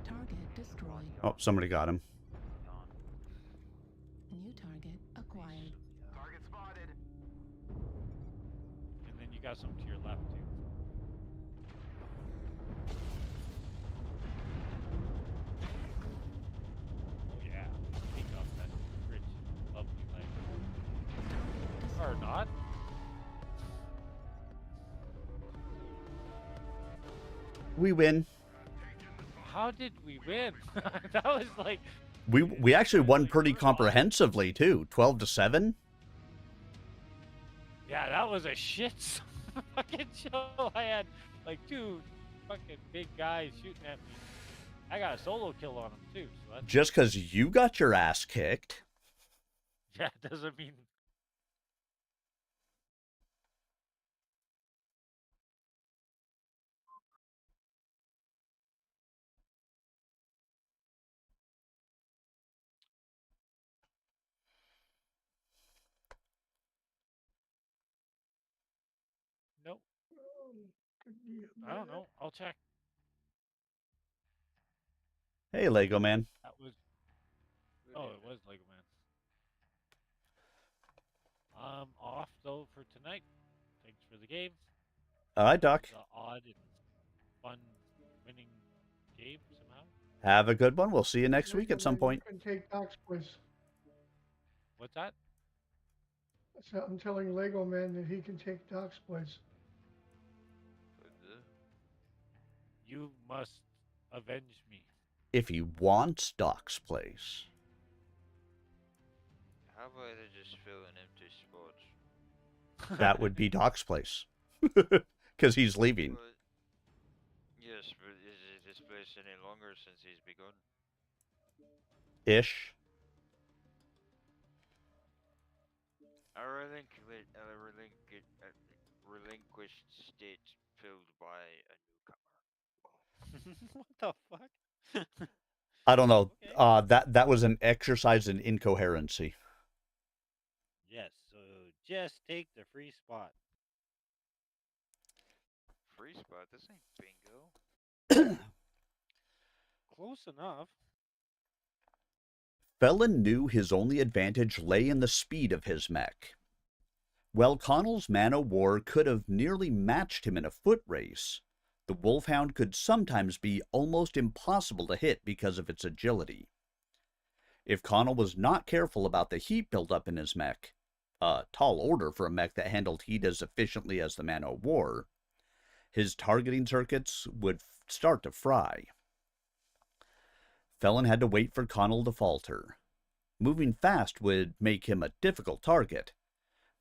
Target destroyed.
Oh, somebody got him.
New target acquired.
And then you got some to your left, too. Oh, yeah. Take off that rich, lovely leg. Or not.
We win.
How did we win? That was like...
We actually won pretty comprehensively too. 12-7.
Yeah, that was a shit fucking show. I had like two fucking big guys shooting at me. I got a solo kill on him too. So that's...
Just because you got your ass kicked.
Yeah, it doesn't mean... Nope. I don't know. I'll check.
Hey, Lego Man.
That was... Oh, it was Lego Man. I'm off though for tonight. Thanks for the game.
All right, Doc.
The odd and fun winning game somehow.
Have a good one. We'll see you next week at some point.
You can take Doc's place.
What's that?
So I'm telling Lego Man that he can take Doc's place.
You must avenge me.
If he wants Doc's place.
How about I just fill in empty spots?
That would be Doc's place. Because he's leaving.
But, yes, but is this place any longer since he's begun?
Ish.
A relinquished state filled by a newcomer.
What the fuck?
I don't know.
Okay.
That was an exercise in incoherency.
Yes, so just take the free spot.
Free spot. This ain't bingo.
Close enough.
Felon knew his only advantage lay in the speed of his mech. While Connell's man-o'-war could have nearly matched him in a foot race, the Wolfhound could sometimes be almost impossible to hit because of its agility. If Connell was not careful about the heat buildup in his mech, a tall order for a mech that handled heat as efficiently as the man-o'-war, his targeting circuits would start to fry. Felon had to wait for Connell to falter. Moving fast would make him a difficult target,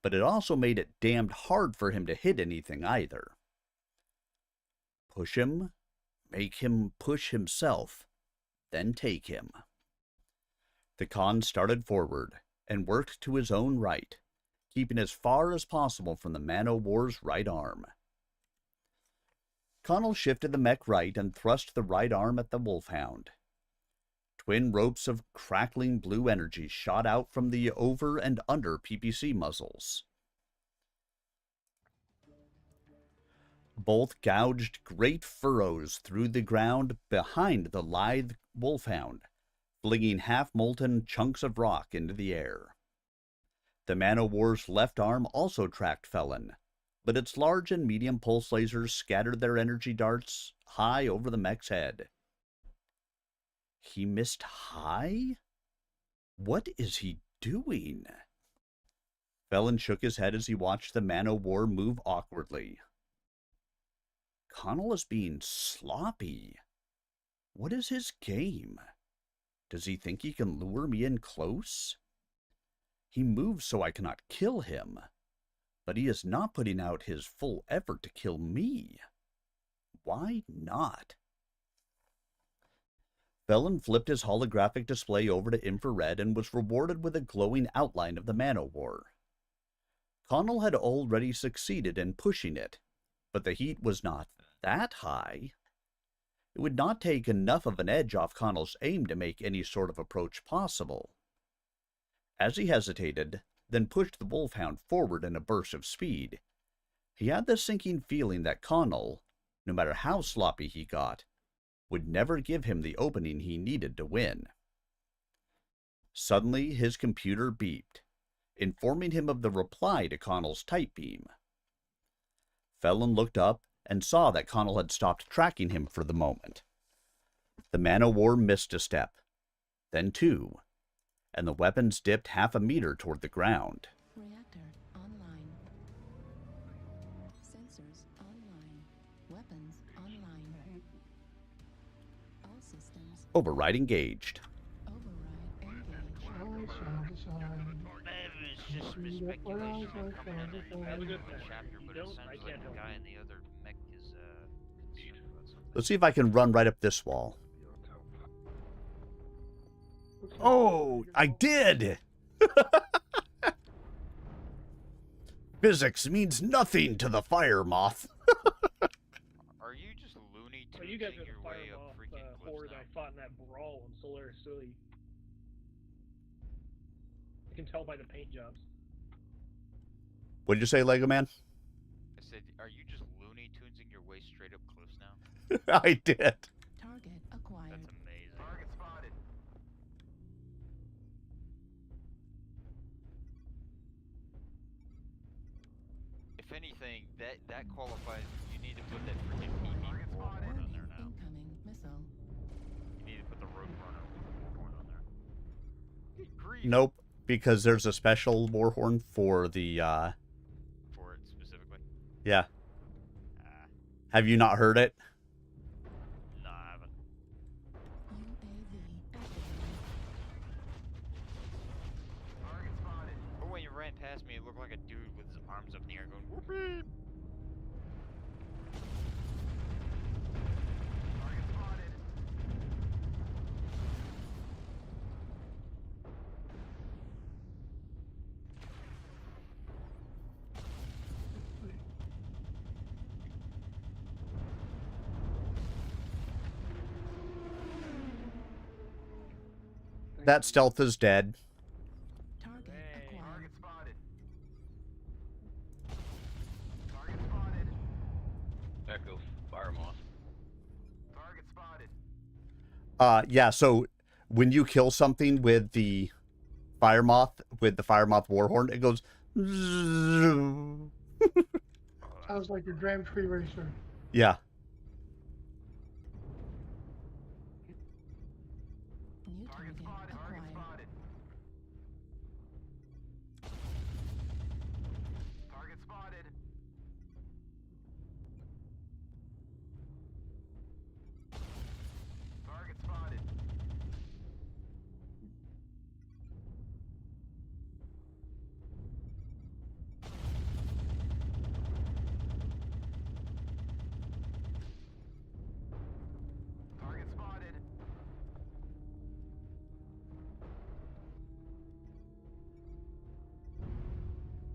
but it also made it damned hard for him to hit anything either. Push him, make him push himself, then take him. The Khan started forward and worked to his own right, keeping as far as possible from the man-o'-war's right arm. Connell shifted the mech right and thrust the right arm at the Wolfhound. Twin ropes of crackling blue energy shot out from the over and under PPC muzzles. Both gouged great furrows through the ground behind the lithe Wolfhound, flinging half-molten chunks of rock into the air. The man-o'-war's left arm also tracked Felon, but its large and medium pulse lasers scattered their energy darts high over the mech's head. He missed high? What is he doing? Felon shook his head as he watched the man-o'-war move awkwardly. Connell is being sloppy. What is his game? Does he think he can lure me in close? He moves so I cannot kill him, but he is not putting out his full effort to kill me. Why not? Felon flipped his holographic display over to infrared and was rewarded with a glowing outline of the man-o'-war. Connell had already succeeded in pushing it, but the heat was not that high. It would not take enough of an edge off Connell's aim to make any sort of approach possible. As he hesitated, then pushed the Wolfhound forward in a burst of speed, he had the sinking feeling that Connell, no matter how sloppy he got, would never give him the opening he needed to win. Suddenly, his computer beeped, informing him of the reply to Connell's tight beam. Felon looked up and saw that Connell had stopped tracking him for the moment. The man-o'-war missed a step, then two, and the weapons dipped half a meter toward the ground.
Reactor online. Sensors online. Weapons online. All systems.
Override engaged.
Override engaged.
It's just speculation coming in the chapter, but it sounds like the guy in the other mech is concerned about something.
Let's see if I can run right up this wall. Oh, I did! Physics means nothing to the fire moth.
Are you just Looney
Well, you guys
Tunesing
are
your
the
way
fire
up
moth
freaking
horde
cliffs
I
now?
fought in that brawl in Solar City. You can tell by the paint jobs.
What did you say, Lego Man?
I said, are you just Looney Tunesing your way straight up cliffs now?
I did.
Target acquired.
That's amazing.
Target spotted.
If anything, that qualifies. You need to put that freaking PP warhorn on there now.
Incoming missile.
You need to put the Roadrunner warhorn on there. Good grief.
Nope, because there's a special warhorn for the,
For it specifically.
yeah.
Ah,
Have you not heard it?
no, I haven't.
UAV activated.
Target spotted.
But when you ran past me, it looked like a dude with his arms up in the air going, whoopee!
Target spotted.
That stealth is dead.
Target
Hooray.
acquired.
Target spotted. Target spotted.
Echo fire moth.
Target spotted.
Yeah, so when you kill something with the fire moth, warhorn, it goes.
Sounds like a Grand Prix racer.
Yeah.
New
Target
target
spotted. Target
acquired.
spotted. Target spotted. Target spotted. Target spotted.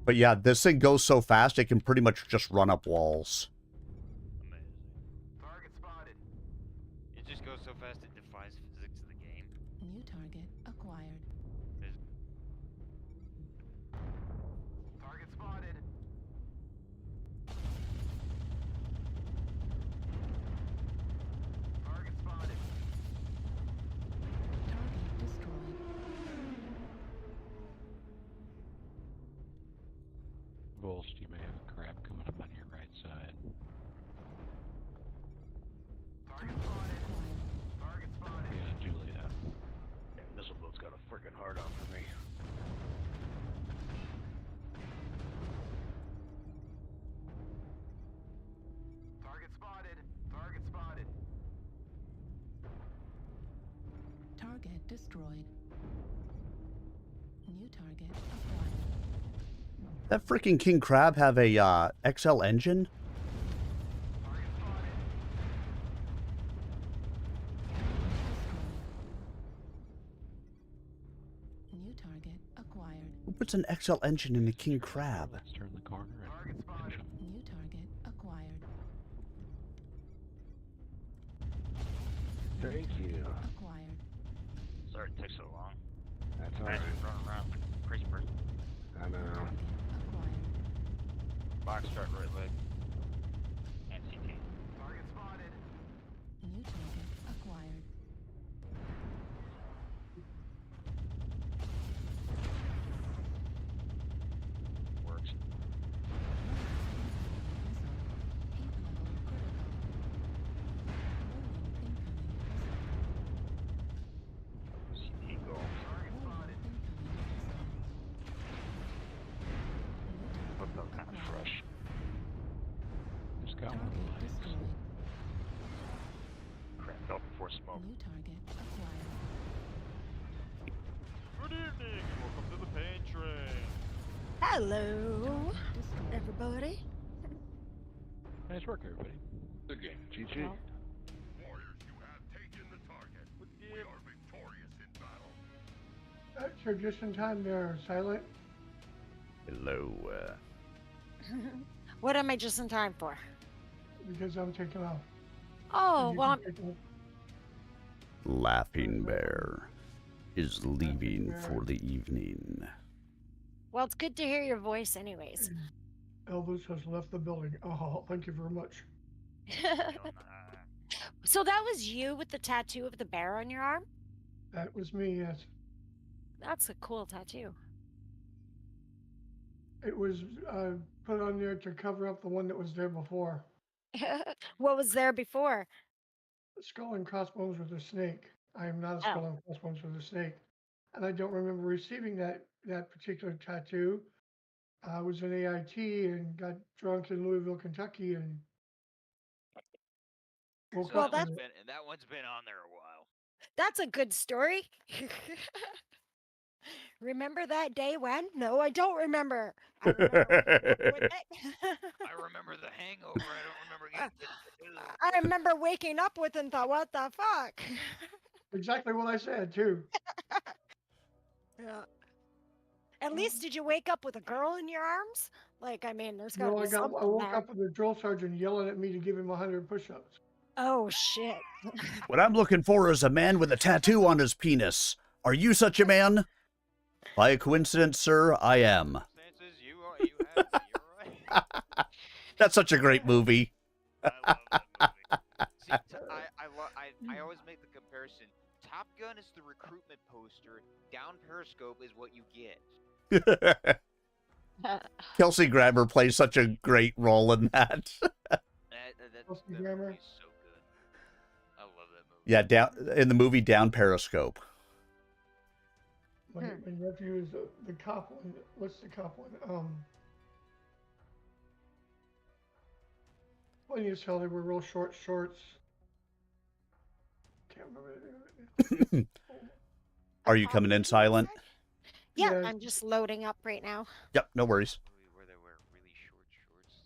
But yeah, this thing goes so fast, it can pretty much just run up walls.
Amazing.
Target spotted.
It just goes so fast it defies physics of the game.
New target acquired.
Target spotted. Target spotted.
Target destroyed.
Volst, you may have a crab coming up on your right side.
Target spotted. Target spotted.
Yeah, Julia.
That missile boat's got a freaking hard on for me.
Target spotted. Target spotted.
Target destroyed. New target acquired.
That freaking king crab have a XL engine?
Target spotted.
Destroyed. New target acquired.
Who puts an XL engine in a king crab?
Let's turn the corner
Target
and
spotted.
pinch 'em.
New target acquired.
Thank you.
Acquired.
Sorry it took so long.
That's
I
alright.
just running around like a crazy person.
I know.
Target acquired.
Box start right leg. And CT.
Target spotted.
New target acquired.
Works. CT goal.
Target spotted.
Looked up kind of fresh.
Just got one
Target
of those.
destroyed.
Crap, fell before smoke.
New target acquired.
Good evening. Welcome to the pain train.
Hello,
Destroyed.
everybody.
Nice work, everybody.
Good game. GG.
Well,
Warriors, you have taken the target. We are victorious in battle.
You're just in time there, Silent.
Hello.
what am I just in time for?
Because I'm taking off.
Oh,
You
well,
can take off.
Laughing Bear is leaving for the evening.
it's good to hear your voice, anyways.
Elvis has left the building. Oh, thank you very much.
So that was you with the tattoo of the bear on your arm?
That was me, yes.
That's a cool tattoo.
It was put on there to cover up the one that was there before.
what was there before?
Skull and crossbones with a snake. I am not a
Oh.
skull and crossbones with a snake. And I don't remember receiving that particular tattoo. I was in AIT and got drunk in Louisville, Kentucky, and woke
Well,
up.
that's-
and
That one's been on there a while.
That's a good story. Remember that day when? No, I don't remember. I remember waking up with it.
I remember the hangover. I don't remember getting the tattoo.
I remember waking up with and thought, what the fuck?
exactly what I said too.
Yeah. At least, did you wake up with a girl in your arms? Like, I mean, there's got to
No,
be something
I woke
there.
up with the drill sergeant yelling at me to give him 100 push-ups.
Oh shit.
What I'm looking for is a man with a tattoo on his penis. Are you such a man? By a coincidence, sir, I am.
You have me, you're right.
That's such a great movie.
I love that movie.
See, I always make the comparison. Top Gun is the recruitment poster. Down Periscope is what you get.
Kelsey Grammer plays such a great role in that.
That
Grammer.
movie's so good. I love that movie.
Yeah, down in the movie Down Periscope.
My nephew is the cop one. What's the cop one? Funny as hell, they were real short shorts. Can't remember the name.
Are you coming in silent?
Yeah,
Yeah.
I'm just loading up right now.
Yep, no worries.
Where they wear really short shorts.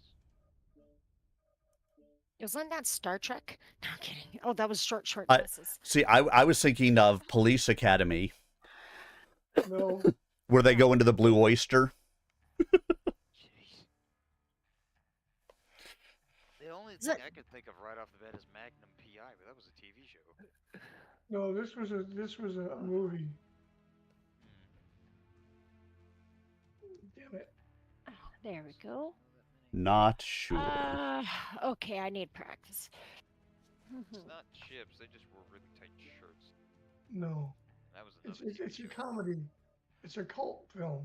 Wasn't that Star Trek? No I'm kidding. Oh, that was short
I-
dresses.
See, I was thinking of Police Academy,
No,
where they go into the Blue Oyster.
Jeez. The only
Is
thing
it-
I could think of right off the bat is Magnum PI, but that was a TV show.
no, this was a movie. Damn it.
Oh, there we go.
Not sure.
Okay, I need practice.
It's not chips, they just wore really tight shirts.
No,
That was
it's
another
it's
TV
a
show.
comedy. It's a cult film.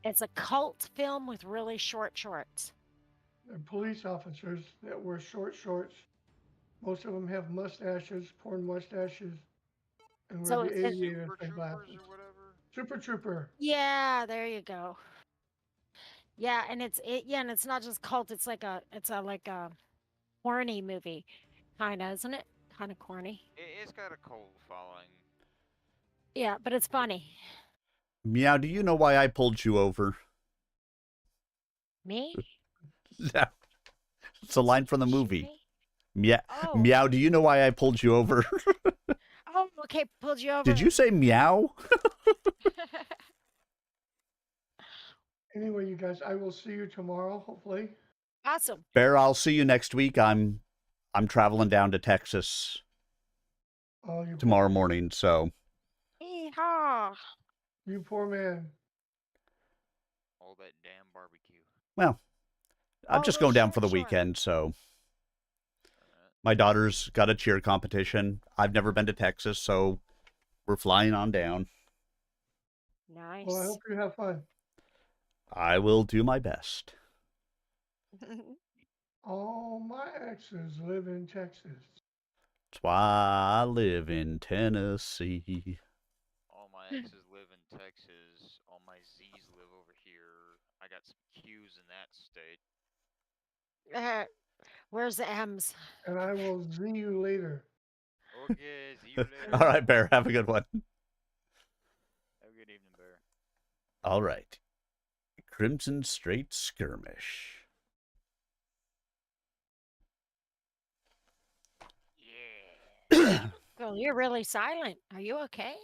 It's a cult film with really short shorts.
They're police officers that wear short shorts. Most of them have mustaches, porn mustaches, and wear
So
the
it's a-
aviator
Super
type
Troopers
glasses.
or whatever?
Super Trooper.
Yeah, there you go. Yeah, and and it's not just cult. It's like a corny movie, kind of, isn't it? Kind of corny.
It's got a cult following.
Yeah, but it's funny.
Meow, do you know why I pulled you over?
Me?
Yeah. It's a line from the movie.
Me?
Meow,
Oh.
meow, do you know why I pulled you over?
Oh, okay. Pulled you over.
Did you say meow?
Anyway, you guys, I will see you tomorrow, hopefully.
Awesome.
Bear, I'll see you next week. I'm traveling down to Texas
Oh, you
tomorrow morning, so
Yeehaw.
You poor man.
All that damn barbecue.
well, I'm
Oh,
just
well,
going down for the
sure.
weekend, so my daughter's got a cheer competition. I've never been to Texas, so we're flying on down.
Nice.
Well, I hope you have fun.
I will do my best.
All my exes live in Texas.
That's why I live in Tennessee.
All my exes live in Texas. All my Z's live over here. I got some Q's in that state.
Where's the M's?
And I will see you later.
Okay, see you later.
All right, Bear, have a good one.
Have a good evening, Bear.
All right. Crimson Strait Skirmish.
Yeah.
Well, you're really silent. Are you okay?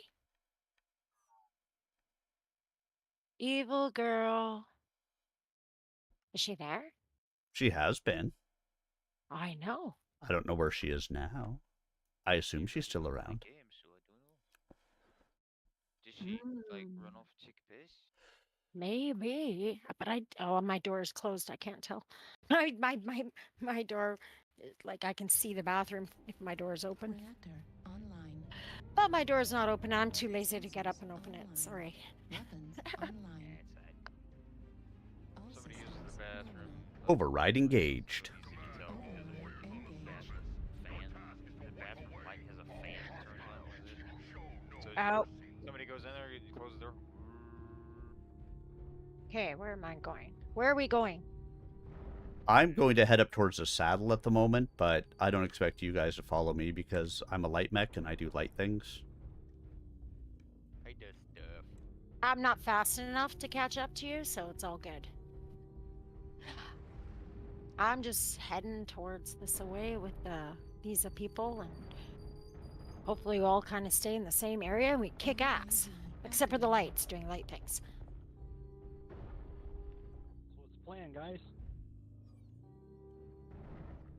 Evil girl. Is she there?
She has been.
I know.
I don't know where she is now. I assume she's still around.
Game, so I don't know. Did she like run off chick piss?
Maybe, but my door is closed. I can't tell. My door, like I can see the bathroom if my door is open.
Reactor online.
But my door is not open. I'm too lazy to get up and open it. Sorry.
Weapons online. All
Somebody uses
systems
the bathroom.
nominal.
Override engaged.
Easy to tell because
Override engaged.
the bathroom light has a fan turned on with it. So
Oh.
somebody goes in there, you close the door.
Okay, where am I going? Where are we going?
I'm going to head up towards the saddle at the moment, but I don't expect you guys to follow me because I'm a light mech and I do light things.
I do stuff.
I'm not fast enough to catch up to you, so it's all good. I'm just heading towards this away with these people, and hopefully we all kind of stay in the same area and we kick ass. Except for the lights, doing light things.
So what's the plan, guys?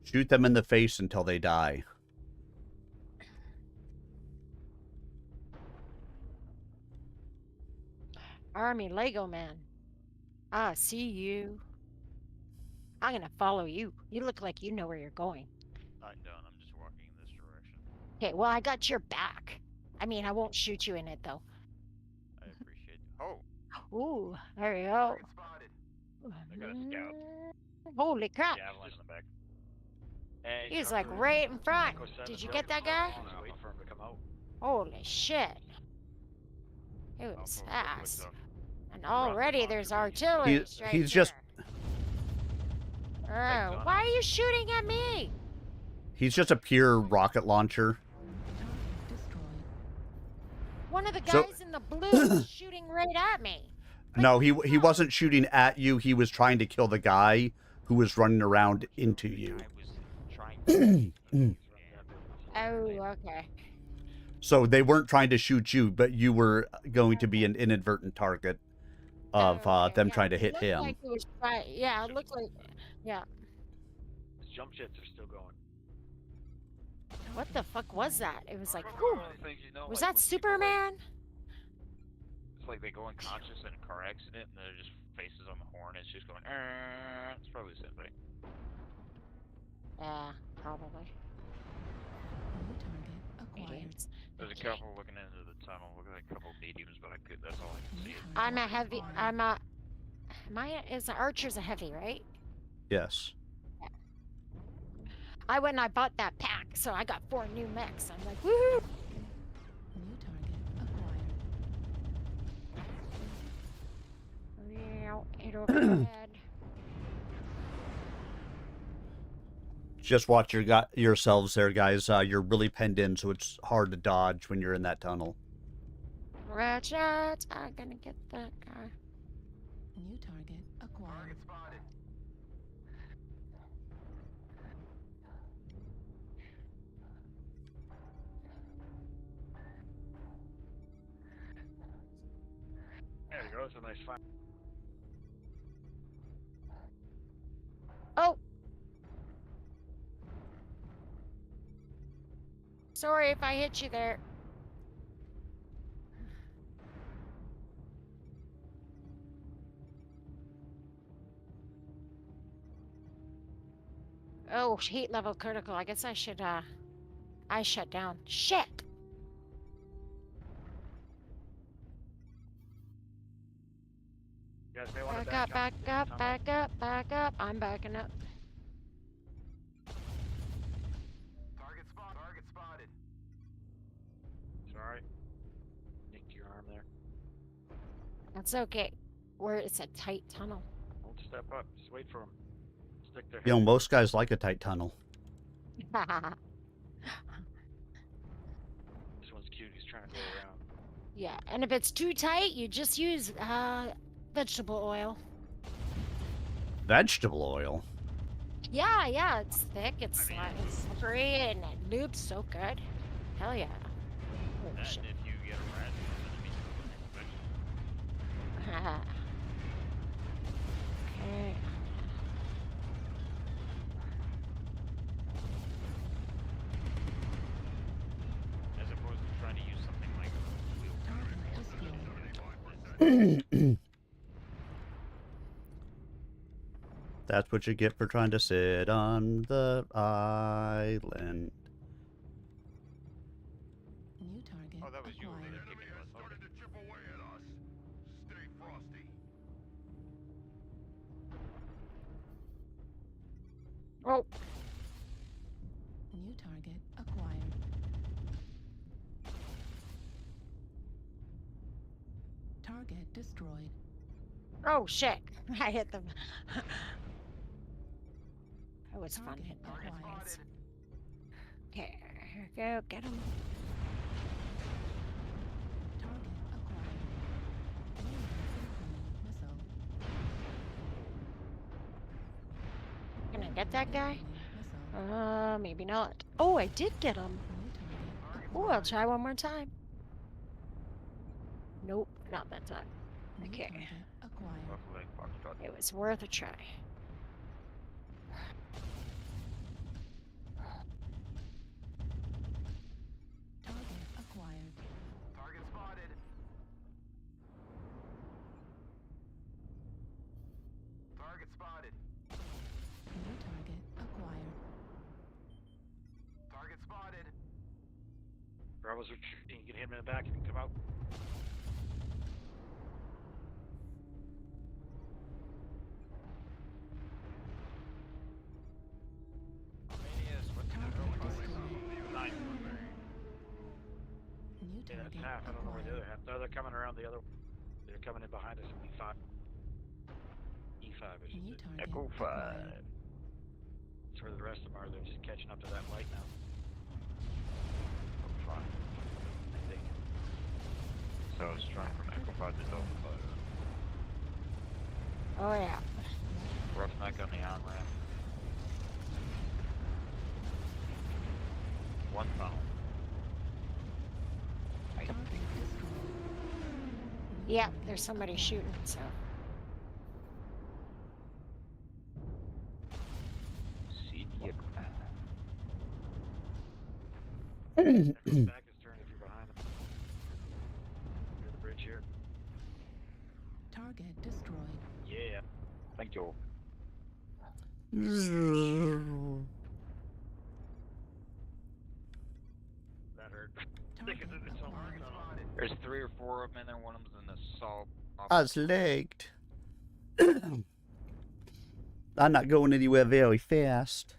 Shoot them in the face until they die.
Army Lego man. Ah, see you. I'm gonna follow you. You look like you know where you're going.
I don't. I'm just walking in this direction.
Okay, well, I got your back. I mean, I won't shoot you in it, though.
I appreciate. Oh,
Ooh, there you go.
I got a scout.
Holy crap.
Javelin in the back. Hey,
He's
jump
like
for
right in front.
Echo 7,
Did you
go.
get that guy?
Just wait for him to come out.
Holy shit. It
I'll
was
go real quick,
fast.
though.
And already
launcher
there's
being
artillery
He's
right
he's just
Oh, why are you shooting at me?
he's just a pure rocket launcher.
One of the
So-
guys in the blue was shooting right at me.
No, he wasn't shooting at you. He was trying to kill the guy who was running around into you.
Oh, okay.
So they weren't trying to shoot you, but you were going to be an inadvertent target of them trying to hit him.
Like it was yeah, it looked like, yeah.
His jump jets are still going.
What the fuck was that? It was like, whew.
One of the things, you know,
Was
like
that
when people,
Superman?
It's like they go unconscious in a car accident and they're just faces on the horn. It's just going. It's probably the same thing.
Yeah, probably. Idiots.
There's a couple looking into the tunnel. Look at a couple mediums, but that's all I can see.
I'm a heavy. Is Archer's a heavy, right?
Yes.
I went and I bought that pack, so I got 4 new mechs. I'm like, woohoo! It overhead.
Just watch yourselves there, guys. You're really penned in, so it's hard to dodge when you're in that tunnel.
Ratchet, I'm gonna get that guy.
New target acquired.
There you go. It's a nice fight.
Oh! Sorry if I hit you there. Oh, heat level critical. I guess I should, I shut down. Shit!
You guys may want to
Back up. I'm backing up.
Target spotted. Sorry. Nicked your arm there.
That's okay. It's a tight tunnel.
Don't step up. Just wait for him. Stick their
You know,
head.
most guys like a tight tunnel.
This one's cute. He's trying to go around.
Yeah, and if it's too tight, you just use vegetable oil.
Vegetable oil.
Yeah, it's thick, it's slippery, and it loops so good. Hell yeah. Holy
and
shit.
if you get a rat,
Okay.
as opposed to trying to use something like
That's what you get for trying to sit on the island.
New target
Oh, that was you over
acquired.
there kicking us. Okay.
to chip away at us. Stay frosty.
Oh,
New target acquired. Target destroyed.
oh shit. I hit them. That was fun
Target
hitting the
acquired.
guys. Okay, here we go. Get them.
Target acquired. Laser incoming missile.
Can I get that guy?
Incoming missile.
Maybe not. Oh, I did get him.
New target
Oh, I'll try one more time. Nope, not that time.
New
Okay.
target acquired.
Buffalo, Foxtrot.
It was worth a try.
Target acquired.
Target spotted.
Bravo's retreating. You can hit him in the back. You can come out.
Armenia's, what the hell?
Nice.
New
Yeah, that's
target
half. I don't know where the
acquired.
other half. No, they're coming around the other. They're coming in behind us. E5. E5 is
New target
Echo 5.
acquired.
That's where the rest of them are. They're just catching up to that light now.
Echo 5.
I think.
So it's trying from Echo 5 to Delta 5.
Oh yeah.
Roughneck on the on-ramp. One tunnel.
Target destroyed. New
Yeah,
target
there's somebody
acquired.
shooting, so.
CD
Echo's back his turn if you're behind him. Near the bridge here.
Target destroyed.
Yeah. Thank you. That hurt.
Target acquired.
There's 3 or 4 of them in there. One of them's an assault.
I was lagged. I'm not going anywhere very fast.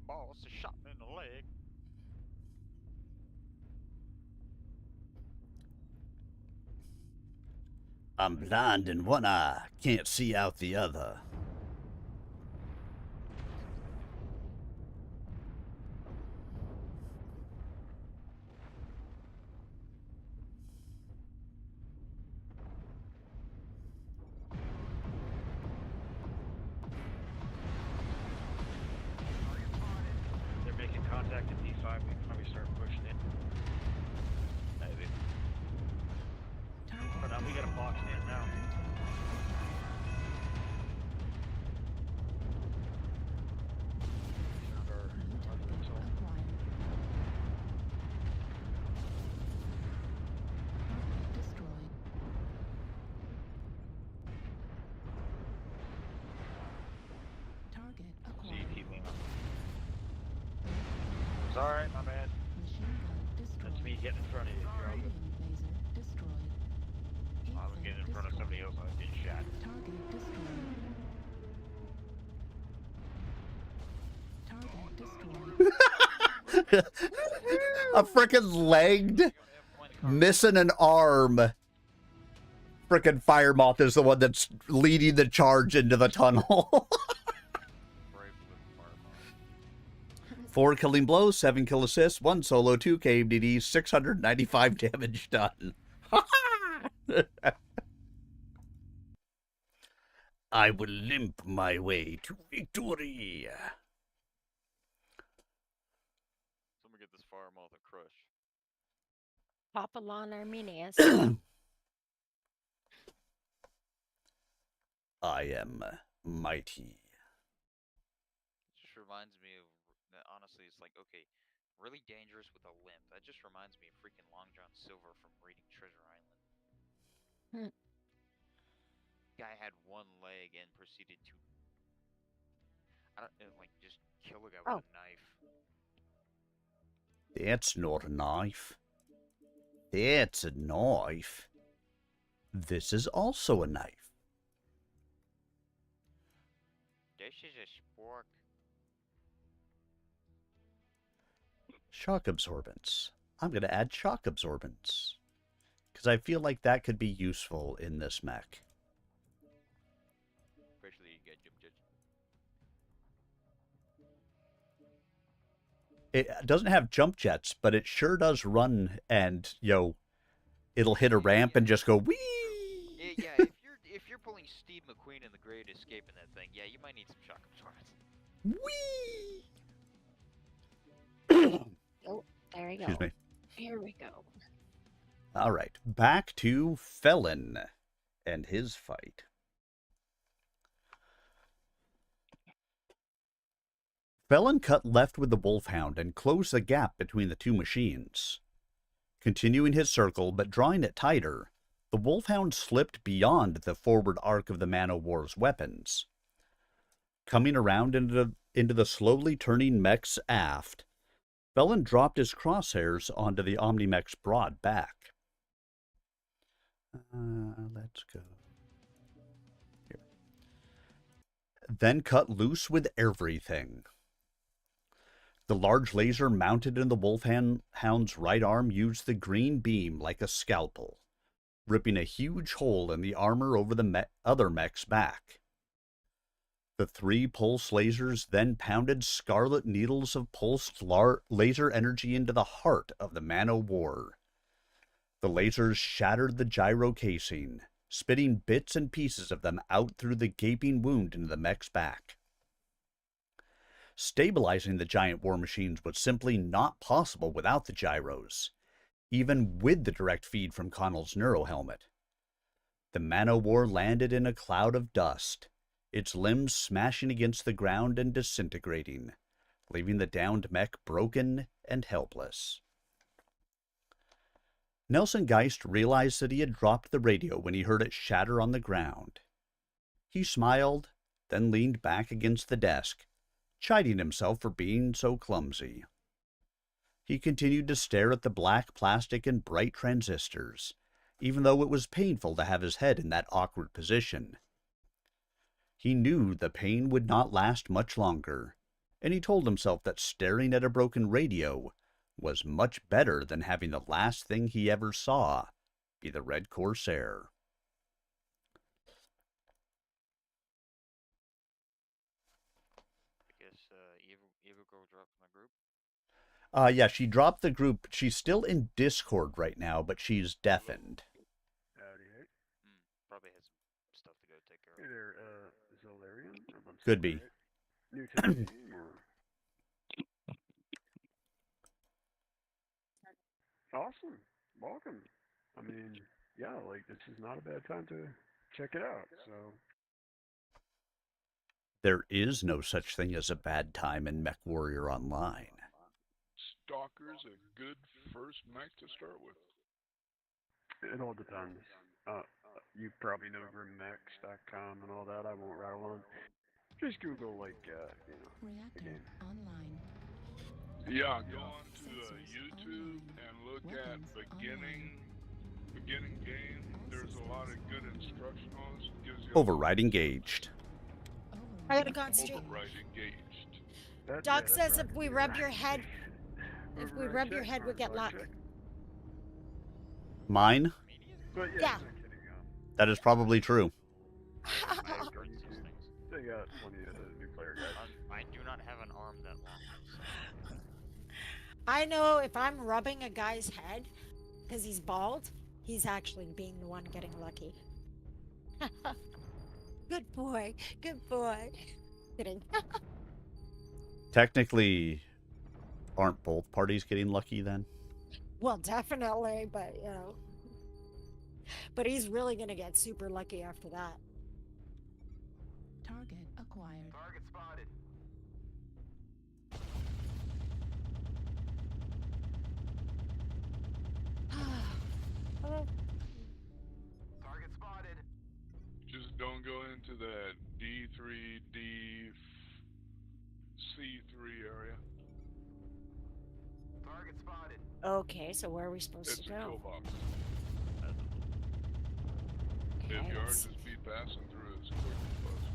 Boss is shot me in the leg.
I'm blind in one eye, can't see out the other.
They're making contact at D5. We can probably start pushing in. Maybe.
Target
But we got a box in now.
New target acquired. Target destroyed. Target
See,
acquired.
keep me up.
Sorry, my bad.
Machine gun destroyed.
That's me getting in front of you. You're all good.
Radiant laser destroyed.
I was getting in front of somebody else. I was getting shot.
Target destroyed. Target destroyed.
A frickin' legged, missing an arm. Frickin' Fire Moth is the one that's leading the charge into the tunnel.
Brave little fireball.
4 killing blows, 7 kill assists, 1 solo, 2 KMDD, 695 damage done. I will limp my way to victory.
Someone get this fire moth and crush.
Papillon Arminius.
I am mighty.
It just reminds me of, honestly, it's like, okay, really dangerous with a limp. That just reminds me of freaking Long John Silver from reading Treasure Island.
Hmm.
Guy had one leg and proceeded to, like, just kill a guy with a knife.
That's not a knife. That's a knife. This is also a knife.
This is a spork.
Shock absorbance. I'm going to add shock absorbance. Because I feel like that could be useful in this mech.
Especially you get jump jets.
It doesn't have jump jets, but it sure does run and, it'll hit a ramp and just go whee!
Yeah, if you're pulling Steve McQueen in The Great Escape in that thing, yeah, you might need some shock absorbance.
Whee!
Oh, there you go.
Excuse me.
Here we go.
All right, back to Felon and his fight. Felon cut left with the Wolfhound and closed the gap between the two machines. Continuing his circle, but drawing it tighter, the Wolfhound slipped beyond the forward arc of the Man-O-War's weapons. Coming around into the slowly turning mech's aft, Bellin dropped his crosshairs onto the Omnimech's broad back. Let's go. Here. Then cut loose with everything. The large laser mounted in the Wolfhound's right arm used the green beam like a scalpel, ripping a huge hole in the armor over the other mech's back. The 3 pulse lasers then pounded scarlet needles of pulsed laser energy into the heart of the Man-O-War. The lasers shattered the gyro casing, spitting bits and pieces of them out through the gaping wound into the mech's back. Stabilizing the giant war machines was simply not possible without the gyros, even with the direct feed from Connell's neurohelmet. The Man-O-War landed in a cloud of dust, its limbs smashing against the ground and disintegrating, leaving the downed mech broken and helpless. Nelson Geist realized that he had dropped the radio when he heard it shatter on the ground. He smiled, then leaned back against the desk, chiding himself for being so clumsy. He continued to stare at the black plastic and bright transistors, even though it was painful to have his head in that awkward position. He knew the pain would not last much longer, and he told himself that staring at a broken radio was much better than having the last thing he ever saw be the Red Corsair.
Eva Girl dropped my group.
Yeah, she dropped the group. She's still in Discord right now, but she's deafened.
Howdy,
Probably has some stuff to go take care of.
hey there, Zolarian?
Could be.
New to the game, or? Awesome. Welcome. I mean, yeah, like, this is not a bad time to check it out, so.
There is no such thing as a bad time in MechWarrior Online.
Stalker's a good first mech to start with.
It all depends. You probably know grimmex.com and all that. I won't rattle on. Just Google, like, you know, the game.
Online.
Yeah, go on to YouTube and look at beginning game. There's a lot of good instructionals. Gives you
Override engaged.
I gotta go on stream.
Override engaged.
Doc says if we rub your head, we get luck.
Mine?
But
Yeah.
That is probably true.
They got plenty of nuclear guys.
I do not have an arm that long. So.
I know if I'm rubbing a guy's head because he's bald, he's actually being the one getting lucky. Good boy. Good boy. Kidding.
Technically, aren't both parties getting lucky then?
Well, definitely, but you know. But he's really gonna get super lucky after that.
Target acquired.
Target spotted.
Hello.
Target spotted.
Just don't go into that D3, C3 area.
Target spotted.
Okay, so where are we supposed
It's
to
a
go?
kill box.
Okay,
If you are,
let's-
just be passing through as quick as possible.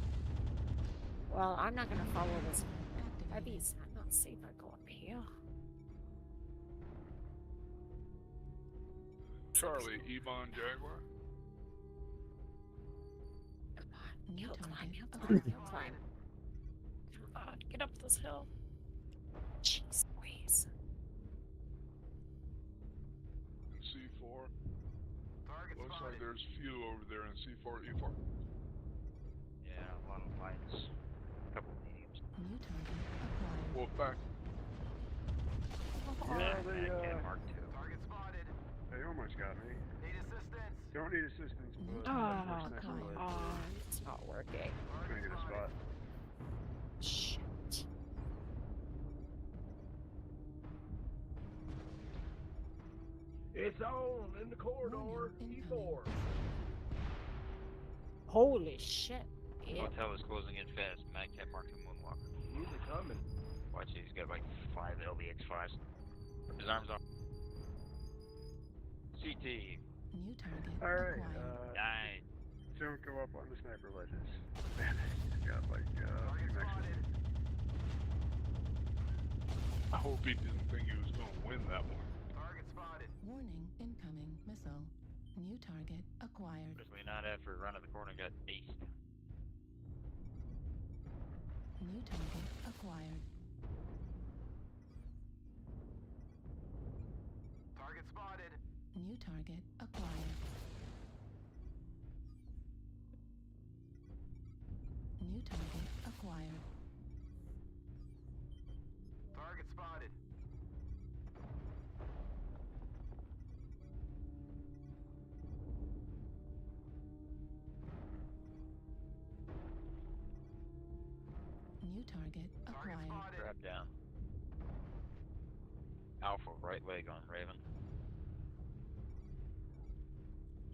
Well, I'm not gonna follow this. I'm not safe. I go up here.
Charlie, Ebon Jaguar.
Come on, climb,
Target
climb,
acquired.
climb. Come on, get up this hill. Jeez Louise.
In C4.
Target
Looks
spotted.
like there's few over there in C4, E4.
Yeah, a lot of fights. A couple mediums.
New target acquired.
Wolfpack.
Yeah, they,
Mark II.
Target spotted.
they almost got me.
Need assistance.
Don't need assistance, but
Oh,
first next
come
to it.
on. It's not working.
Gonna get a spot.
Shit.
It's on in the corridor. E4.
Holy shit. Yeah.
Hotel is closing in fast. Mag kept marking Moonwalker.
He's a coming.
Watch, he's got like 5 LBX5s. His arms are. CT.
New target
Alright,
acquired.
Nice.
don't go up on the sniper ledges. Got like, few mechs with you.
I hope he didn't think he was gonna win that one.
Target spotted.
Warning, incoming missile. New target acquired.
Especially not after running the corner got aced.
New target acquired.
Target spotted.
New target acquired. New target acquired.
Target spotted.
New target
Target
acquired.
spotted.
Drop down. Alpha, right leg on Raven.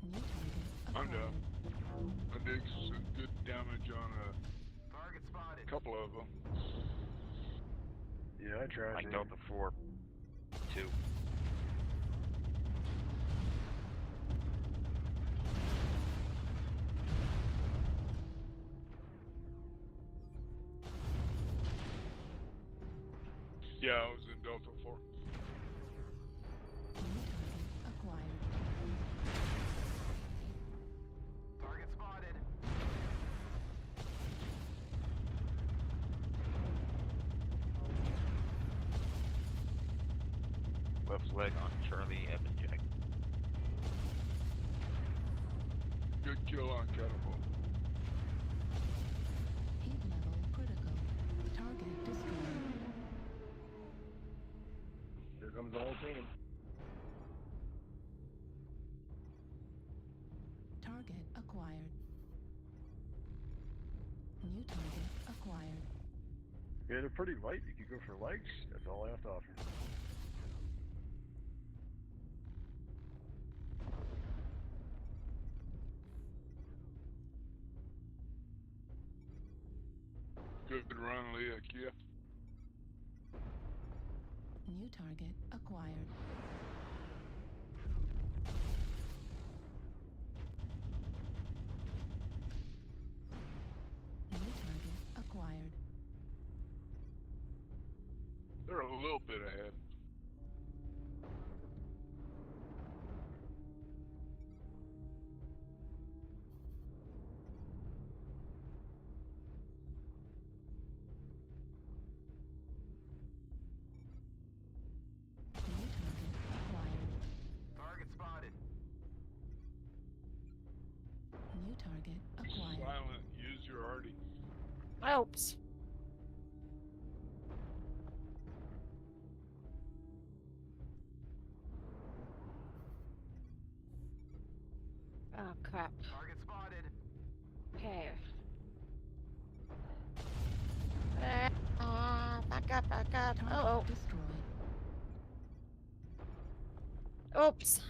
New target
I'm
acquired.
down. I did some good damage on
Target spotted.
a couple of them.
Yeah, I tried.
Like
man.
Delta 4, 2.
Yeah, I was in Delta 4.
New target acquired.
Target spotted.
Left leg on Charlie Evan-Jack.
Good kill on Catapult.
Heat level critical. Target destroyed.
Here comes the whole team.
Target acquired. New target acquired.
Yeah, they're pretty light. You could go for legs. That's all I have to offer.
Good run, Leah Kia.
New target acquired. New target acquired.
They're a little bit ahead.
New target acquired.
Target spotted.
New target acquired.
Silent, use your arty.
Oops. Oh crap.
Target spotted.
Okay. Back up, back up.
Target
Oh,
destroyed.
oops.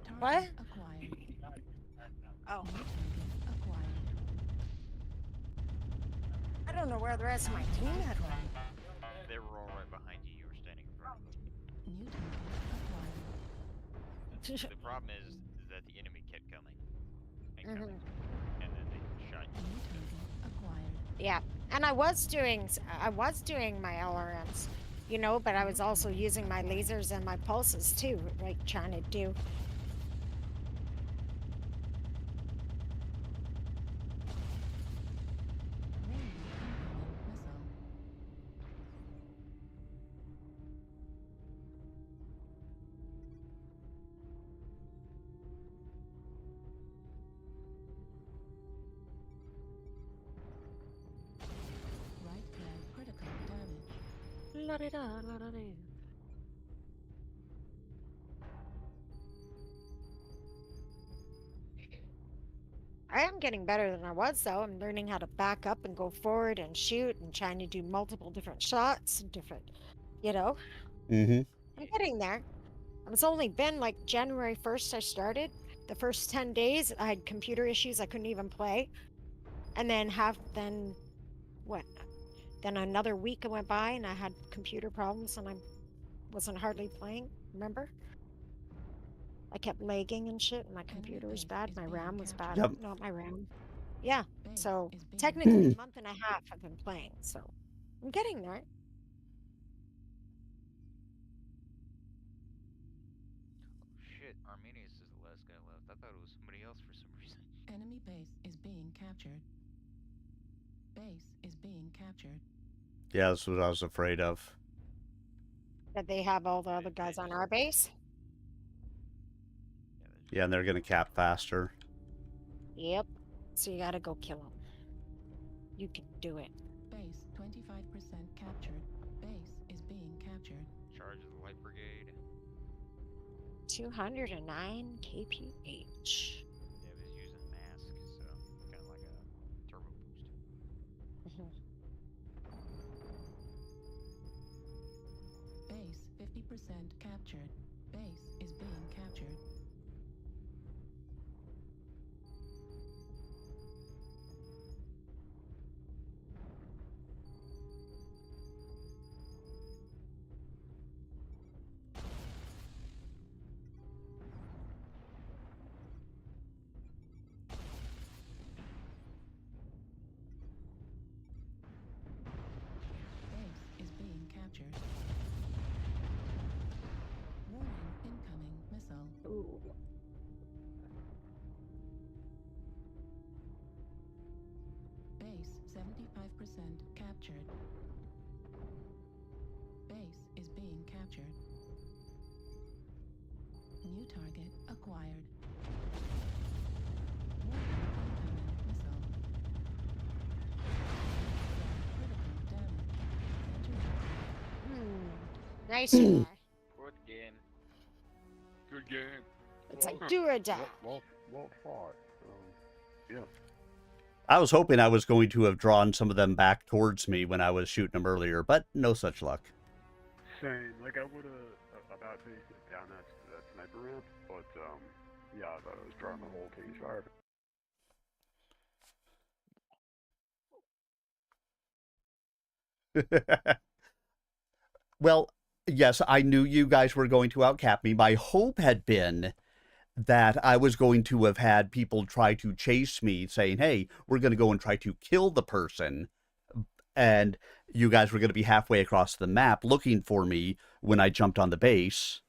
Target
What?
acquired.
Oh,
New target acquired.
I don't know where the rest of my team had went.
They were all right behind you. You were standing in front of them.
New target acquired.
The problem is that the enemy kept coming and
Mhm.
coming, and then they shot you.
New target acquired.
Yeah, and I was doing my LRMs, you know, but I was also using my lasers and my pulses too, like trying to do.
Warning, incoming missile. Right leg critical damage.
La-di-da-la-da-dee. I am getting better than I was, though. I'm learning how to back up and go forward and shoot and trying to do multiple different shots and different, you know.
Mm-hmm.
I'm getting there. It's only been like January 1st I started. The first 10 days I had computer issues. I couldn't even play. And then what? Then another week went by and I had computer problems and I wasn't hardly playing. Remember? I kept lagging and shit, and my computer was bad. My RAM was bad.
Yep.
Not my RAM. Yeah. So technically, a month and a half I've been playing. So I'm getting there.
Shit, Arminius is the last guy left. I thought it was somebody else for some reason.
Enemy base is being captured. Base is being captured.
Yeah, that's what I was afraid of.
That they have all the other guys on our base.
Yeah, and they're going to cap faster.
Yep. So you gotta go kill them. You can do it.
Base 25% captured. Base is being captured.
Charge of the Light Brigade.
209 kph.
Yeah, it was using mask, so kind of like a turbo boost.
Base 50% captured. Base is being captured. Base is being captured. Warning, incoming missile.
Ooh.
Base 75% captured. Base is being captured. New target acquired. Warning, incoming missile. Critical damage.
Nice try.
Good game.
Good game.
It's like do or die.
Well fought. Yeah.
I was hoping I was going to have drawn some of them back towards me when I was shooting them earlier, but no such luck.
Same. Like I would have about faced it down that sniper ramp, but yeah, I thought I was drawing the whole team's fire.
Well, yes, I knew you guys were going to outcap me. My hope had been that I was going to have had people try to chase me saying, hey, we're going to go and try to kill the person. And you guys were going to be halfway across the map looking for me when I jumped on the base.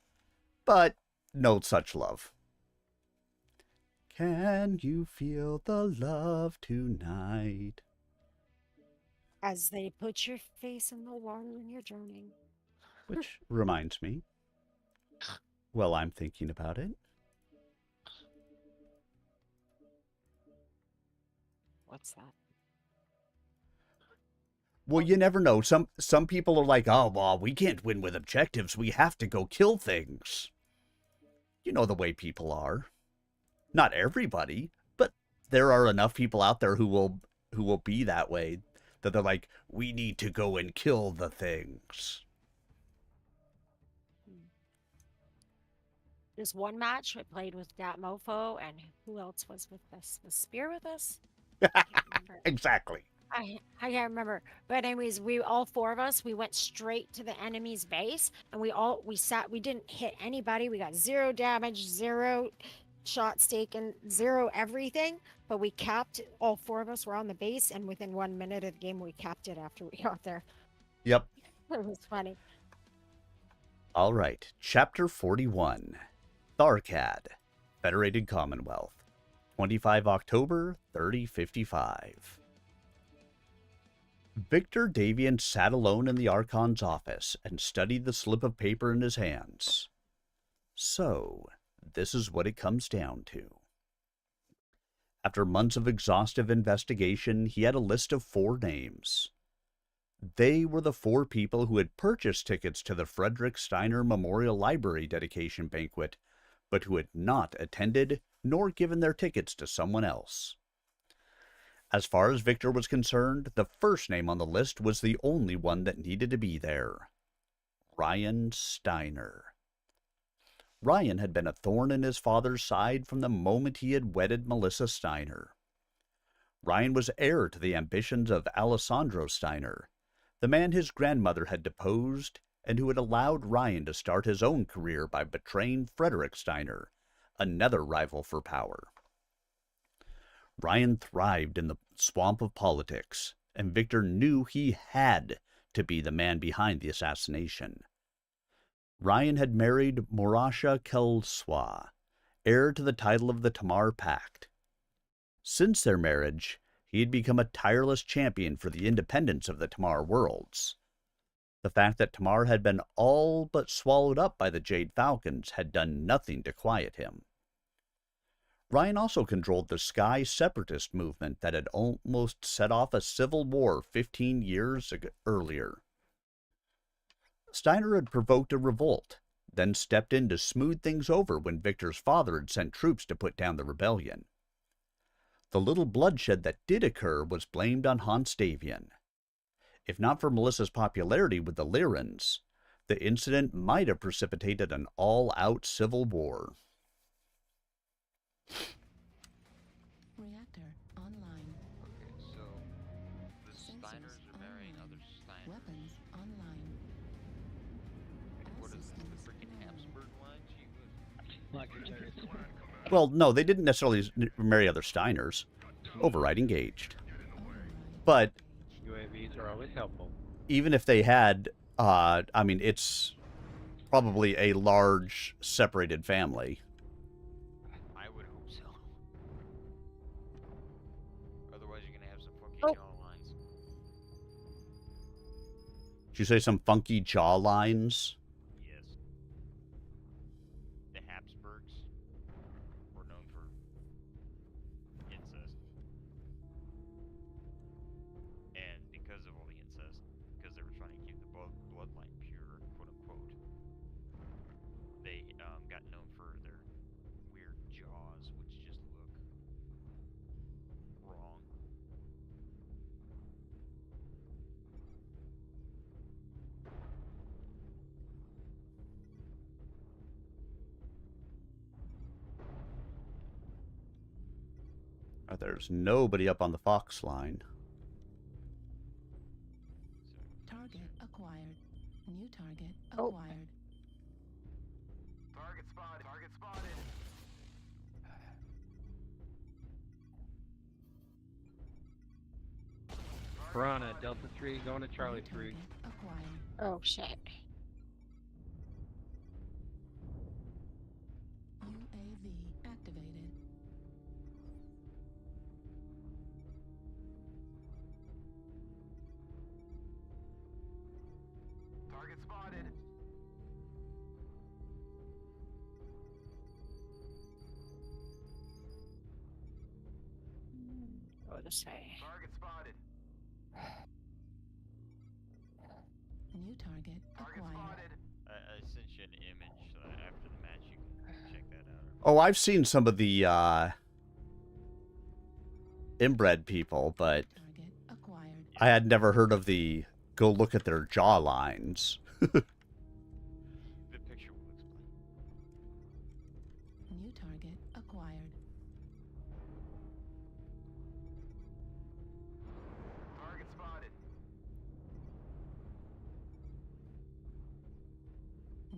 But no such love. Can you feel the love tonight?
As they put your face in the water when you're drowning.
Which reminds me, well, I'm thinking about it.
What's that?
Well, you never know. Some people are like, oh, well, we can't win with objectives. We have to go kill things. You know the way people are. Not everybody, but there are enough people out there who will be that way, that they're like, we need to go and kill the things.
There's one match I played with that mofo, and who else was with us? Was Spear with us? I can't remember.
Exactly.
I can't remember. But anyways, we all four of us, we went straight to the enemy's base, and we didn't hit anybody. We got 0 damage, 0 shots taken, 0 everything. But we capped, all four of us were on the base, and within 1 minute of the game, we capped it after we got there.
Yep.
It was funny.
All right. Chapter 41. Tharkad, Federated Commonwealth. 25 October, 3055. Victor Davian sat alone in the Archon's office and studied the slip of paper in his hands. So, this is what it comes down to. After months of exhaustive investigation, he had a list of 4 names. They were the 4 people who had purchased tickets to the Frederick Steiner Memorial Library dedication banquet, but who had not attended nor given their tickets to someone else. As far as Victor was concerned, the first name on the list was the only one that needed to be there. Ryan Steiner. Ryan had been a thorn in his father's side from the moment he had wedded Melissa Steiner. Ryan was heir to the ambitions of Alessandro Steiner, the man his grandmother had deposed and who had allowed Ryan to start his own career by betraying Frederick Steiner, another rival for power. Ryan thrived in the swamp of politics, and Victor knew he had to be the man behind the assassination. Ryan had married Morasha Kelswa, heir to the title of the Tamar Pact. Since their marriage, he had become a tireless champion for the independence of the Tamar worlds. The fact that Tamar had been all but swallowed up by the Jade Falcons had done nothing to quiet him. Ryan also controlled the Sky Separatist movement that had almost set off a civil war 15 years earlier. Steiner had provoked a revolt, then stepped in to smooth things over when Victor's father had sent troops to put down the rebellion. The little bloodshed that did occur was blamed on Hans Davian. If not for Melissa's popularity with the Lyrans, the incident might have precipitated an all-out civil war.
Reactor online.
Okay, so the Steiners are marrying other Steiners.
Weapons online.
What is this, the freaking Habsburg line? Gee whiz.
Well, no, they didn't necessarily marry other Steiners. Override engaged. But
UAVs are always helpful.
even if they had, I mean, it's probably a large separated family.
I would hope so. Otherwise, you're gonna have some funky
Oh.
jaw lines.
Did you say some funky jaw lines?
Yes. The Habsburgs were known for incest. And because of all the incest, because they were trying to keep the bloodline pure, quote unquote, they got known for their weird jaws, which just look wrong.
There's nobody up on the Fox line.
Target acquired. New target
Oh.
acquired.
Target spotted. Target spotted.
Piranha, Delta 3, going to Charlie 3.
Acquired.
Oh shit.
UAV activated.
Target spotted.
What to say?
Target spotted.
New target
Target
acquired.
spotted.
I sent you an image so that after the match you can check that out.
Oh, I've seen some of the inbred people, but
Target acquired.
I had never heard of the go look at their jaw lines.
The picture will explain.
New target acquired.
Target spotted.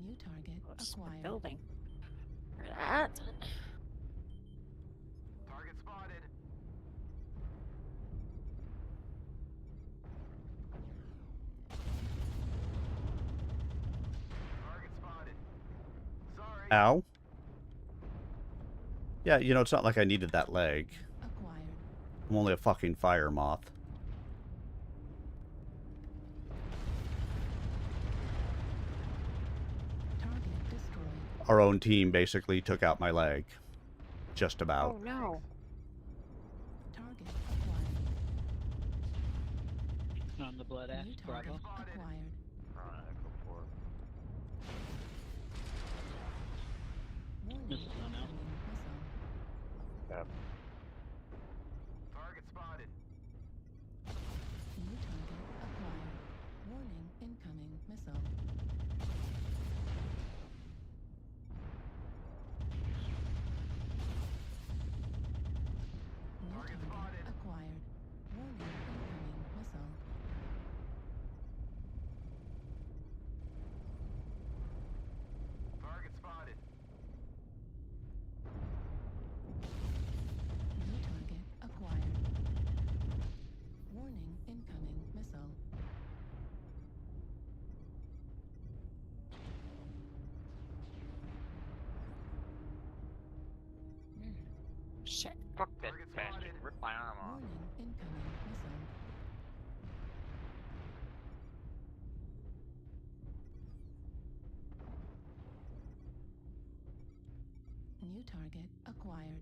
New target
What's the
acquired.
building? For that.
Target spotted. Target spotted. Sorry.
Ow. Yeah, you know, it's not like I needed that leg.
Acquired.
I'm only a fucking fire moth.
Target destroyed.
Our own team basically took out my leg. Just about.
Oh no.
Target acquired.
On the blood ash,
New target
Bravo.
acquired.
Echo 4.
Warning,
Missile on out.
incoming missile.
Target spotted.
New target acquired. Warning, incoming missile. New
Target
target
spotted.
acquired. Warning, incoming missile.
shit.
Fuck that bastard. Rip my arm off.
Warning, incoming missile. New target acquired.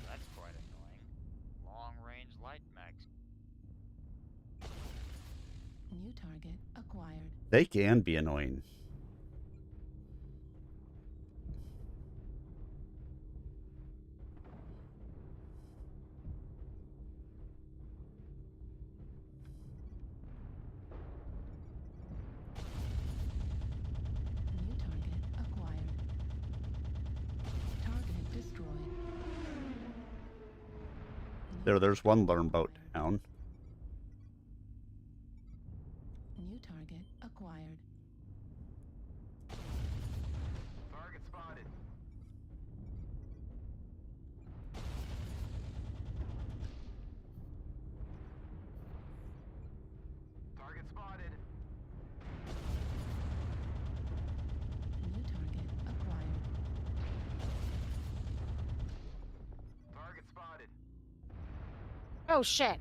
That's quite annoying. Long-range light mechs.
New target acquired.
They can be annoying.
New target acquired. Target destroyed.
There's one learn boat down.
New target acquired.
Target spotted. Target spotted.
New target acquired.
Target spotted.
Oh shit.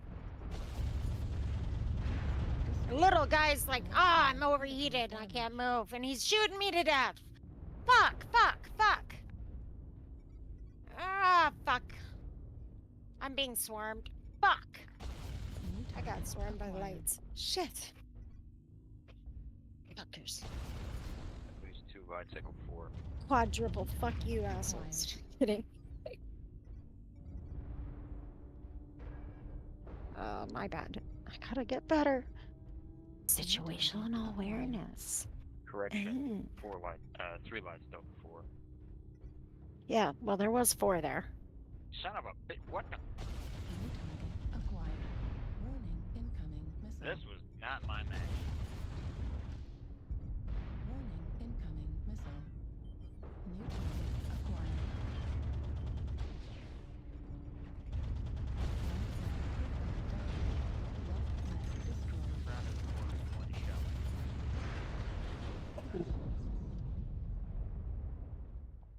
Little guy's like, ah, I'm overheated and I can't move, and he's shooting me to death. Fuck, fuck, fuck. Ah, fuck. I'm being swarmed. Fuck.
New
I got
target
swarmed by the
acquired.
lights. Shit. Fuckers.
At least 2 bicycle 4.
Quadruple fuck you assholes. Just kidding. Oh, my bad. I gotta get better. Situational awareness.
Correction. 4 light. 3 lights though. 4.
Yeah, well, there was 4 there.
Son of a bitch. What the?
New target acquired. Warning, incoming missile.
This was not my match.
Warning, incoming missile. New target acquired.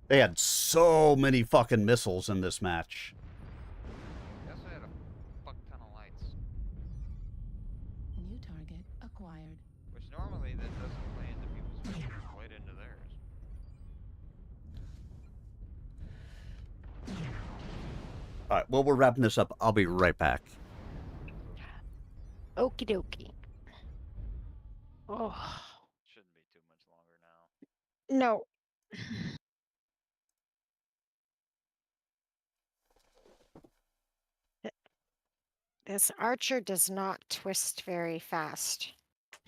They had so many fucking missiles in this match.
They also had a fuck ton of lights.
New target acquired.
Which normally that doesn't play into people's missiles, it played into theirs.
All right, well, we're wrapping this up. I'll be right back.
Okie dokie. Oh,
Shouldn't be too much longer now.
no. This archer does not twist very fast.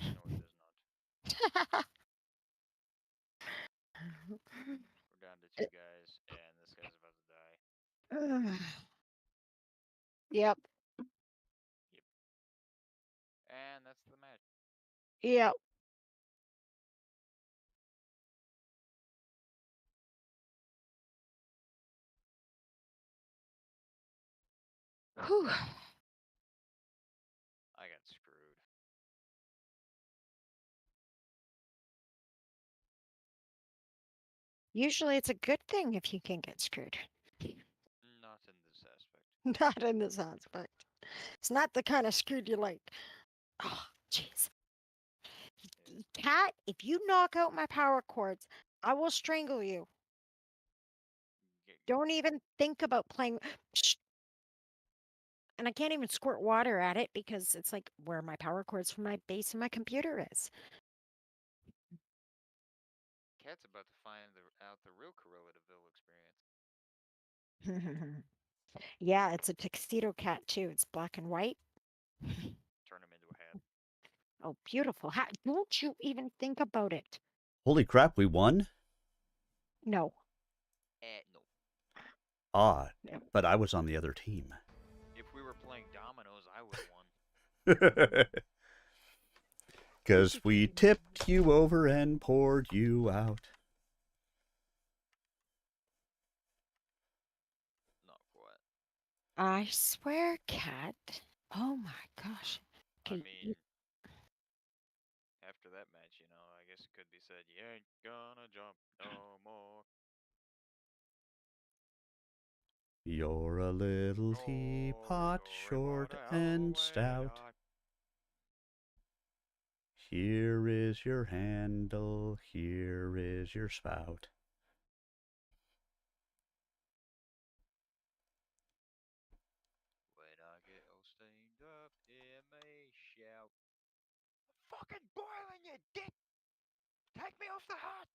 No, it does not. We're down to 2 guys, and this guy's about to die.
Yep,
And that's the match.
yep. Whew.
I got screwed.
Usually it's a good thing if you can get screwed.
Not in this aspect.
Not in this aspect. It's not the kind of screwed you like. Oh, jeez. Cat, if you knock out my power cords, I will strangle you. Don't even think about playing. Shh. And I can't even squirt water at it because it's like where my power cords from my base and my computer is.
Cat's about to find out the real Corelladeville experience.
Yeah, it's a tuxedo cat too. It's black and white.
Turn him into a hat.
Oh, beautiful hat. Don't you even think about it.
Holy crap, we won?
No.
No.
Ah, but I was on the other team.
If we were playing dominoes, I would have won.
Because we tipped you over and poured you out.
Not quite.
I swear, cat. Oh my gosh.
I
Okay,
mean, after that match, I guess guess it could be said, you ain't gonna jump no more.
You're a little teapot, short and stout. Here is your handle, here is your spout.
When I get all steamed up, hear me shout. Fucking boiling, you dick! Take me off the hot!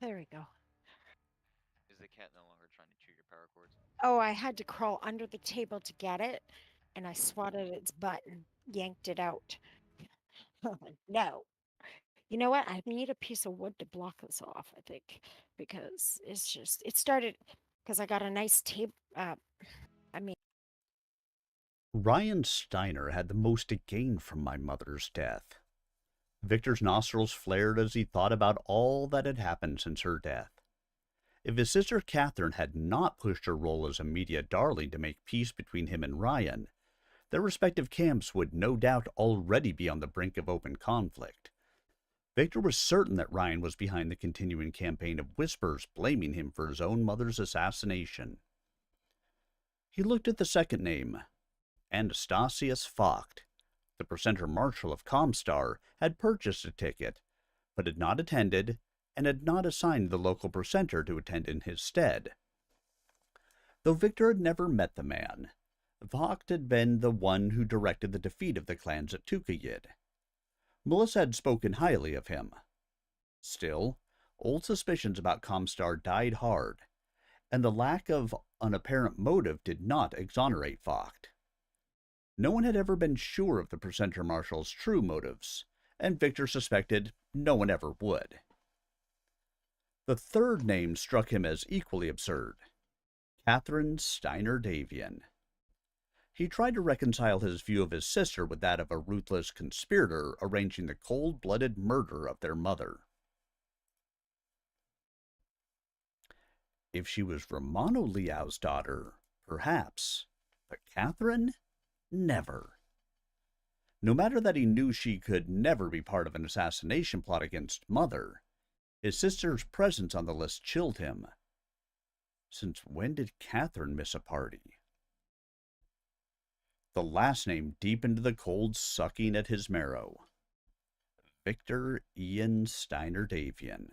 There we go.
Is the cat no longer trying to chew your power cords?
Oh, I had to crawl under the table to get it, and I swatted its butt and yanked it out. No. You know what? I need a piece of wood to block this off, I think, because it started, because I got a nice tape. I mean,
Ryan Steiner had the most to gain from my mother's death. Victor's nostrils flared as he thought about all that had happened since her death. If his sister Catherine had not pushed her role as a media darling to make peace between him and Ryan, their respective camps would no doubt already be on the brink of open conflict. Victor was certain that Ryan was behind the continuing campaign of whispers blaming him for his own mother's assassination. He looked at the second name. Anastasius Vogt, the presenter marshal of Comstar, had purchased a ticket, but had not attended, and had not assigned the local presenter to attend in his stead. Though Victor had never met the man, Vogt had been the one who directed the defeat of the clans at Tukayid. Melissa had spoken highly of him. Still, old suspicions about Comstar died hard, and the lack of an apparent motive did not exonerate Vogt. No one had ever been sure of the presenter marshal's true motives, and Victor suspected no one ever would. The third name struck him as equally absurd: Catherine Steiner Davian. He tried to reconcile his view of his sister with that of a ruthless conspirator arranging the cold-blooded murder of their mother. If she was Romano Liao's daughter, perhaps, but Catherine? Never. No matter that he knew she could never be part of an assassination plot against Mother, his sister's presence on the list chilled him. Since when did Catherine miss a party? The last name deepened the cold sucking at his marrow. Victor Ian Steiner Davian.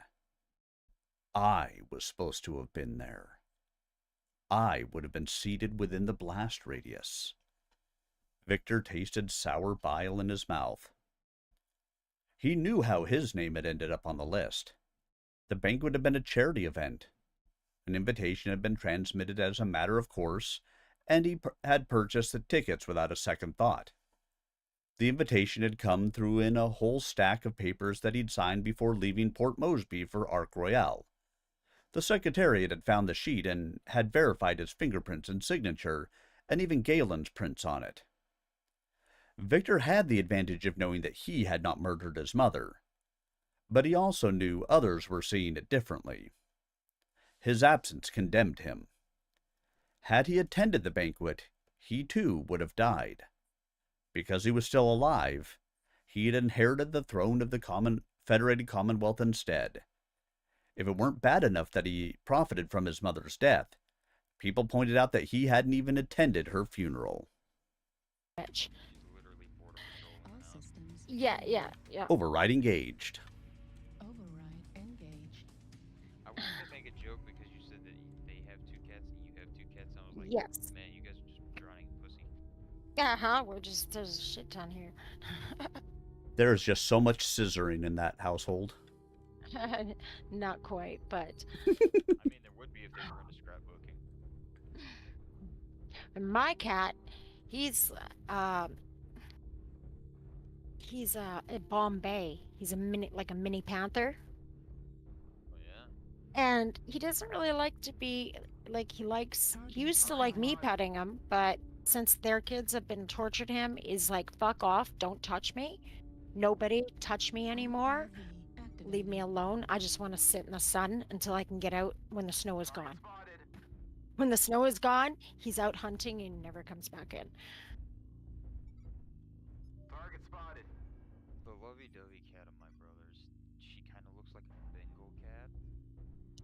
I was supposed to have been there. I would have been seated within the blast radius. Victor tasted sour bile in his mouth. He knew how his name had ended up on the list. The banquet had been a charity event. An invitation had been transmitted as a matter of course, and he had purchased the tickets without a second thought. The invitation had come through in a whole stack of papers that he'd signed before leaving Port Moresby for Ark Royale. The Secretariat had found the sheet and had verified his fingerprints and signature, and even Galen's prints on it. Victor had the advantage of knowing that he had not murdered his mother, but he also knew others were seeing it differently. His absence condemned him. Had he attended the banquet, he too would have died. Because he was still alive, he had inherited the throne of the Federated Commonwealth instead. If it weren't bad enough that he profited from his mother's death, people pointed out that he hadn't even attended her funeral.
Yeah.
Override engaged.
Override engaged.
I was gonna make a joke because you said that they have two cats and you have two cats, and I was like,
Yes.
man, you guys are just drowning in pussy.
There's a shit ton here.
There's just so much scissoring in that household.
Not quite, but
I mean, there would be if they were into scrapbooking.
and my cat, he's at Bombay. He's a mini panther.
Oh yeah.
And he doesn't really like to be he used to like me petting him, but since their kids have been tortured him, is like, fuck off, don't touch me. Nobody touch me anymore. Leave me alone. I just want to sit in the sun until I can get out when the snow is gone. When the snow is gone, he's out hunting and never comes back in.
Target spotted.
The lovey-dovey cat of my brother's, she kind of looks like a Bengal cat.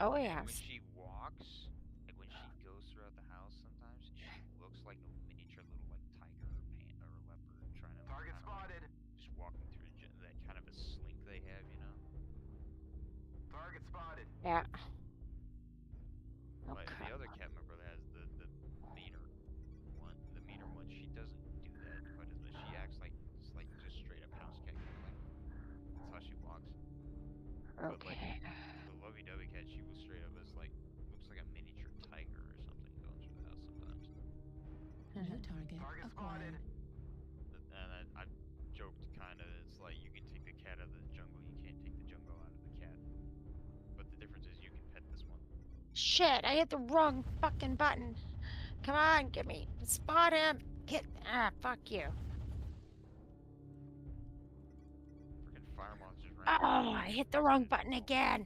Oh
And when
yes.
she walks, like when she goes throughout the house, sometimes she looks like a miniature little like tiger or or leopard trying to
Target
kind of like
spotted.
just walking through that kind of a slink they have, you know.
Target spotted.
Yeah. Oh
But the
crap.
other cat my brother has, the meaner the meaner one, she doesn't do that quite as much. She acts like just straight up house cat, kind of like that's how she walks. But like
Okay.
the lovey-dovey cat, she was straight up as like looks like a miniature tiger or something going through the house sometimes.
New target
Target
acquired.
And I joked kind of, it's like you can take the cat out of the jungle, you can't take the jungle out of the cat. But the difference is you can pet this one.
Shit, I hit the wrong fucking button. Come on, get me. Spot him. Get. Fuck you.
Freaking fire monsters ran
Oh,
right
I
into
hit
me.
the wrong button again.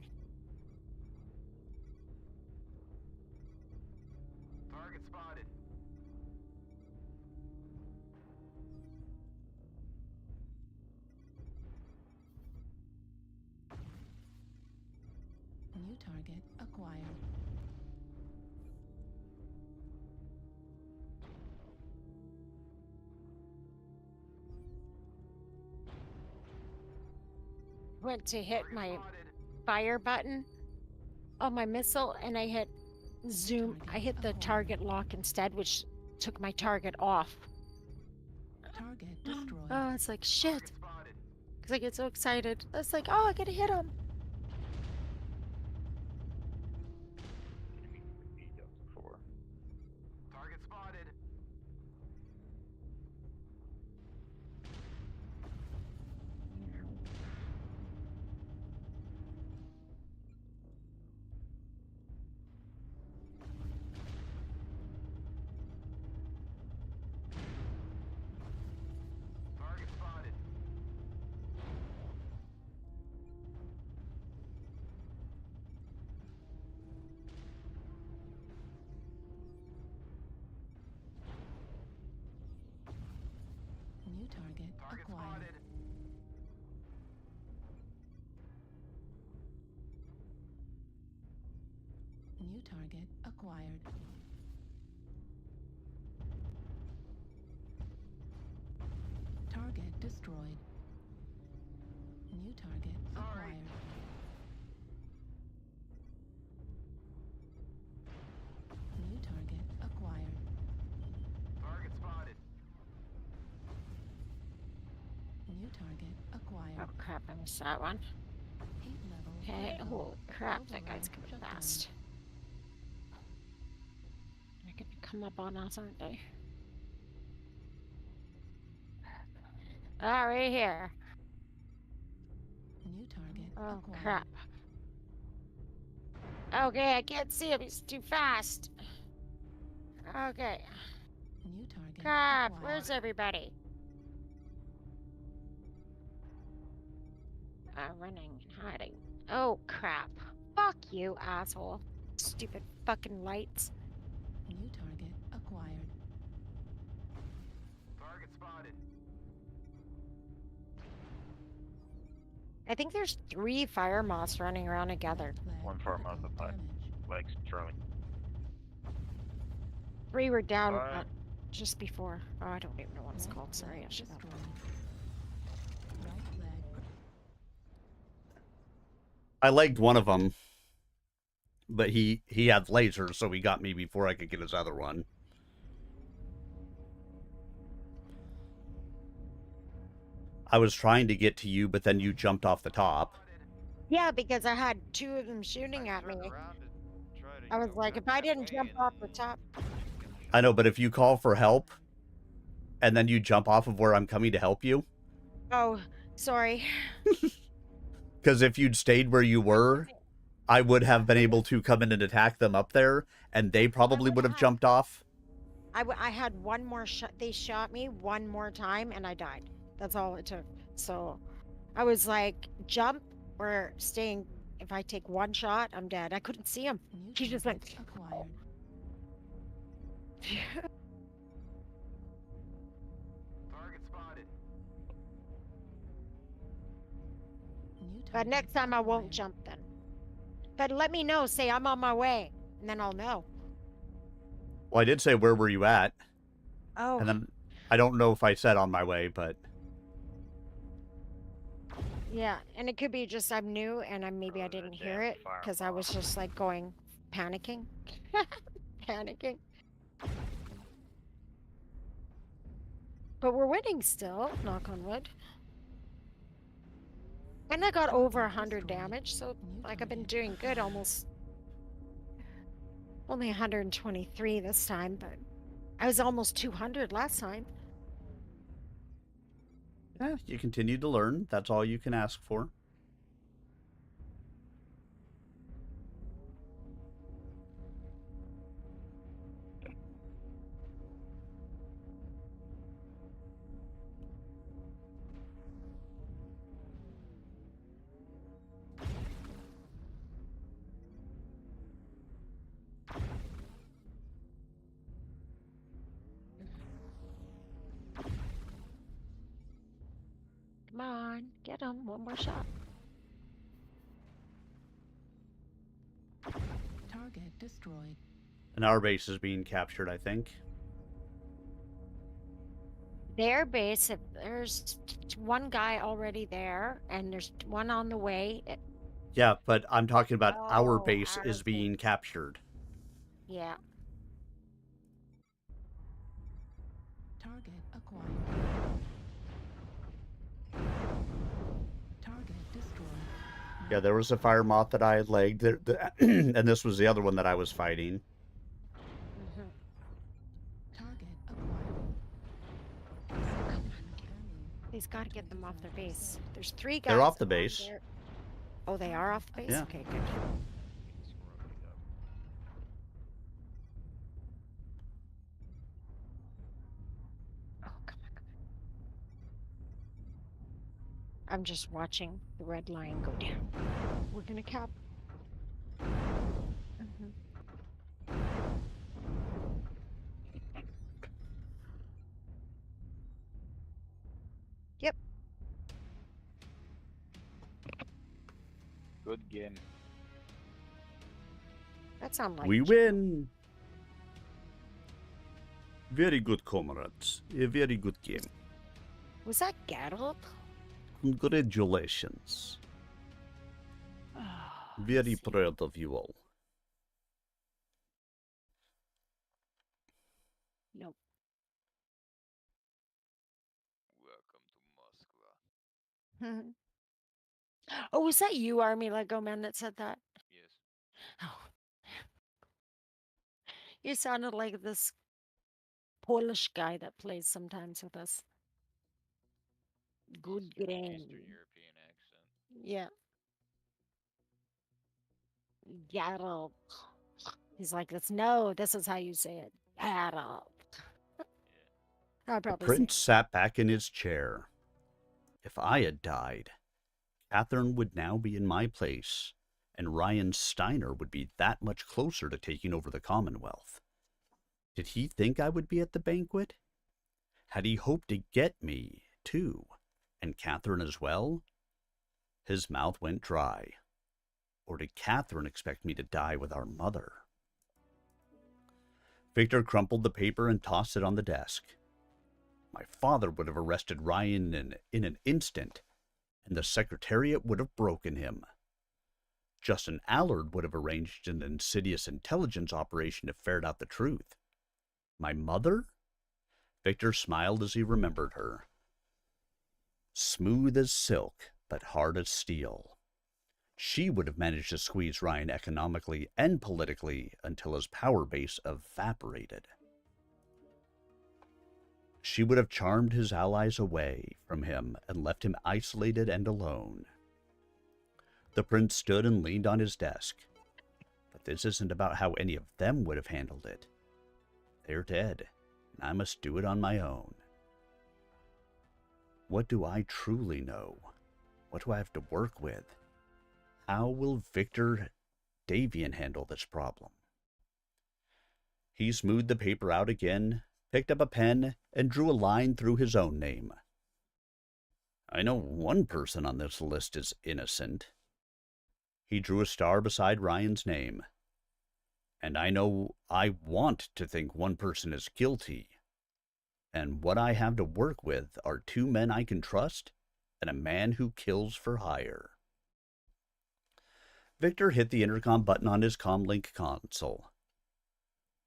Target spotted.
New target acquired.
Went to hit my fire button on my missile and I hit zoom. I hit the target lock instead, which took my target off.
Target destroyed.
Oh, it's like shit. Because I get so excited. It's like, oh, I gotta hit him.
Target spotted. Target spotted.
New target
Target
acquired.
spotted.
New target acquired. Target destroyed. New target acquired. New target acquired.
Target spotted.
New target acquired.
Oh crap, I missed that one.
Heat level.
Okay,
high.
holy crap, that guy's
Override
coming
shut down.
fast. They're gonna come up on us, aren't they? Ah, right here.
New target
Oh
acquired.
crap. Okay, I can't see him. He's too fast. Okay.
New target
Crap,
acquired.
where's everybody? Running and hiding. Oh crap. Fuck you, asshole. Stupid fucking lights.
New target acquired.
Target spotted.
I think there's 3 fire moths running around together.
One fire moth up high. Legs, Charlie.
3 were down
Fire.
just before. Oh, I don't even know what it's called. Sorry, I should have.
Right leg.
I legged one of them, but he had lasers, so he got me before I could get his other one. I was trying to get to you, but then you jumped off the top.
Yeah, because I had 2 of them shooting at me. I was like, if I didn't jump off the top.
I know, but if you call for help, and then you jump off of where I'm coming to help you.
Oh, sorry.
Because if you'd stayed where you were, I would have been able to come in and attack them up there, and they probably would have jumped off.
I had one more shot. They shot me one more time, and I died. That's all it took. So I was like, jump or staying. If I take one shot, I'm dead. I couldn't see him. He just went.
Acquired.
Target spotted.
But next time I won't jump then. But let me know. Say I'm on my way, and then I'll know.
Well, I did say where were you at,
Oh,
and then I don't know if I said on my way, but
yeah. And it could be just I'm new and maybe I didn't hear it because I was just like panicking. Panicking. But we're winning still, knock on wood. And I got over 100 damage, so like I've been doing good almost. Only 123 this time, but I was almost 200 last time.
yeah, you continue to learn. That's all you can ask for.
Come on, get him. One more shot.
Target destroyed.
And our base is being captured, I think.
Their base, if there's one guy already there, and there's one on the way.
Yeah, but I'm talking about our
Oh,
base
our
is being captured.
Yeah.
Target acquired. Target destroyed.
Yeah, there was a fire moth that I had legged, and this was the other one that I was fighting.
Target acquired.
He's got to get them off their base. There's 3 guys.
They're off the
on
base.
there. Oh, they are off the base?
Yeah.
Okay, good. Oh, come on. I'm just watching the red line go down. We're going to cap. Yep.
Good game.
That sounds like
We win! Very good, comrades. A very good game.
Was that Geralt?
Congratulations. Very proud of you all.
Nope.
Welcome to Moscow.
Oh, was that you, Army Lego Man, that said that?
Yes.
Oh. You sounded like this Polish guy that plays sometimes with us. Good grain.
Eastern European accent.
Yeah. Geralt. He's like, this is how you say it. Geralt. I'll
The
probably
prince
say
sat back in his chair. If I had died, Catherine would now be in my place, and Ryan Steiner would be that much closer to taking over the Commonwealth. Did he think I would be at the banquet? Had he hoped to get me, too, and Catherine as well? His mouth went dry. Or did Catherine expect me to die with our mother? Victor crumpled the paper and tossed it on the desk. My father would have arrested Ryan in an instant, and the Secretariat would have broken him. Justin Allard would have arranged an insidious intelligence operation to ferret out the truth. My mother? Victor smiled as he remembered her. Smooth as silk, but hard as steel. She would have managed to squeeze Ryan economically and politically until his power base evaporated. She would have charmed his allies away from him and left him isolated and alone. The prince stood and leaned on his desk. But this isn't about how any of them would have handled it. They're dead, and I must do it on my own. What do I truly know? What do I have to work with? How will Victor Davian handle this problem? He smoothed the paper out again, picked up a pen, and drew a line through his own name. I know one person on this list is innocent. He drew a star beside Ryan's name. And I know I want to think one person is guilty. And what I have to work with are 2 men I can trust and a man who kills for hire. Victor hit the intercom button on his comlink console.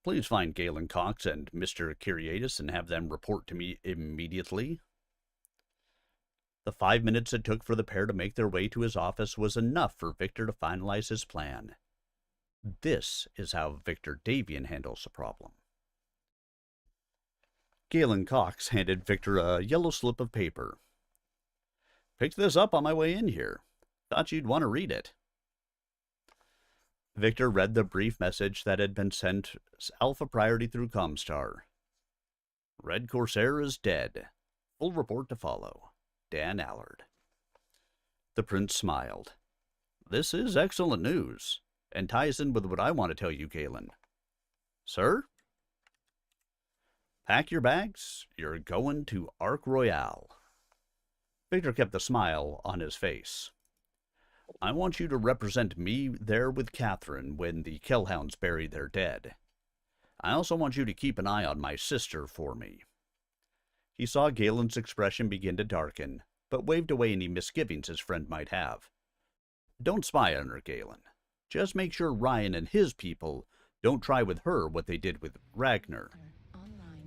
Please find Galen Cox and Mr. Kiriatis and have them report to me immediately. The 5 minutes it took for the pair to make their way to his office was enough for Victor to finalize his plan. This is how Victor Davian handles a problem. Galen Cox handed Victor a yellow slip of paper. Picked this up on my way in here. Thought you'd want to read it. Victor read the brief message that had been sent Alpha Priority through Comstar. Red Corsair is dead. Full report to follow. Dan Allard. The prince smiled. This is excellent news, and ties in with what I want to tell you, Galen. Sir? Pack your bags. You're going to Ark Royale. Victor kept the smile on his face. I want you to represent me there with Catherine when the Kellhounds bury their dead. I also want you to keep an eye on my sister for me. He saw Galen's expression begin to darken, but waved away any misgivings his friend might have. Don't spy on her, Galen. Just make sure Ryan and his people don't try with her what they did with Ragnar.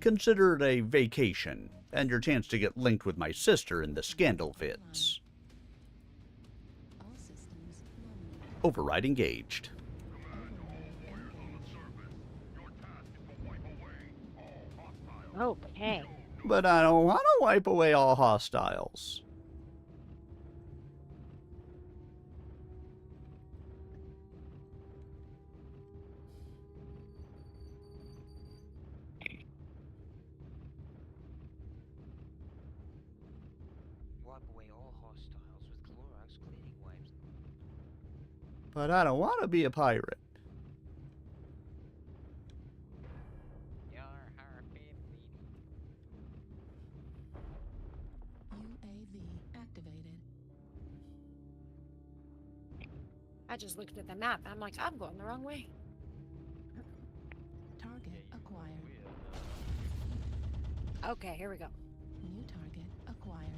Consider it a vacation, and your chance to get linked with my sister in the scandal vids. Override engaged.
Okay.
But I don't want to wipe away all hostiles.
Wipe away all hostiles with Clorox cleaning wipes.
But I don't want to be a pirate.
UAV activated.
I just looked at the map. I'm like, I'm going the wrong way.
Target acquired.
Okay, here we go.
New target acquired.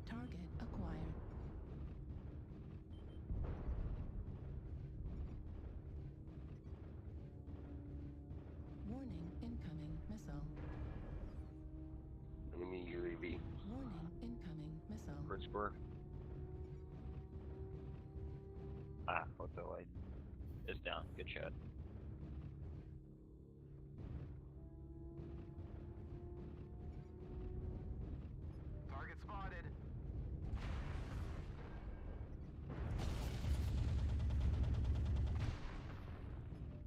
Target acquired. Warning, incoming missile.
Enemy UAV.
Warning, incoming missile.
Red square.
What the light is down. Good shot.
Target spotted.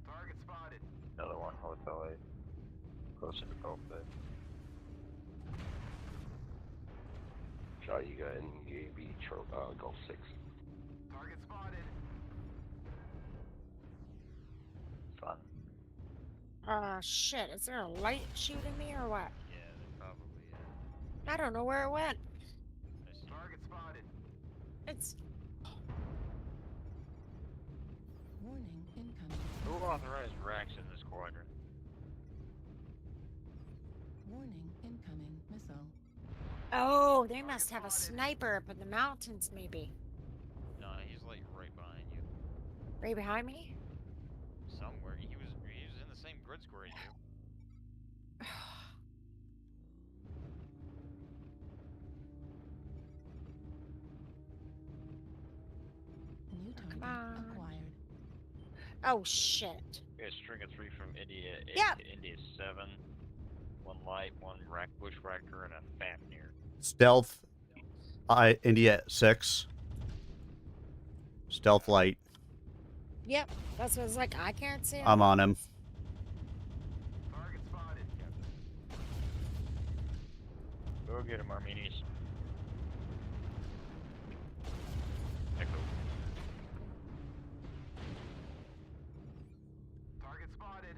Target spotted.
Another one with the light. Closer to Gulf Bay.
Shot you got enemy UAV. Gulf 6.
Target spotted.
Fun.
Shit. Is there a light shooting me or what?
Yeah, they probably
I don't know where it went.
Target spotted.
It's
Warning, incoming.
Who authorized racks in this quadrant?
Warning, incoming missile.
oh, they must have a sniper up in the mountains, maybe.
No, he's like right behind you.
Right behind me?
Somewhere. He was in the same grid square as you.
New target
Come on.
acquired.
Oh shit.
We got string of 3 from India 8
Yep.
to India 7. 1 light, 1 bushwhacker, and a Fafnir.
Stealth. India 6. Stealth light.
Yep. That's what it's like. I can't see him.
I'm on him.
Go get him, Armenians. Echo.
Target spotted.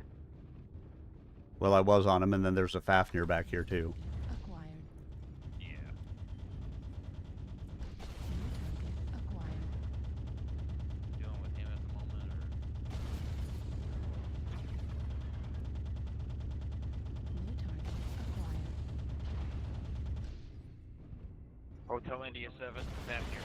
Well, I was on him, and then there's a Fafnir back here, too.
Acquired.
Yeah.
Acquired.
Dealing with him at the moment,
New target acquired.
Hotel India 7, back here.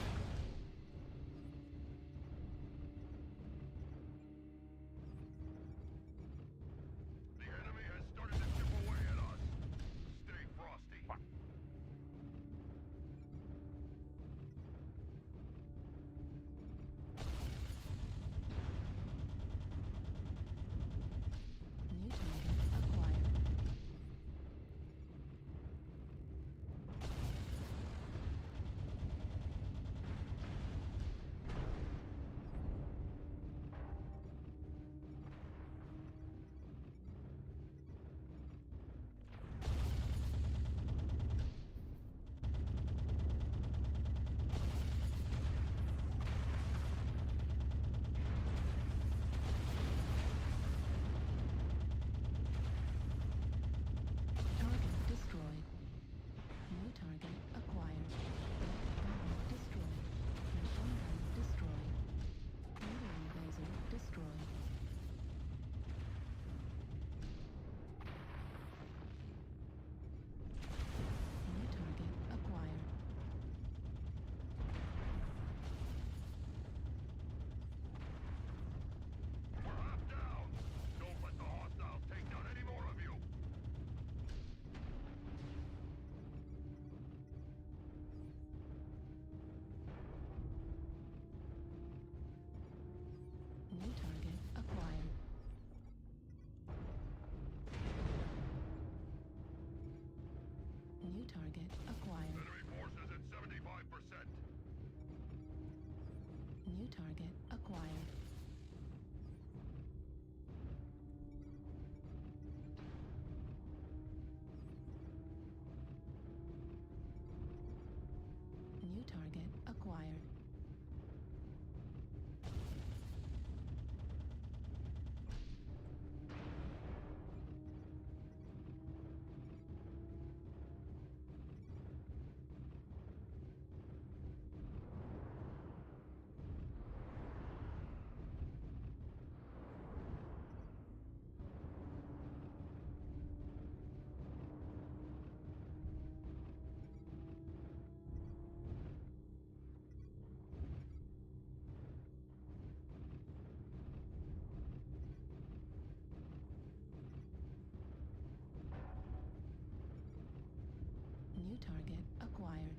The enemy has started to chip away at us. Stay frosty.
New target acquired. Target destroyed. New target acquired. Target destroyed. Machine gun destroyed. Medium laser destroyed. New target acquired.
We're half down. Don't let the hostiles take down any more of you.
New target acquired. New target acquired.
Enemy forces at 75%.
New target acquired. New target acquired. New target acquired.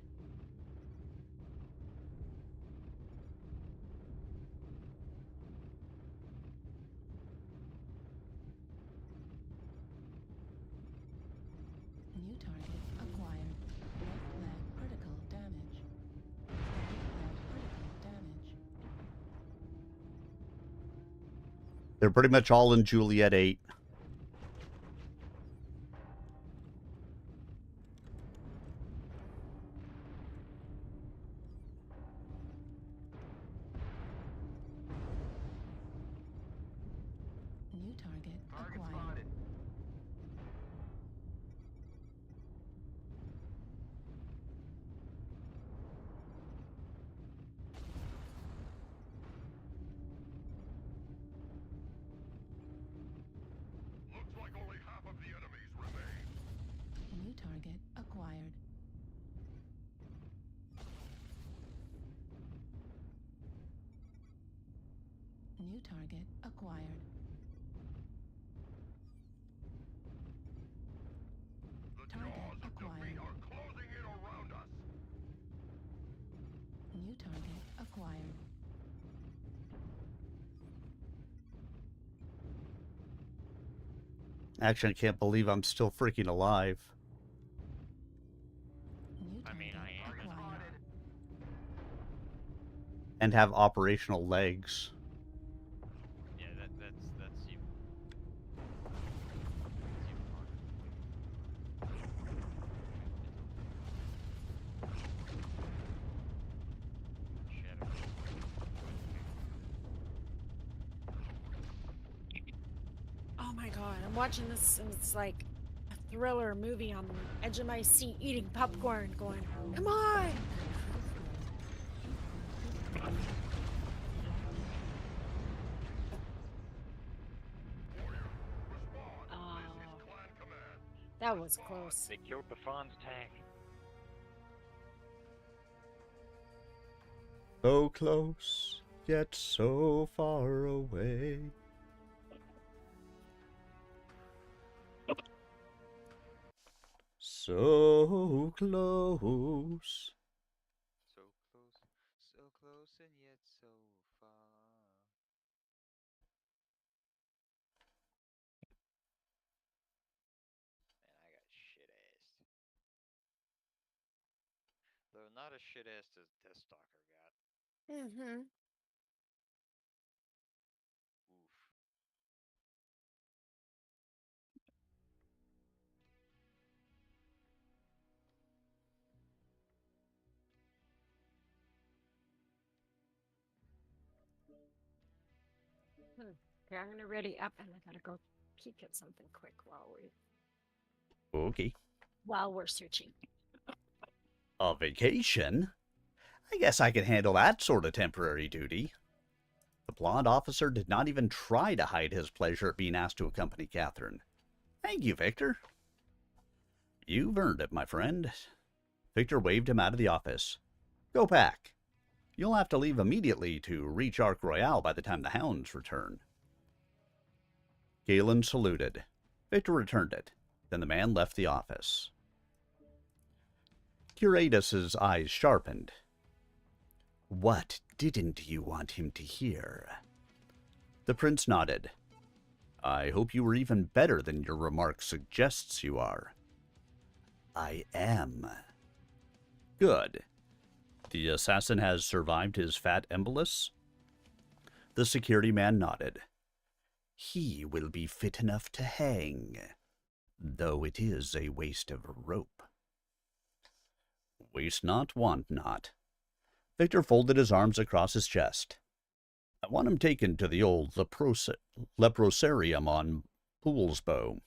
New target acquired. Left leg critical damage. Right leg critical damage.
They're pretty much all in Juliet 8.
New target
Target
acquired.
spotted.
Looks like only half of the enemies remain.
New target acquired. New target acquired.
The
Target
jaws of defeat
acquired.
are closing in around us.
New target acquired.
Actually, I can't believe I'm still freaking alive.
New
I mean,
target
I am.
acquired.
And have operational legs.
Yeah, that's even. That's even harder.
Oh my god, I'm watching this and it's like a thriller movie on the edge of my seat eating popcorn going, come on! Oh, that was close.
They killed the Fawn's tank.
So close, yet so far away. So close.
So close and yet so far. Man, I got shit-assed. Though not as shit-assed as Deathstalker got.
Mm-hmm.
Oof.
Okay, I'm gonna ready up and I gotta go peek at something quick
Okay.
while we're searching.
A vacation? I guess I can handle that sort of temporary duty. The blonde officer did not even try to hide his pleasure at being asked to accompany Catherine. Thank you, Victor. You've earned it, my friend. Victor waved him out of the office. Go back. You'll have to leave immediately to reach Ark Royale by the time the hounds return. Galen saluted. Victor returned it. Then the man left the office. Curatus's eyes sharpened. What didn't you want him to hear? The prince nodded. I hope you were even better than your remark suggests you are. I am. Good. The assassin has survived his fat embolus? The security man nodded. He will be fit enough to hang, though it is a waste of rope. Waste not, want not. Victor folded his arms across his chest. I want him taken to the old leprosarium on Poolsbow.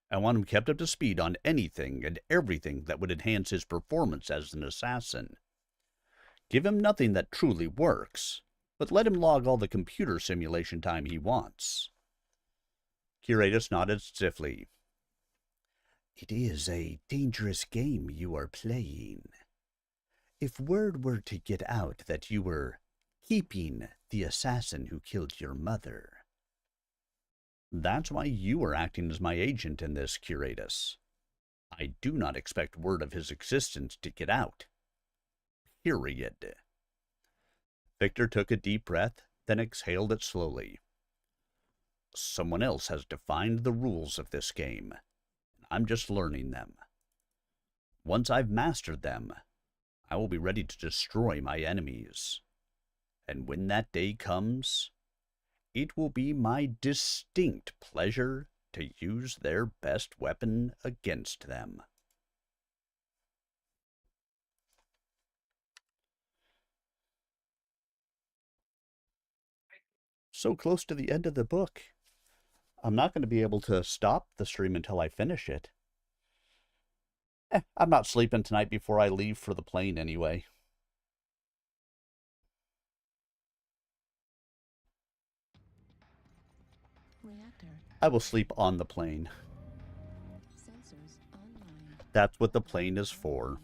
I want him kept up to speed on anything and everything that would enhance his performance as an assassin. Give him nothing that truly works, but let him log all the computer simulation time he wants. Curatus nodded stiffly. It is a dangerous game you are playing. If word were to get out that you were keeping the assassin who killed your mother. That's why you are acting as my agent in this, Curatus. I do not expect word of his existence to get out. Period. Victor took a deep breath, then exhaled it slowly. Someone else has defined the rules of this game. I'm just learning them. Once I've mastered them, I will be ready to destroy my enemies. And when that day comes, it will be my distinct pleasure to use their best weapon against them. So close to the end of the book. I'm not going to be able to stop the stream until I finish it. I'm not sleeping tonight before I leave for the plane anyway. I will sleep on the plane.
Sensors online.
That's what the plane is for.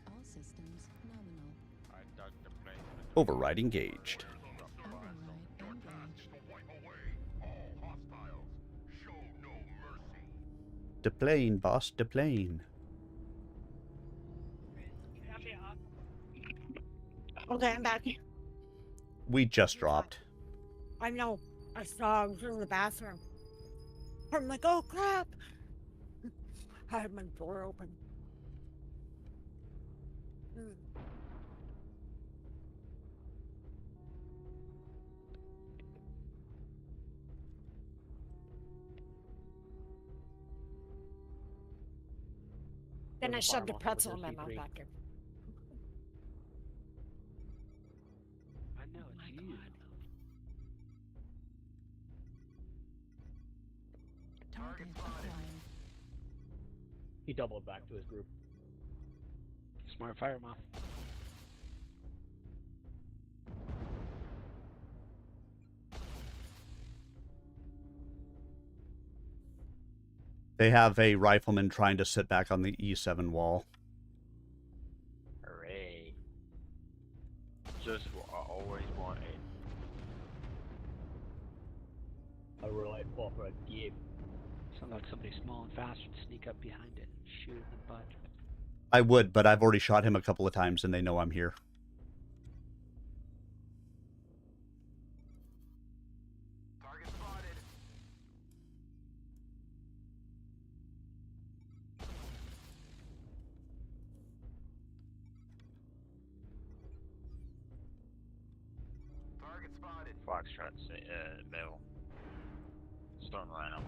All systems nominal.
Override engaged.
Override engaged.
The plane, boss, the plane.
Okay, I'm back.
We just dropped.
I know. I saw I was in the bathroom. I'm like, oh crap! I had my door open. Then I shoved a pretzel in my mouth after.
I know, it's you.
acquired.
He doubled back to his group. Smart fire moth.
They have a rifleman trying to sit back on the E7 wall.
Hooray. Just what I always wanted.
A rifle for a game. Sounds like somebody small and fast would sneak up behind it and shoot in the butt.
I would, but I've already shot him a couple of times and they know I'm here.
Target spotted. Target spotted.
Foxtrot, middle. Storm Rhino.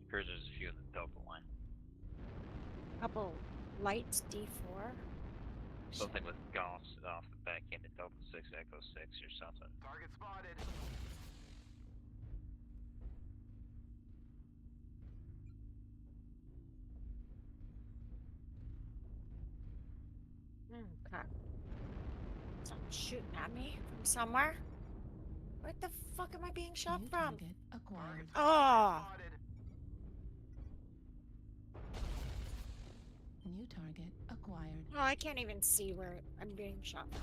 Appears there's a few in the Delta line.
Couple lights D4.
Something with Goss off the back end of Delta 6, Echo 6 or something.
Target spotted.
Okay. Something's shooting at me from somewhere. Where the fuck am I being shot
New
from?
target acquired.
Oh!
New target acquired.
Oh, I can't even see where I'm being shot from.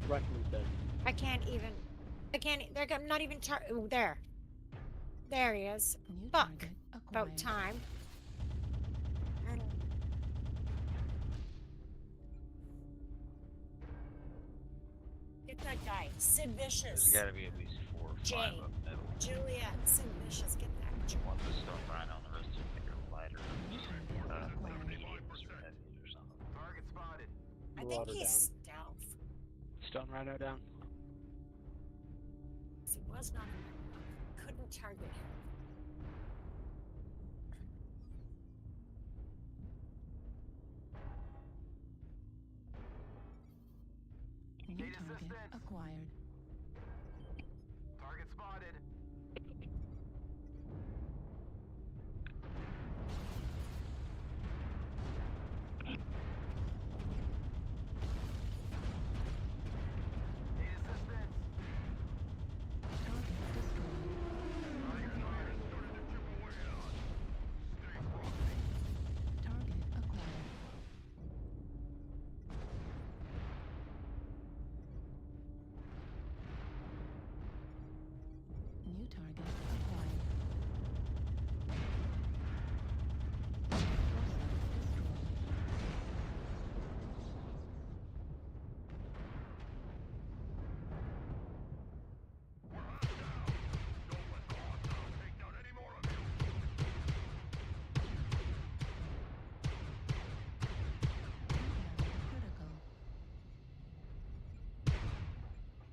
Rifleman's dead.
I can't even. I'm not even. Ooh, there. There he is.
New
Fuck.
target
About
acquired.
time. Get that guy. Sid
There's
Vicious.
gotta be at least 4 or 5
Jay.
up middle.
Juliet. Sid Vicious. Get that.
One with Storm Rhino and the rest of them are lighter. Like
Acquired.
mediums or heavies or something.
Target spotted.
I think
Marauder
he's
down.
stealth.
Stone Rhino down.
He was not. Couldn't target him.
New
Need
target
assistance.
acquired.
Target spotted. Need assistance.
Target destroyed. Target acquired. New target acquired. Foresight destroyed.
Take down any more of you.
Critical.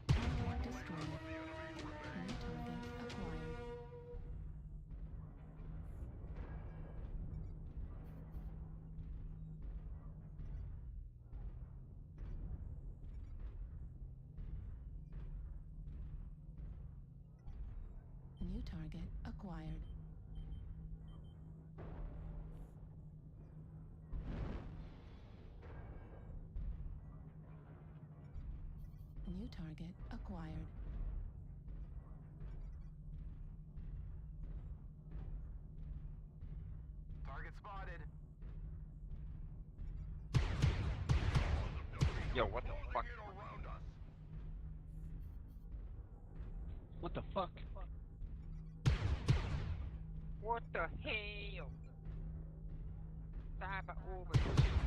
Target destroyed. New target acquired. New target acquired. New target acquired.
Target spotted.
Yo, what the fuck?
Around us.
What the fuck?
What the hell? Cyber over.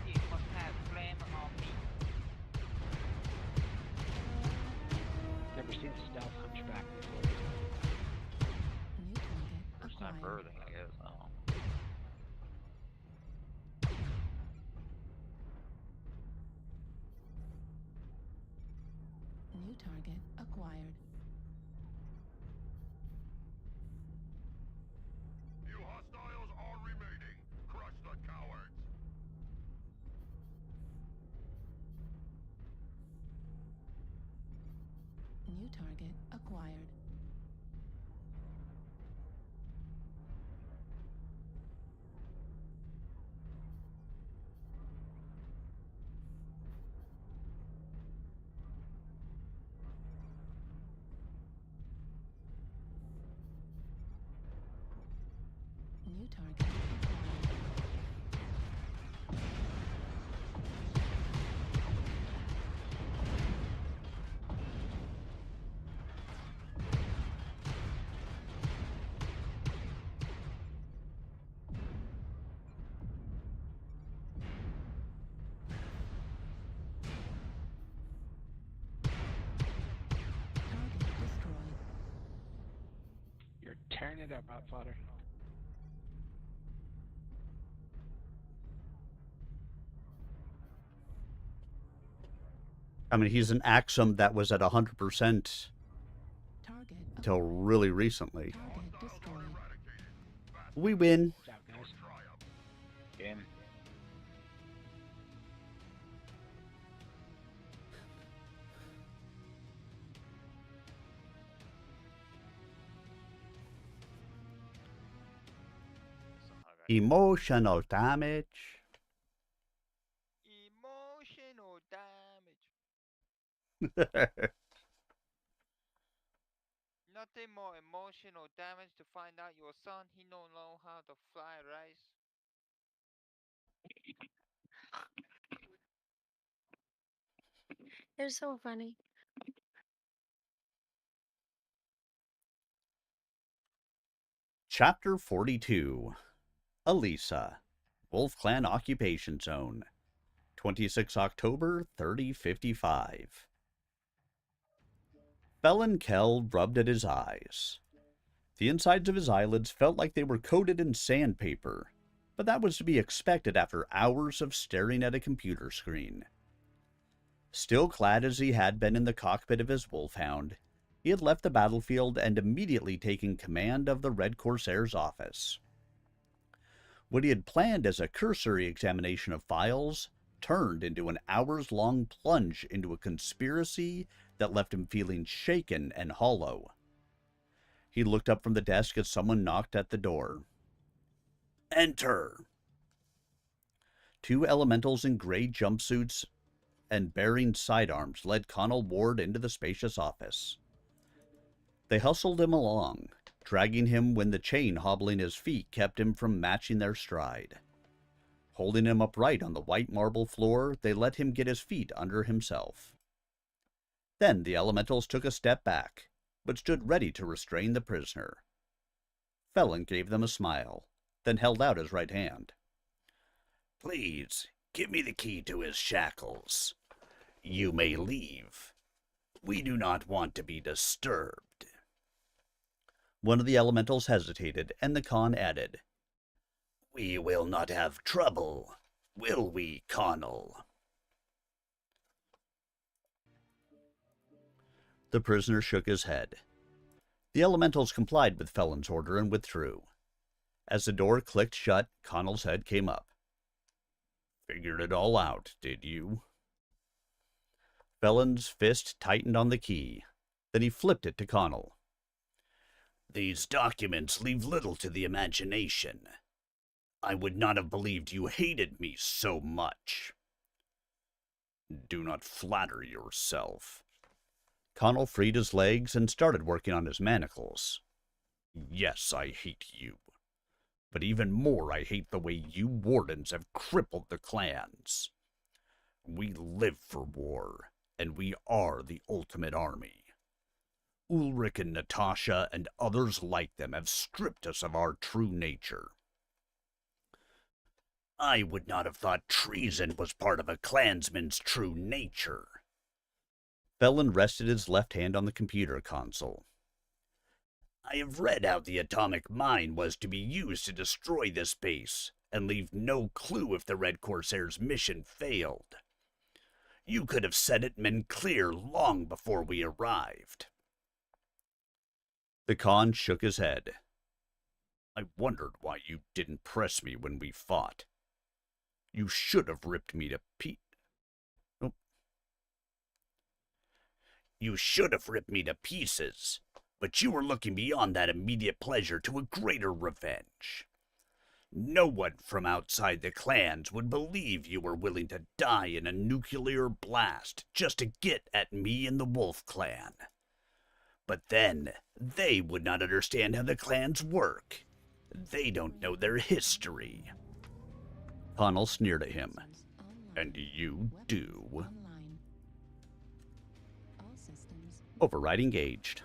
It must have glamour on me.
Never seen a stealth hunchback before.
New target
First time
acquired.
birthing, I guess. I don't know.
New target acquired.
Few hostiles are remaining. Crush the cowards.
New target acquired. New target acquired. Target destroyed.
You're tearing it up, Hotfodder.
I mean, he's an Axum that was at 100%
Target
until really recently.
target destroyed.
We win.
Good job, guys.
Game.
Somehow got
Emotional damage.
Emotional damage. Nothing more emotional damage to find out your son he don't know how to fly rice.
They're so funny.
Chapter 42. Elisa. Wolf Clan Occupation Zone. 26 October 3055. Felon Kell rubbed at his eyes. The insides of his eyelids felt like they were coated in sandpaper, but that was to be expected after hours of staring at a computer screen. Still clad as he had been in the cockpit of his wolfhound, he had left the battlefield and immediately taken command of the Red Corsair's office. What he had planned as a cursory examination of files turned into an hours-long plunge into a conspiracy that left him feeling shaken and hollow. He looked up from the desk as someone knocked at the door. "Enter!" Two elementals in gray jumpsuits and bearing sidearms led Connell Ward into the spacious office. They hustled him along, dragging him when the chain hobbling his feet kept him from matching their stride. Holding him upright on the white marble floor, they let him get his feet under himself. Then the elementals took a step back, but stood ready to restrain the prisoner. Felon gave them a smile, then held out his right hand. "Please, give me the key to his shackles. You may leave. We do not want to be disturbed." One of the elementals hesitated, and the Khan added, "We will not have trouble, will we, Connell?" The prisoner shook his head. The elementals complied with Felon's order and withdrew. As the door clicked shut, Connell's head came up. "Figured it all out, did you?" Felon's fist tightened on the key. Then he flipped it to Connell. "These documents leave little to the imagination. I would not have believed you hated me so much." "Do not flatter yourself." Connell freed his legs and started working on his manacles. "Yes, I hate you. But even more, I hate the way you wardens have crippled the clans. We live for war, and we are the ultimate army. Ulrich and Natasha and others like them have stripped us of our true nature. I would not have thought treason was part of a clansman's true nature." Felon rested his left hand on the computer console. "I have read how the atomic mine was to be used to destroy this base and leave no clue if the Red Corsair's mission failed. You could have set it men clear long before we arrived." The Khan shook his head. "I wondered why you didn't press me when we fought. You should have ripped me to pieces. You should have ripped me to pieces, but you were looking beyond that immediate pleasure to a greater revenge. No one from outside the clans would believe you were willing to die in a nuclear blast just to get at me and the Wolf Clan. But then, they would not understand how the clans work. They don't know their history. Connell sneered at him. And you do. Override engaged.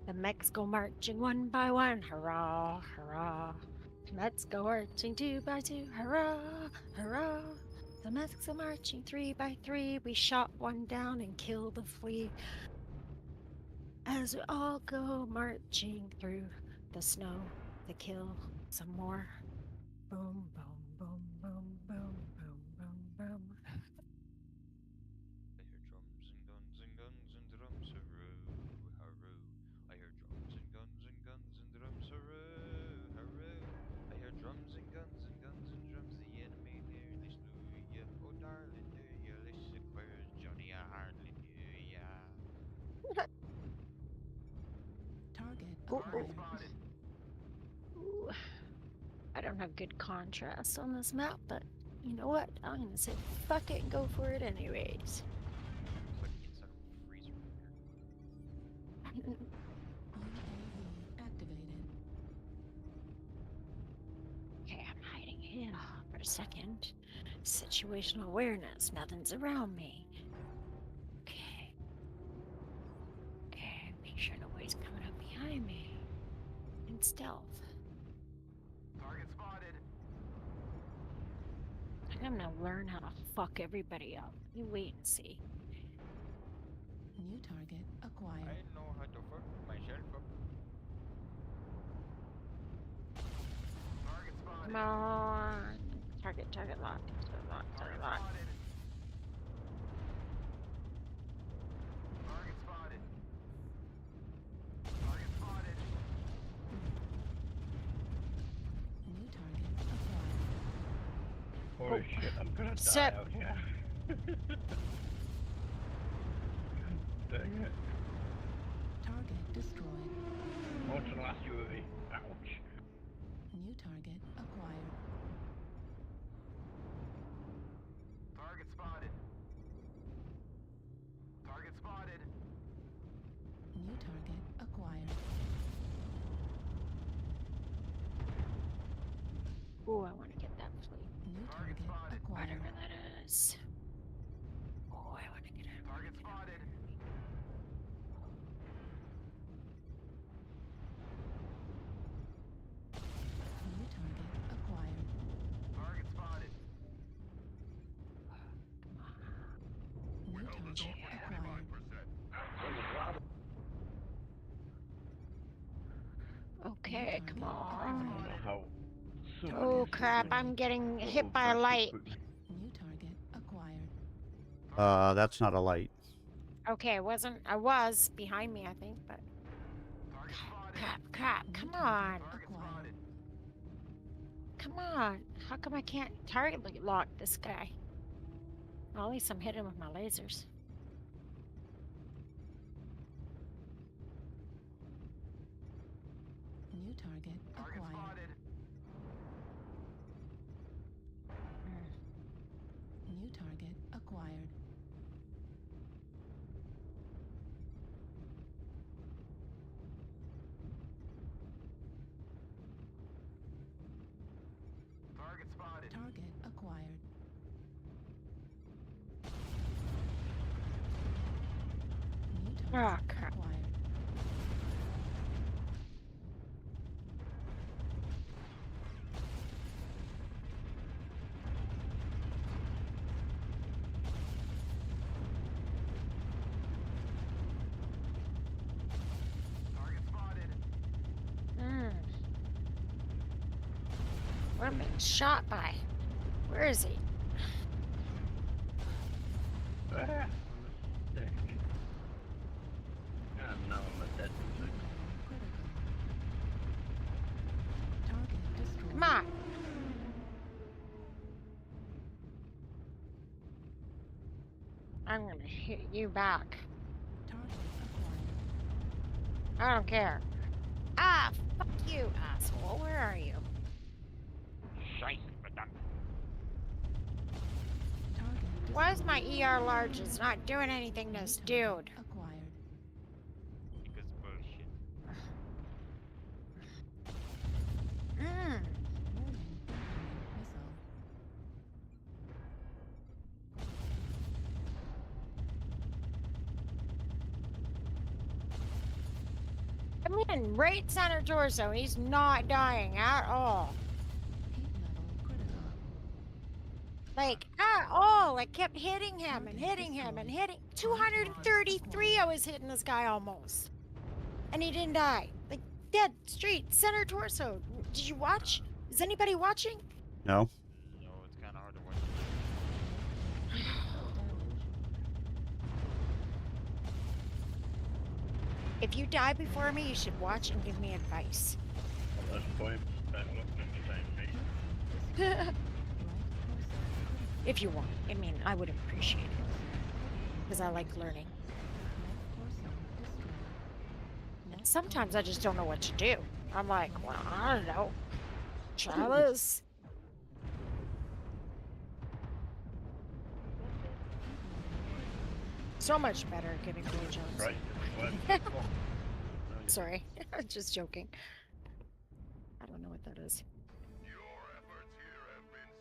The mechs go marching one by one, hurrah, hurrah. The mechs go marching two by two, hurrah, hurrah. The mechs go marching three by three. We shot one down and killed the flea. As we all go marching through the snow to kill some more. Boom, boom, boom, boom, boom, boom, boom, boom.
I hear drums and guns and guns and drums, hurrah, hurrah. I hear drums and guns and guns and drums. The enemy nearly slew ya. Oh, darling, do you listen? Where's Johnny? I hardly knew ya.
Ooh. I don't have good contrast on this map, but you know what? I'm gonna say fuck it and go for it anyways.
Looks like the inside of a freezer right here.
Okay, I'm hiding here for a second. Situational awareness. Nothing's around me. Okay. Okay, make sure nobody's coming up behind me. In stealth.
Target spotted.
I'm gonna learn how to fuck everybody up. You wait and see.
New target acquired.
I know how to fuck myself up.
Target spotted.
Come on. Target locked. Target locked.
Target spotted. Target spotted.
New target acquired.
Holy shit, I'm gonna die
Set.
out here. Dang it.
Target destroyed.
What's the last UAV? Ouch.
New target acquired.
Target spotted. Target spotted.
New target acquired.
Ooh, I want to get that flea.
New target acquired.
Whatever that is. Oh, I want to get it.
Target spotted.
New target acquired.
Target spotted.
New target acquired.
25%.
Okay, come
I
on.
don't know how. So
Oh
many
crap,
different
I'm getting
little
hit by a
fancy
light.
equipment.
New target acquired.
That's not a light.
Okay, I was behind me, I think, but
Target spotted.
crap,
New
come
target
on.
acquired.
Come on. How come I can't target lock this guy? Well, at least I'm hitting with my lasers.
New target
Target
acquired.
spotted.
New target acquired.
Target spotted.
Target acquired. New
Ah,
target
crap.
acquired.
Target spotted.
What am I being shot by? Where is he?
Ah, mistake.
Come on. I'm gonna hit you back.
Target acquired.
I don't care. Ah, fuck you, asshole. Where are you?
Shite, madame.
Target
Why is my
destroyed.
ER large is not doing anything to this
Target
dude?
acquired.
Because bullshit.
Mm.
Warning, incoming missile.
I mean, right center torso. He's not dying at all.
Heat level critical.
Like, at all. I kept hitting him and hitting him and hitting. 233 I was hitting this guy almost. And he didn't die. Like, dead, straight, center torso. Did you watch? Is anybody watching?
No.
No, it's kind of hard to watch.
Damage.
If you die before me, you should watch and give me advice.
At this point, I'm looking at the same page.
Right torso
If you want. I mean, I would appreciate it. Because I like learning.
left torso destroyed. Left
Sometimes I
torso
just don't know what to do. I'm like, well, I don't know. Try this. So much better at giving blowjobs.
Right.
Sorry, I'm just joking. I don't know what that is.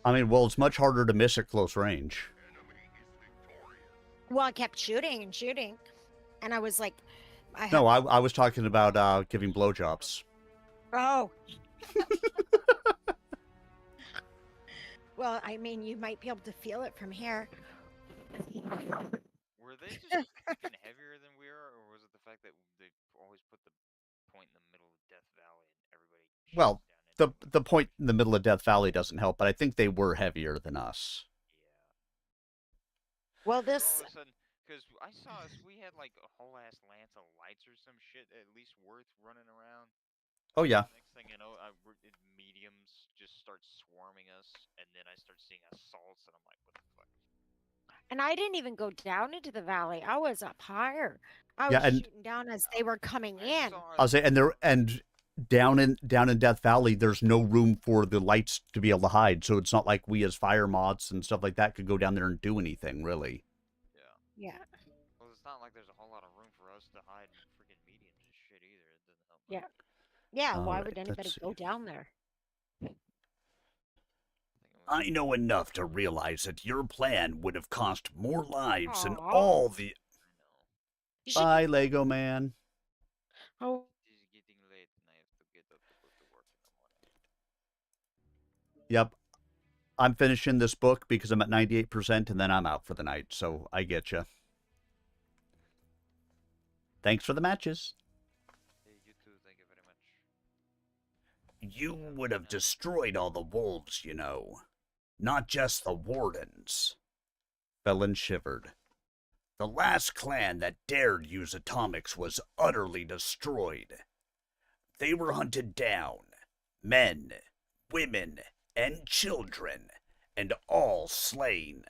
I mean, well, it's much harder to miss at close range.
Well, I kept shooting and shooting, and I was like,
No, I was talking about giving blowjobs.
Oh. Well, I mean, you might be able to feel it from here.
Were they just fucking heavier than we are, or was it the fact that they always put the point in the middle of Death Valley and everybody shoots
Well,
down into
the point in the middle of Death Valley doesn't help, but I think they were heavier than us.
Well,
All
this.
of a sudden, because I saw us, we had like a whole ass lance of lights or some shit at least worth running around.
Oh, yeah.
Next thing you know, mediums just start swarming us, and then I start seeing assaults, and I'm like, what the fuck?
And I didn't even go down into the valley. I was up higher. I
Yeah,
was
and
shooting down as they were coming in.
I'll say, and down in Death Valley, there's no room for the lights to be able to hide. So it's not like we as fire mods and stuff like that could go down there and do anything, really.
Yeah.
Yeah.
Well, it's not like there's a whole lot of room for us to hide freaking mediums and shit either. It doesn't help.
Yeah. Yeah. Why
Alright,
would anybody
let's
go
see.
down there?
I know enough to realize that your plan would have cost more lives than
Aw.
all the...
You should.
Bye, Lego Man.
Oh.
It is getting late, and I have to get up to go to work in the morning.
Yep. I'm finishing this book because I'm at 98%, and then I'm out for the night, so I get you. Thanks for the matches.
Hey, you too. Thank you very much.
You would have destroyed all the wolves, you know. Not just the wardens. Felon shivered. The last clan that dared use atomics was utterly destroyed. They were hunted down. Men, women, and children, and all slain.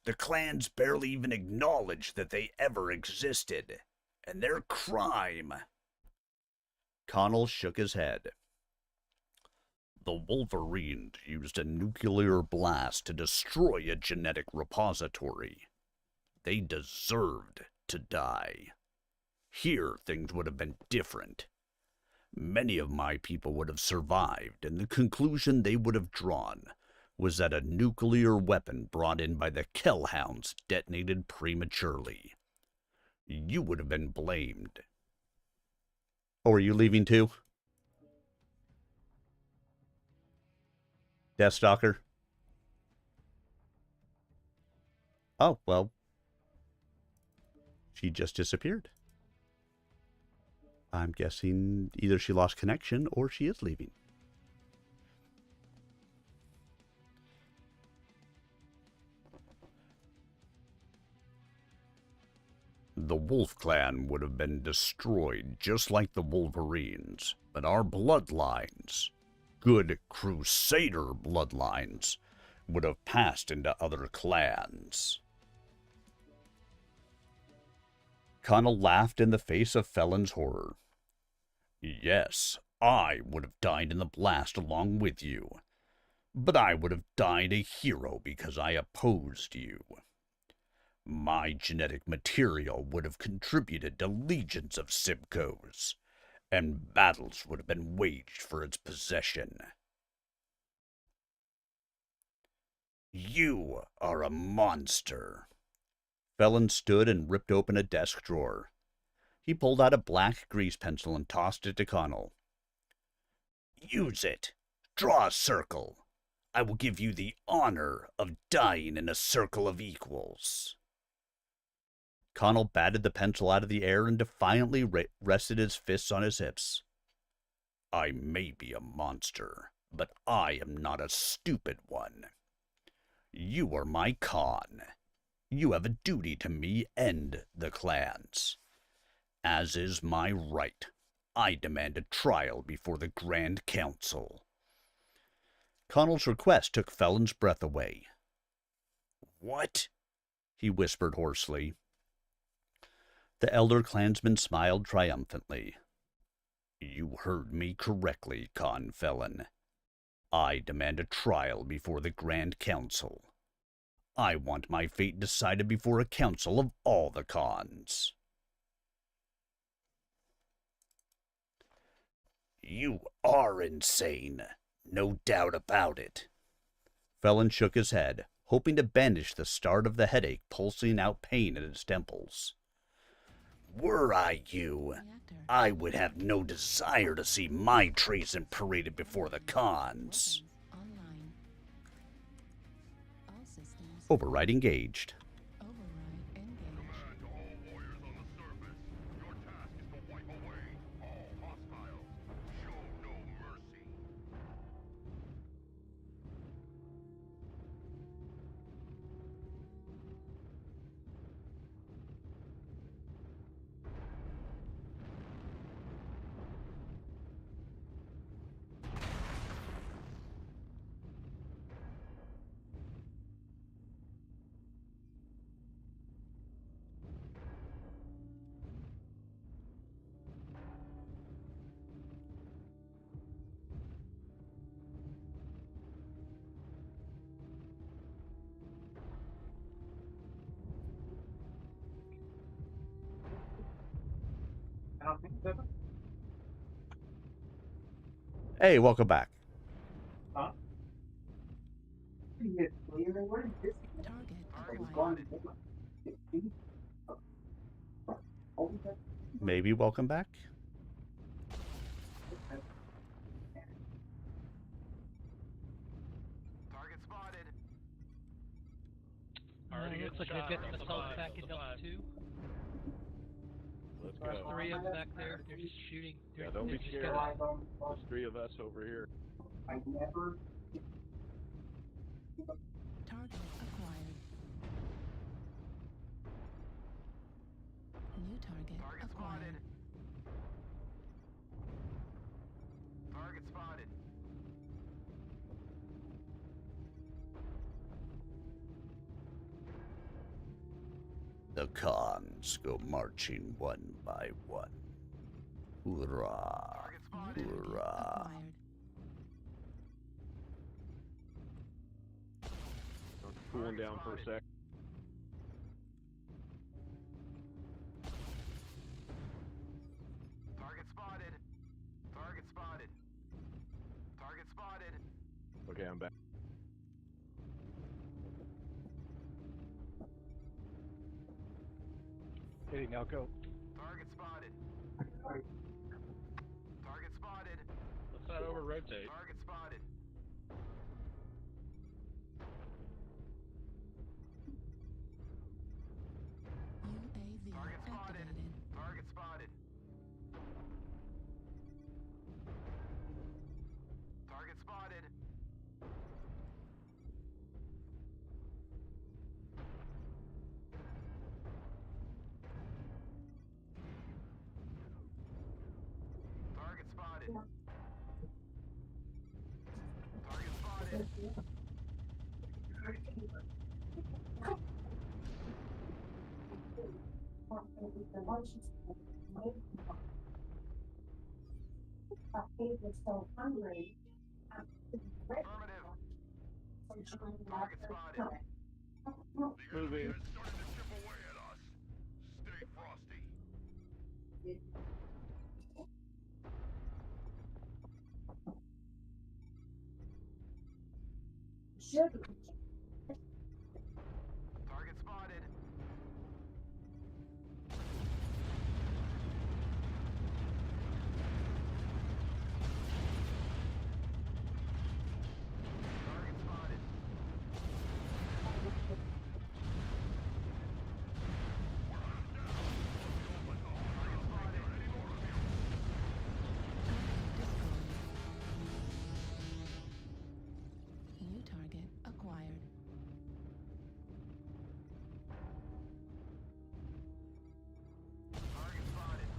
The clans barely even acknowledged that they ever existed, and their crime... Connell shook his head. The Wolverines used a nuclear blast to destroy a genetic repository. They deserved to die. Here, things would have been different. Many of my people would have survived, and the conclusion they would have drawn was that a nuclear weapon brought in by the Kellhounds detonated prematurely. You would have been blamed. Oh, are you leaving too? Deathstalker? Oh, well. She just disappeared. I'm guessing either she lost connection or she is leaving. The Wolf Clan would have been destroyed just like the Wolverines, but our bloodlines, good Crusader bloodlines would have passed into other clans. Connell laughed in the face of Felon's horror. Yes, I would have died in the blast along with you, but I would have died a hero because I opposed you. My genetic material would have contributed to legions of Sibcos, and battles would have been waged for its possession. You are a monster. Felon stood and ripped open a desk drawer. He pulled out a black grease pencil and tossed it to Connell. Use it. Draw a circle. I will give you the honor of dying in a circle of equals. Connell batted the pencil out of the air and defiantly rested his fists on his hips. I may be a monster, but I am not a stupid one. You are my Khan. You have a duty to me and the clans. As is my right, I demand a trial before the Grand Council. Connell's request took Felon's breath away. What? He whispered hoarsely. The elder clansman smiled triumphantly. You heard me correctly, Khan Felon. I demand a trial before the Grand Council. I want my fate decided before a council of all the Khans. You are insane, no doubt about it. Felon shook his head, hoping to banish the start of the headache pulsing out pain at his temples. Were I you, I would have no desire to see my treason paraded before the Khans. Override engaged. Hey, welcome back. Maybe welcome back?
Target spotted.
Looks like they've got the assault package up too.
Let's
There's
go.
3 of them back there. They're just shooting.
Yeah, don't be scared. There's 3 of us over here.
Target acquired. New target acquired.
Target spotted.
The Khans go marching one by one. Hoorah! Hoorah!
Cooling down for a sec.
Target spotted. Target spotted. Target spotted.
Okay, I'm back. Okay, now go.
Target spotted. Target spotted.
Let's not over rotate.
Target spotted.
UAV
Target spotted.
activated.
Target spotted. Target spotted. Target spotted. Affirmative. Target spotted.
The enemy
Moving.
is starting to chip away at us. Stay frosty.
Target spotted. Target spotted.
New target acquired.
Target spotted.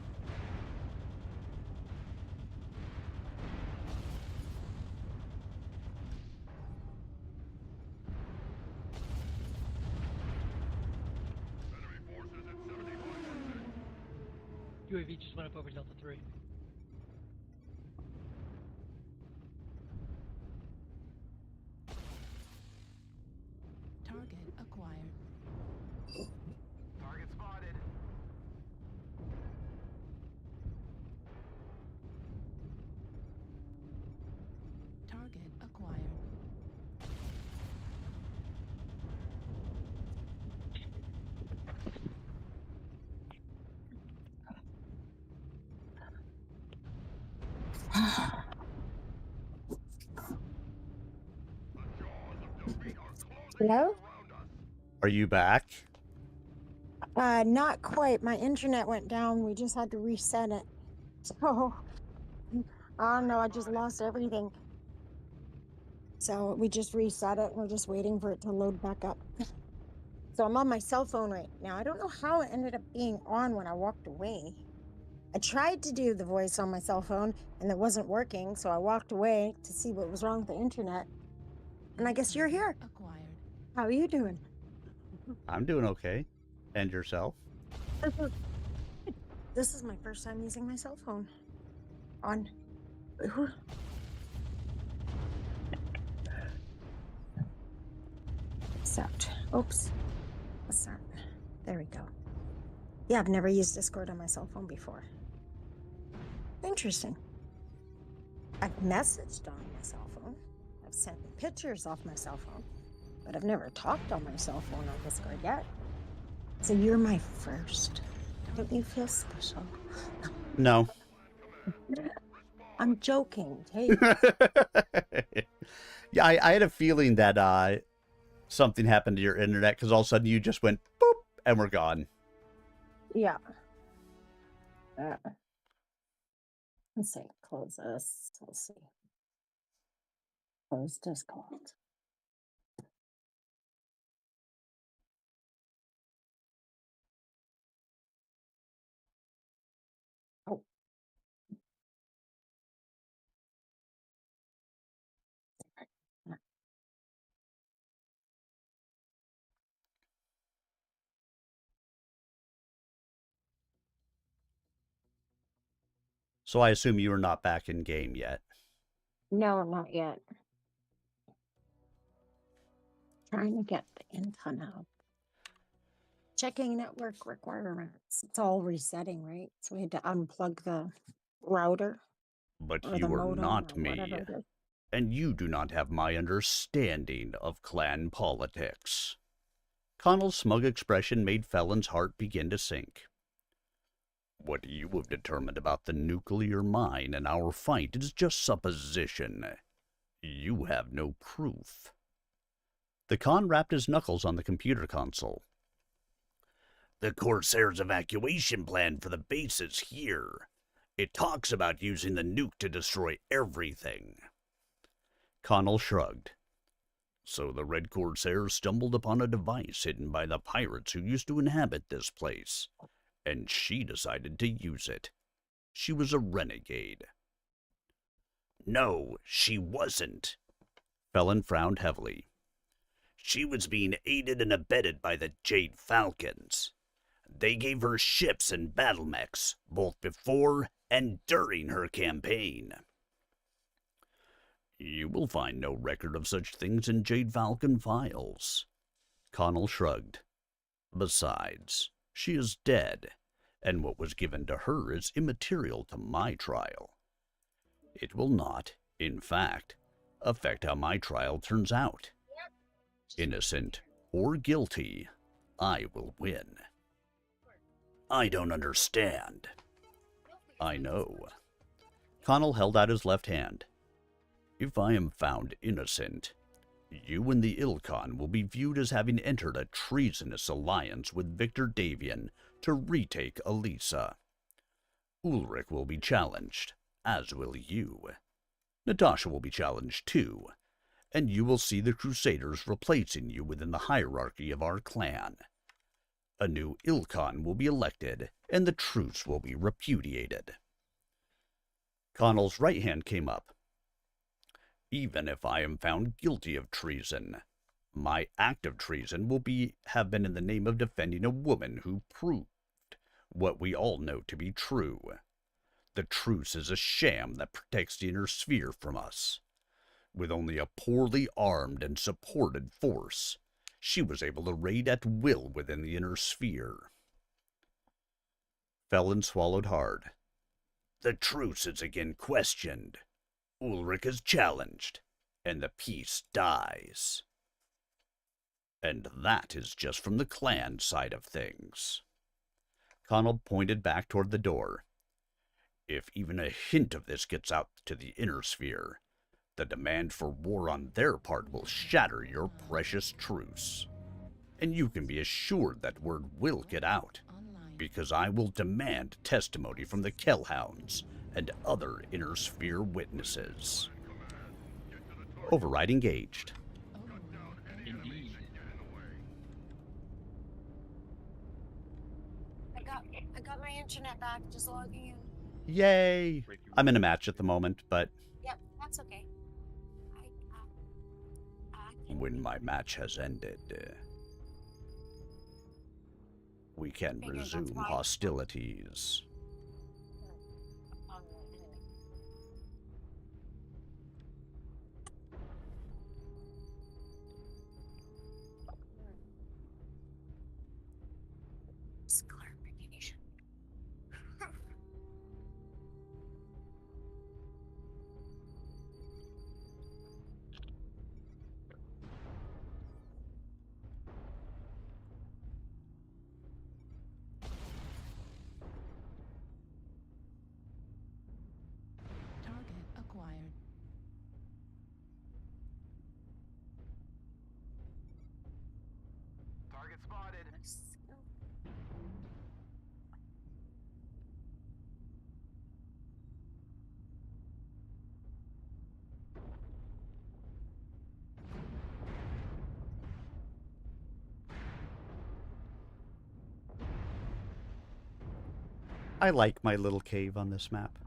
Enemy forces at 75%.
UAV just went up over Delta 3.
Target acquired.
Target spotted.
Target acquired.
Hello?
Are you back?
Not quite. My internet went down. We just had to reset it. So, I don't know. I just lost everything. So we just reset it. We're just waiting for it to load back up. So I'm on my cell phone right now. I don't know how it ended up being on when I walked away. I tried to do the voice on my cell phone and it wasn't working. So I walked away to see what was wrong with the internet. And I guess you're here.
Acquired.
How are you doing?
I'm doing okay. And yourself?
This is my first time using my cell phone. On. Accept. Oops. What's that? There we go. Yeah, I've never used Discord on my cell phone before. Interesting. I've messaged on my cell phone. I've sent pictures off my cell phone. But I've never talked on my cell phone on Discord yet. So you're my first. Don't you feel special?
No.
I'm joking. Hey.
Yeah, I had a feeling that something happened to your internet because all of a sudden you just went boop and we're gone.
Yeah. Let's see. Close this. Let's see. Close Discord. Oh.
So I assume you are not back in game yet.
No, not yet. Trying to get the info now. Checking network requirements. It's all resetting, right? So we had to unplug the router.
But
Or the
you are
modem
not
or whatever
me.
it is.
And you do not have my understanding of clan politics. Connell's smug expression made Felon's heart begin to sink. What you have determined about the nuclear mine and our fight is just supposition. You have no proof. The Khan rapped his knuckles on the computer console. The Corsair's evacuation plan for the base is here. It talks about using the nuke to destroy everything. Connell shrugged. So the Red Corsairs stumbled upon a device hidden by the pirates who used to inhabit this place, and she decided to use it. She was a renegade. No, she wasn't. Felon frowned heavily. She was being aided and abetted by the Jade Falcons. They gave her ships and battle mechs, both before and during her campaign. You will find no record of such things in Jade Falcon files. Connell shrugged. Besides, she is dead, and what was given to her is immaterial to my trial. It will not, in fact, affect how my trial turns out. Innocent or guilty, I will win. I don't understand. I know. Connell held out his left hand. If I am found innocent, you and the Ilkhan will be viewed as having entered a treasonous alliance with Victor Davian to retake Elisa. Ulrich will be challenged, as will you. Natasha will be challenged too, and you will see the Crusaders replacing you within the hierarchy of our clan. A new Ilkhan will be elected, and the truce will be repudiated. Connell's right hand came up. Even if I am found guilty of treason, my act of treason will have been in the name of defending a woman who proved what we all know to be true. The truce is a sham that protects the inner sphere from us. With only a poorly armed and supported force, she was able to raid at will within the inner sphere. Felon swallowed hard. The truce is again questioned. Ulrich is challenged, and the peace dies. And that is just from the clan side of things. Connell pointed back toward the door. If even a hint of this gets out to the inner sphere, the demand for war on their part will shatter your precious truce. And you can be assured that word will get out, because I will demand testimony from the Kellhounds and other inner sphere witnesses. Override engaged.
Indeed.
I got my internet back, just logging in.
Yay! I'm in a match at the moment, but
Yep, that's okay.
when my match has ended, we can
Figured that's
resume
why-
hostilities.
Clarification.
Target acquired.
Target spotted.
I like my little cave on this map.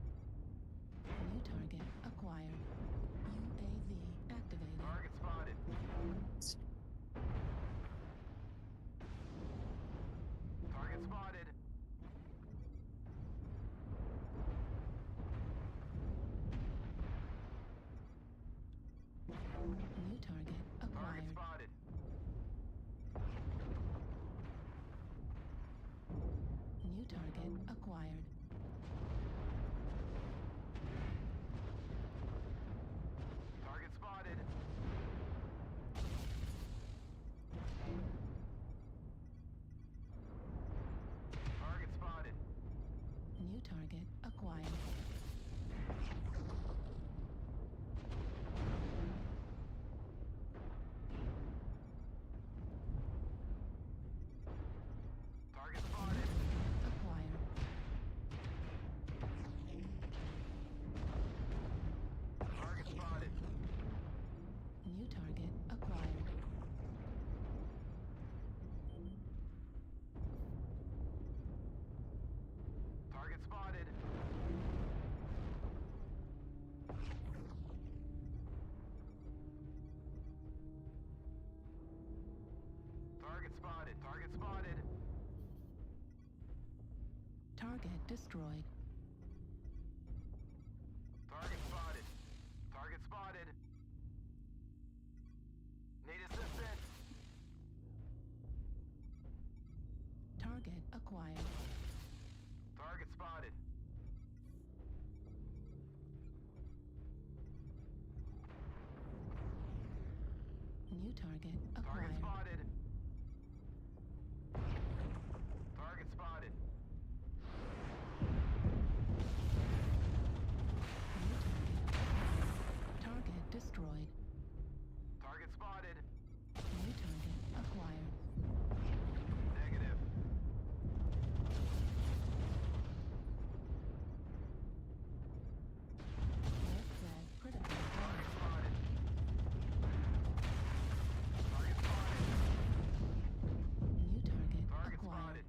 New target acquired. UAV activated.
Target spotted. Target spotted.
New target
Target
acquired.
spotted.
New target acquired.
Target spotted. Target spotted.
New target acquired.
spotted. Target spotted.
Target destroyed.
Target spotted. Target spotted. Need assistance.
Target acquired.
Target spotted.
New target
Target
acquired.
spotted. Target spotted.
New target. Target destroyed.
Target spotted.
New target acquired.
Negative.
Red flag critical
Target
damage.
spotted. Target spotted.
New target
Target
acquired.
spotted.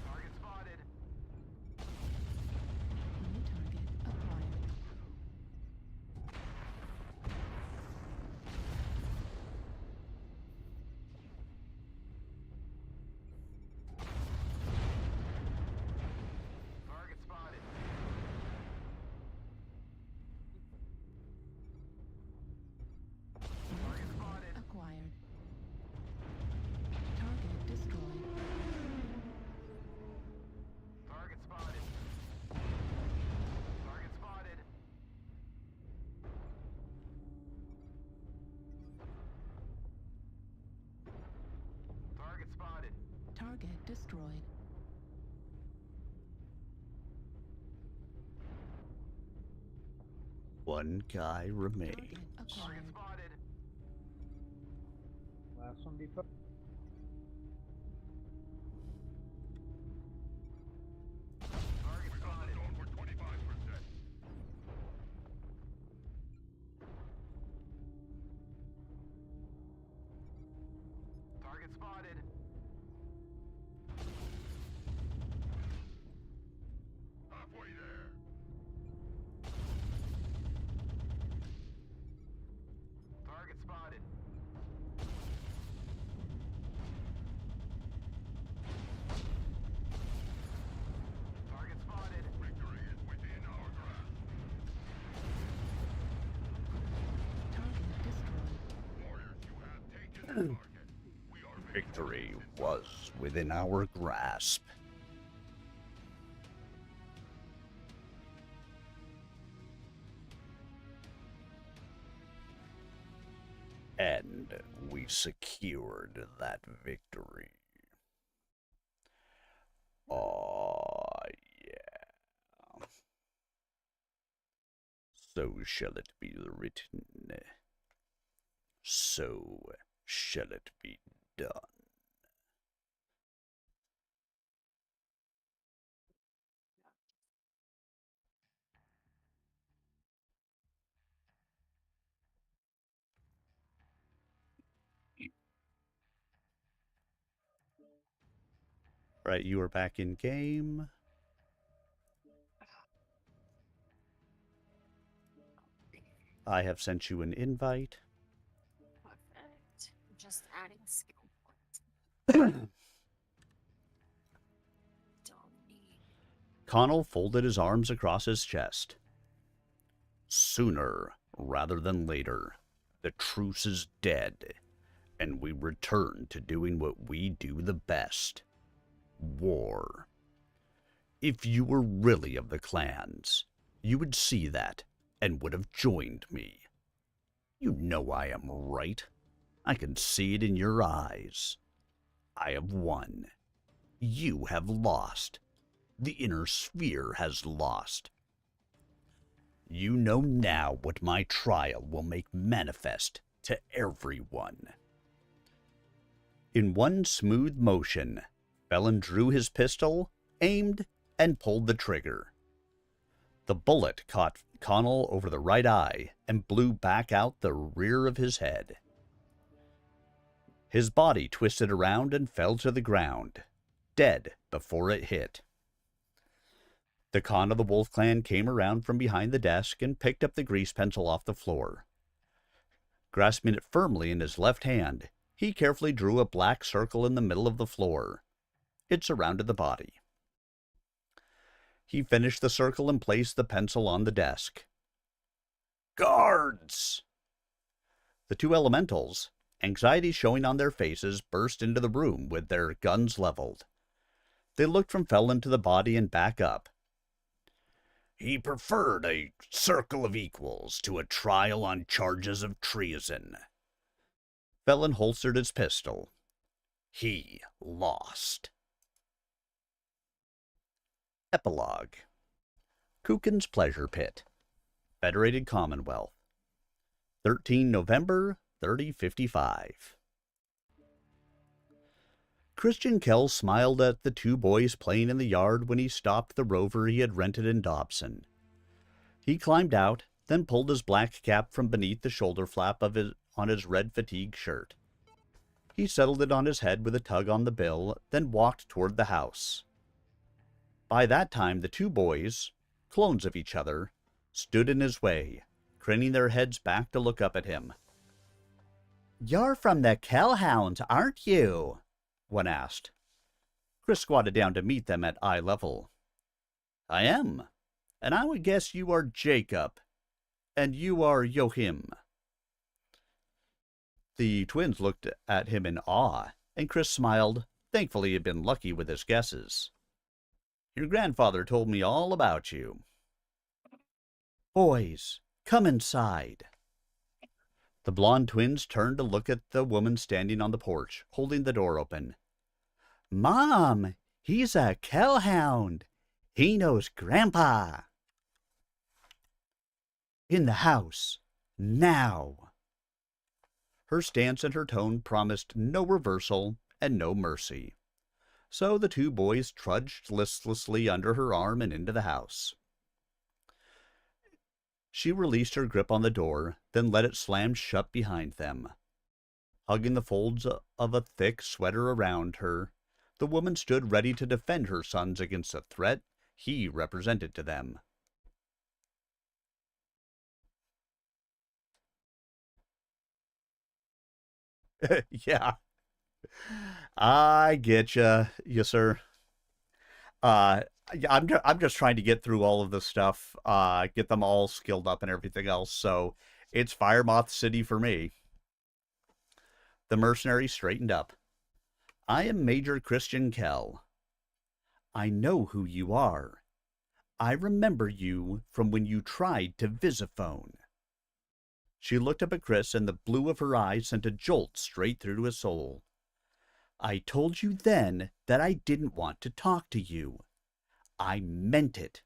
Target spotted.
New target acquired.
Target spotted.
New
Target
target
spotted.
acquired. Target destroyed.
Target spotted. Target spotted. Target spotted.
Target destroyed.
One guy remains.
Target
Target
acquired.
spotted.
Last one before.
Target
We got the
spotted.
zone for 25%.
Target spotted.
Halfway there.
Target spotted. Target spotted.
Victory is within our grasp.
Target destroyed.
Warriors, you have taken the target. We are
Victory
victorious in
was within our grasp. And we secured that victory. Oh, yeah. So shall it be written. So shall it be done. Right, you are back in game. I have sent you an invite.
Perfect. Just adding skill points. Don't need.
Connell folded his arms across his chest. Sooner rather than later, the truce is dead, and we return to doing what we do the best. War. If you were really of the clans, you would see that and would have joined me. You know I am right. I can see it in your eyes. I have won. You have lost. The inner sphere has lost. You know now what my trial will make manifest to everyone. In one smooth motion, Felon drew his pistol, aimed, and pulled the trigger. The bullet caught Connell over the right eye and blew back out the rear of his head. His body twisted around and fell to the ground, dead before it hit. The Khan of the Wolf Clan came around from behind the desk and picked up the grease pencil off the floor. Grasping it firmly in his left hand, he carefully drew a black circle in the middle of the floor. It surrounded the body. He finished the circle and placed the pencil on the desk. Guards! The two elementals, anxiety showing on their faces, burst into the room with their guns leveled. They looked from Felon to the body and back up. He preferred a circle of equals to a trial on charges of treason. Felon holstered his pistol. He lost. Epilogue. Kukin's Pleasure Pit. Federated Commonwealth. 13 November 3055. Christian Kell smiled at the two boys playing in the yard when he stopped the rover he had rented in Dobson. He climbed out, then pulled his black cap from beneath the shoulder flap on his red fatigue shirt. He settled it on his head with a tug on the bill, then walked toward the house. By that time the two boys, clones of each other, stood in his way, craning their heads back to look up at him. "You're from the Kellhounds, aren't you?" one asked. Chris squatted down to meet them at eye level. "I am, and I would guess you are Jacob, and you are Yohim." The twins looked at him in awe, and Chris smiled. Thankfully he had been lucky with his guesses. "Your grandfather told me all about you." "Boys, come inside." The blonde twins turned to look at the woman standing on the porch, holding the door open. "Mom, he's a Kellhound. He knows Grandpa." "In the house, now." Her stance and her tone promised no reversal and no mercy. So the two boys trudged listlessly under her arm and into the house. She released her grip on the door, then let it slam shut behind them. Hugging the folds of a thick sweater around her, the woman stood ready to defend her sons against the threat he represented to them. Yeah. I get you, sir. I'm just trying to get through all of this stuff, get them all skilled up and everything else, so it's Firemoth City for me. The mercenary straightened up. "I am Major Christian Kell. I know who you are. I remember you from when you tried to visiphone." She looked up at Chris, and the blue of her eyes sent a jolt straight through to his soul. "I told you then that I didn't want to talk to you. I meant it."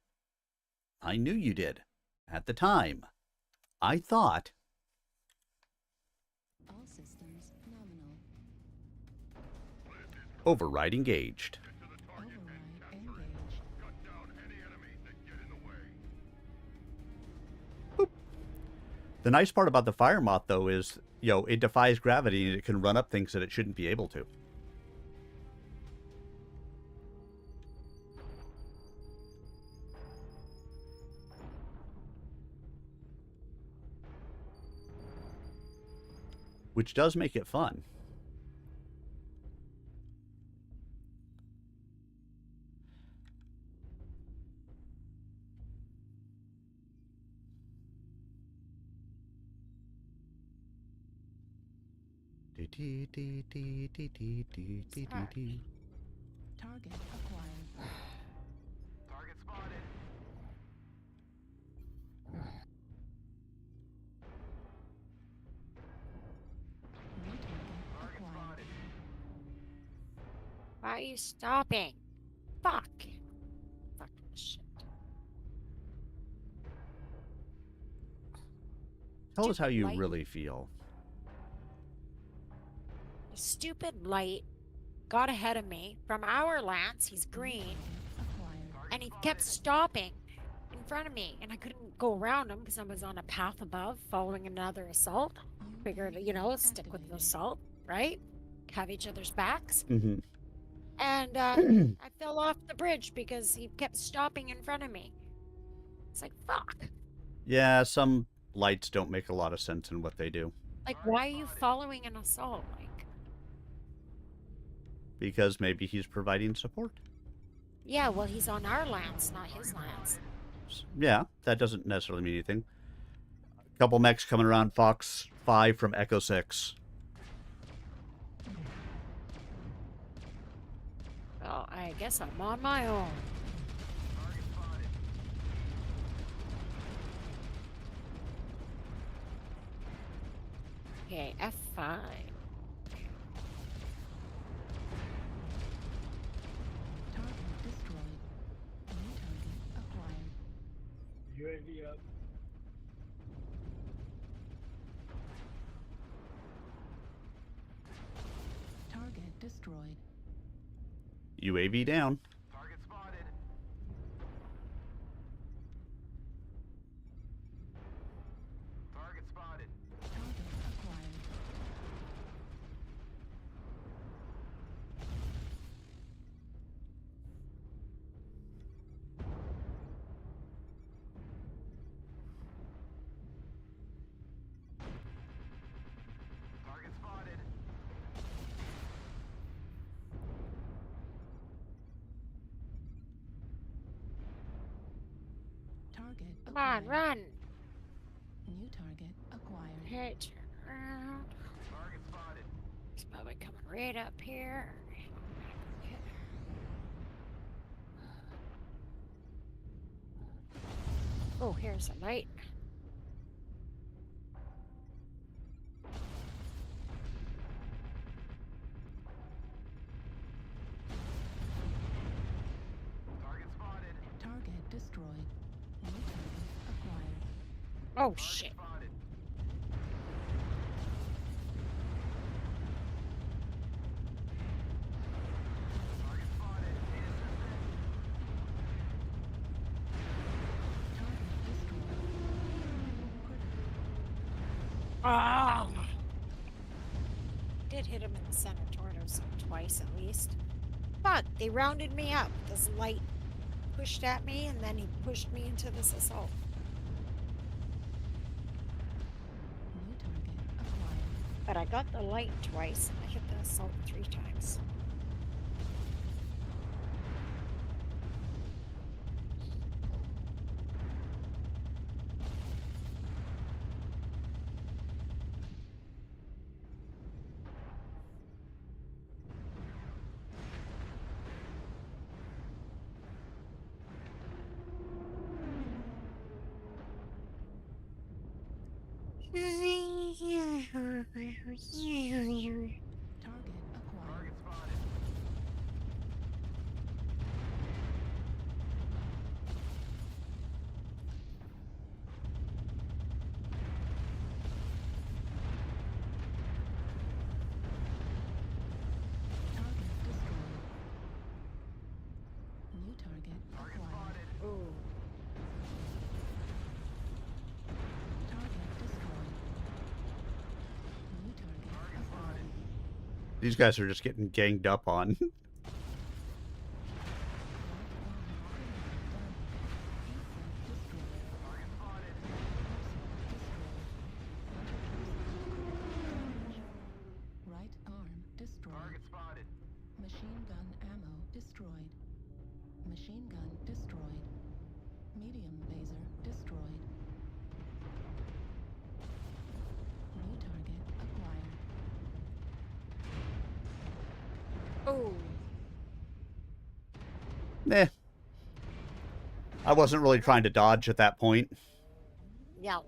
"I knew you did. At the time. I thought..."
All systems nominal.
Override engaged.
Override engaged.
Cut down any enemies that get in the way.
Boop. The nice part about the Fire Moth, though, is, it defies gravity and it can run up things that it shouldn't be able to. Which does make it fun.
Target acquired.
Target spotted.
New target acquired.
Why are you stopping? Fuck. Fuck this shit.
Tell us how you
Light.
really feel.
The stupid light got ahead of me. From our Lance, he's green,
Acquired.
and he kept stopping in front of me, and I couldn't go around him because I was on a path above following another assault. Figured, stick with the assault, right? Have each other's backs.
Mm-hmm.
And I fell off the bridge because he kept stopping in front of me. It's like, fuck.
Yeah, some lights don't make a lot of sense in what they do.
Like, why are you following an assault? Like,
Because maybe he's providing support.
yeah, well, he's on our lands, not his lands.
Yeah, that doesn't necessarily mean anything. A couple mechs coming around Fox 5 from Echo 6.
Well, I guess I'm on my own. Okay, F5.
Target destroyed. New target acquired.
UAV up.
Target destroyed.
UAV down.
Target spotted. Target spotted.
Target acquired.
Target spotted.
Target
Come on,
acquired.
run!
New target acquired.
Hey, turn around.
Target spotted.
He's probably coming right up here. Oh, here's a light.
Target spotted.
Target destroyed. New target acquired.
Oh, shit.
Spotted. Target spotted. Need assistance.
Target destroyed. Critical.
Ah! Did hit him in the center torso twice at least. Fuck, they rounded me up. This light pushed at me and then he pushed me into this assault.
New target acquired.
But I got the light twice and I hit the assault 3 times.
Target acquired.
Target spotted.
Target destroyed. New target
Target
acquired.
spotted.
Ooh.
Target destroyed. New target acquired.
These guys are just getting ganged up on.
Target spotted.
Right arm destroyed.
Target spotted.
Machine gun ammo destroyed. Machine gun destroyed. Medium laser destroyed. New target acquired.
Oh.
Eh. I wasn't really trying to dodge at that point.
Yeah.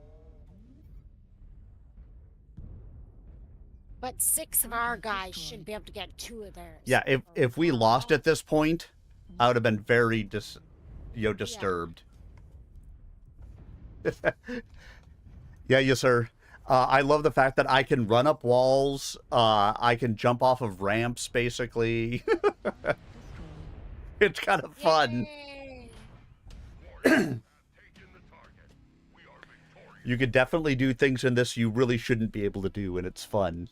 But 6 of our guys should be able to get 2 of theirs.
Yeah, if we lost at this point, I would have been very disturbed. Yeah, yes, sir. I love the fact that I can run up walls. I can jump off of ramps, basically. It's kind of fun.
Yay.
You could definitely do things in this you really shouldn't be able to do, and it's fun.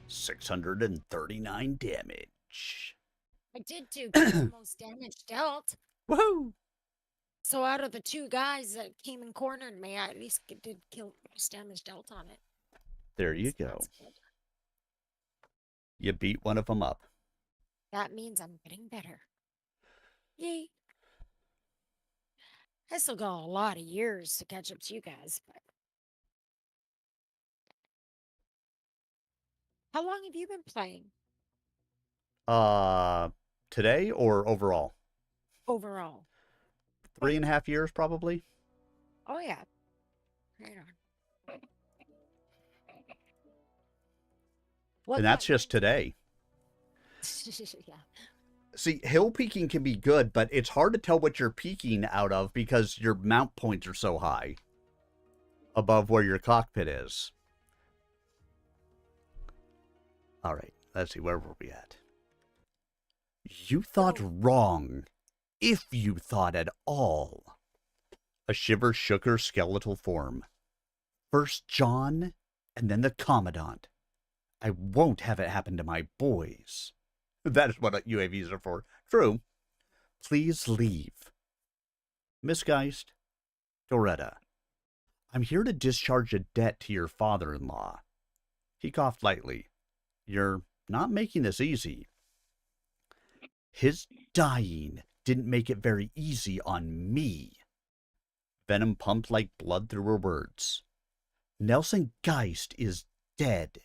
639 damage.
I did do the most damage dealt.
Woohoo!
So out of the two guys that came and cornered me, I at least did kill most damage dealt on it.
There you
So
go.
that's good.
You beat one of them up.
That means I'm getting better. Yay. I still got a lot of years to catch up to you guys, but how long have you been playing
Today or overall?
overall?
3.5 years, probably.
Oh yeah. Right on. What
And that's
got
just today.
yeah.
See, hill peeking can be good, but it's hard to tell what you're peeking out of because your mount points are so high above where your cockpit is. All right, let's see, where were we at? You thought wrong, if you thought at all. A shiver shook her skeletal form. First John, and then the Commandant. I won't have it happen to my boys. That is what UAVs are for. True. Please leave. Miss Geist, Doretta, I'm here to discharge a debt to your father-in-law. He coughed lightly. You're not making this easy. His dying didn't make it very easy on me. Venom pumped like blood through her words. Nelson Geist is dead.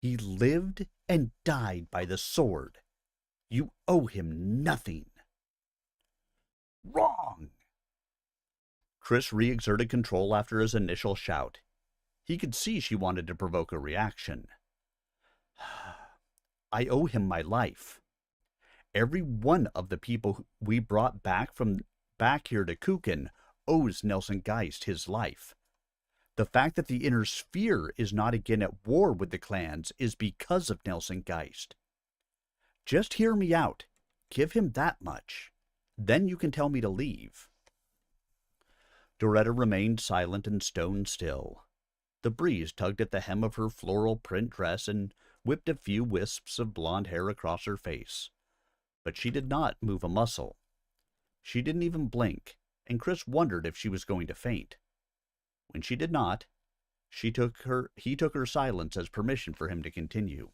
He lived and died by the sword. You owe him nothing. Wrong! Chris re-exerted control after his initial shout. He could see she wanted to provoke a reaction. I owe him my life. Every one of the people we brought back here to Kukin owes Nelson Geist his life. The fact that the Inner Sphere is not again at war with the clans is because of Nelson Geist. Just hear me out. Give him that much. Then you can tell me to leave. Doretta remained silent and stone still. The breeze tugged at the hem of her floral print dress and whipped a few wisps of blonde hair across her face. But she did not move a muscle. She didn't even blink, and Chris wondered if she was going to faint. When she did not, he took her silence as permission for him to continue.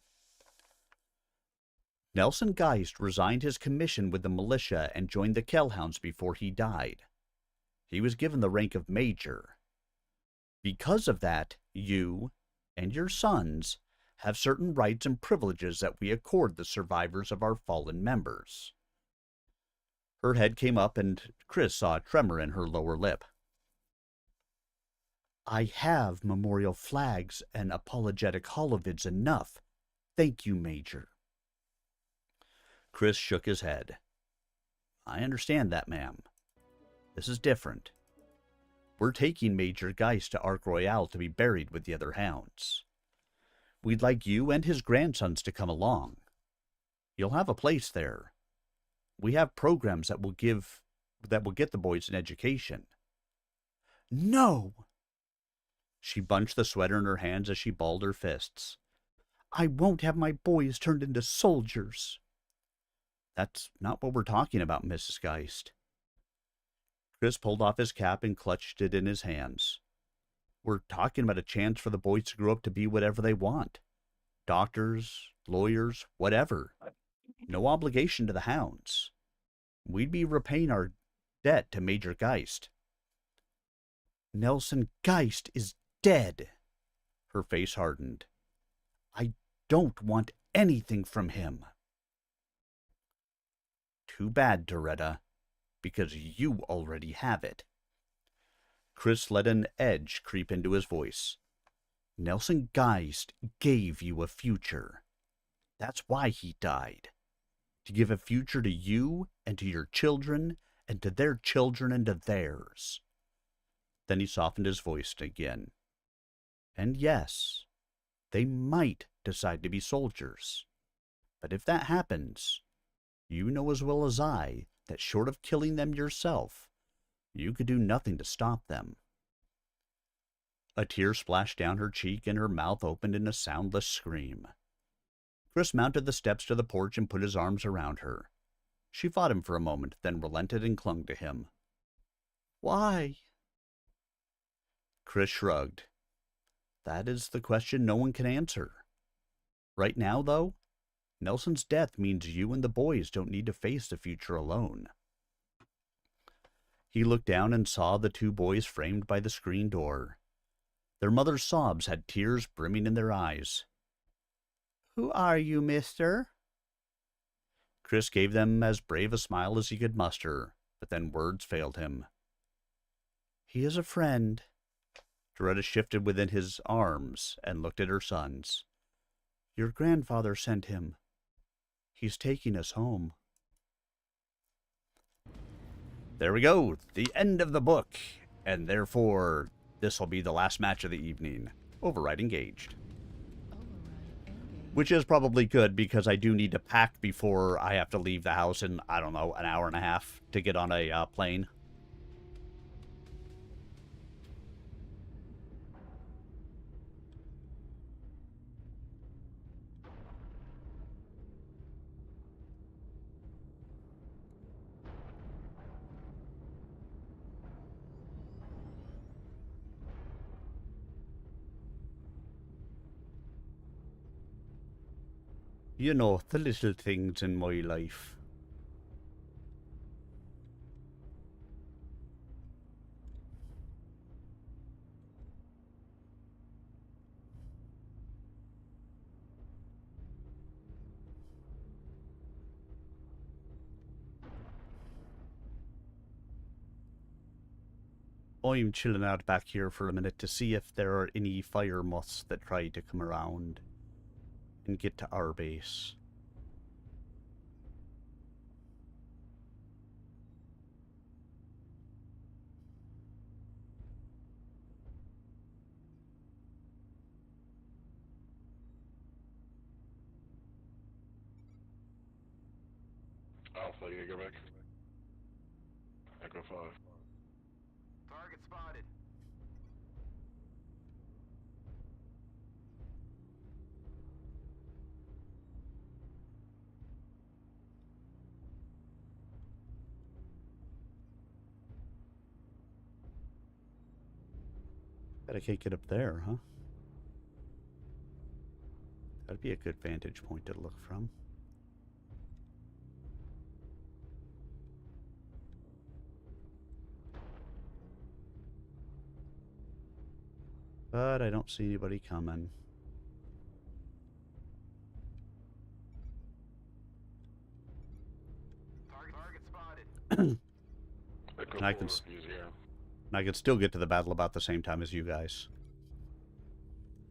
Nelson Geist resigned his commission with the militia and joined the Kellhounds before he died. He was given the rank of Major. Because of that, you and your sons have certain rights and privileges that we accord the survivors of our fallen members. Her head came up and Chris saw a tremor in her lower lip. I have memorial flags and apologetic holovids enough. Thank you, Major. Chris shook his head. I understand that, ma'am. This is different. We're taking Major Geist to Ark Royale to be buried with the other hounds. We'd like you and his grandsons to come along. You'll have a place there. We have programs that will get the boys an education. No! She bunched the sweater in her hands as she balled her fists. I won't have my boys turned into soldiers. That's not what we're talking about, Mrs. Geist. Chris pulled off his cap and clutched it in his hands. We're talking about a chance for the boys to grow up to be whatever they want. Doctors, lawyers, whatever. No obligation to the hounds. We'd be repaying our debt to Major Geist. Nelson Geist is dead. Her face hardened. I don't want anything from him. Too bad, Doretta, because you already have it. Chris let an edge creep into his voice. Nelson Geist gave you a future. That's why he died. To give a future to you and to your children and to their children and to theirs. Then he softened his voice again. And yes, they might decide to be soldiers. But if that happens, you know as well as I that short of killing them yourself, you could do nothing to stop them. A tear splashed down her cheek and her mouth opened in a soundless scream. Chris mounted the steps to the porch and put his arms around her. She fought him for a moment, then relented and clung to him. Why? Chris shrugged. That is the question no one can answer. Right now, though, Nelson's death means you and the boys don't need to face the future alone. He looked down and saw the two boys framed by the screen door. Their mother's sobs had tears brimming in their eyes. Who are you, mister? Chris gave them as brave a smile as he could muster, but then words failed him. He is a friend. Doretta shifted within his arms and looked at her sons. Your grandfather sent him. He's taking us home. There we go, the end of the book, and therefore this will be the last match of the evening. Override engaged. Which is probably good because I do need to pack before I have to leave the house in, I don't know, an hour and a half to get on a plane. You know, the little things in my life. I'm chilling out back here for a minute to see if there are any fire moths that try to come around and get to our base.
Alpha, you go back. Echo 5.
Target spotted.
Bet I can't get up there, huh? That'd be a good vantage point to look from. But I don't see anybody coming.
Target spotted.
Echo
And I
4,
can,
easy, yeah.
and I can still get to the battle about the same time as you guys.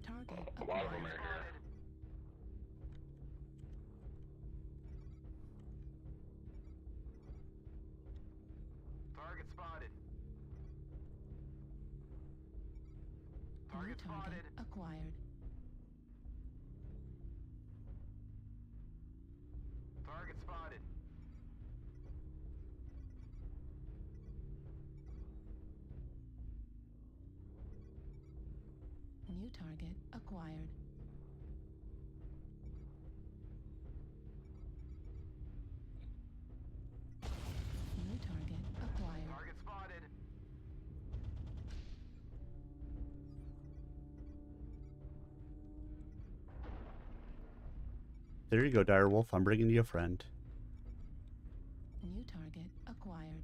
Target
A lot of them are here.
Target spotted.
New
Target spotted.
target acquired.
Target spotted.
New target acquired. New target acquired.
Target spotted.
There you go, Direwolf. I'm bringing you a friend.
New target acquired.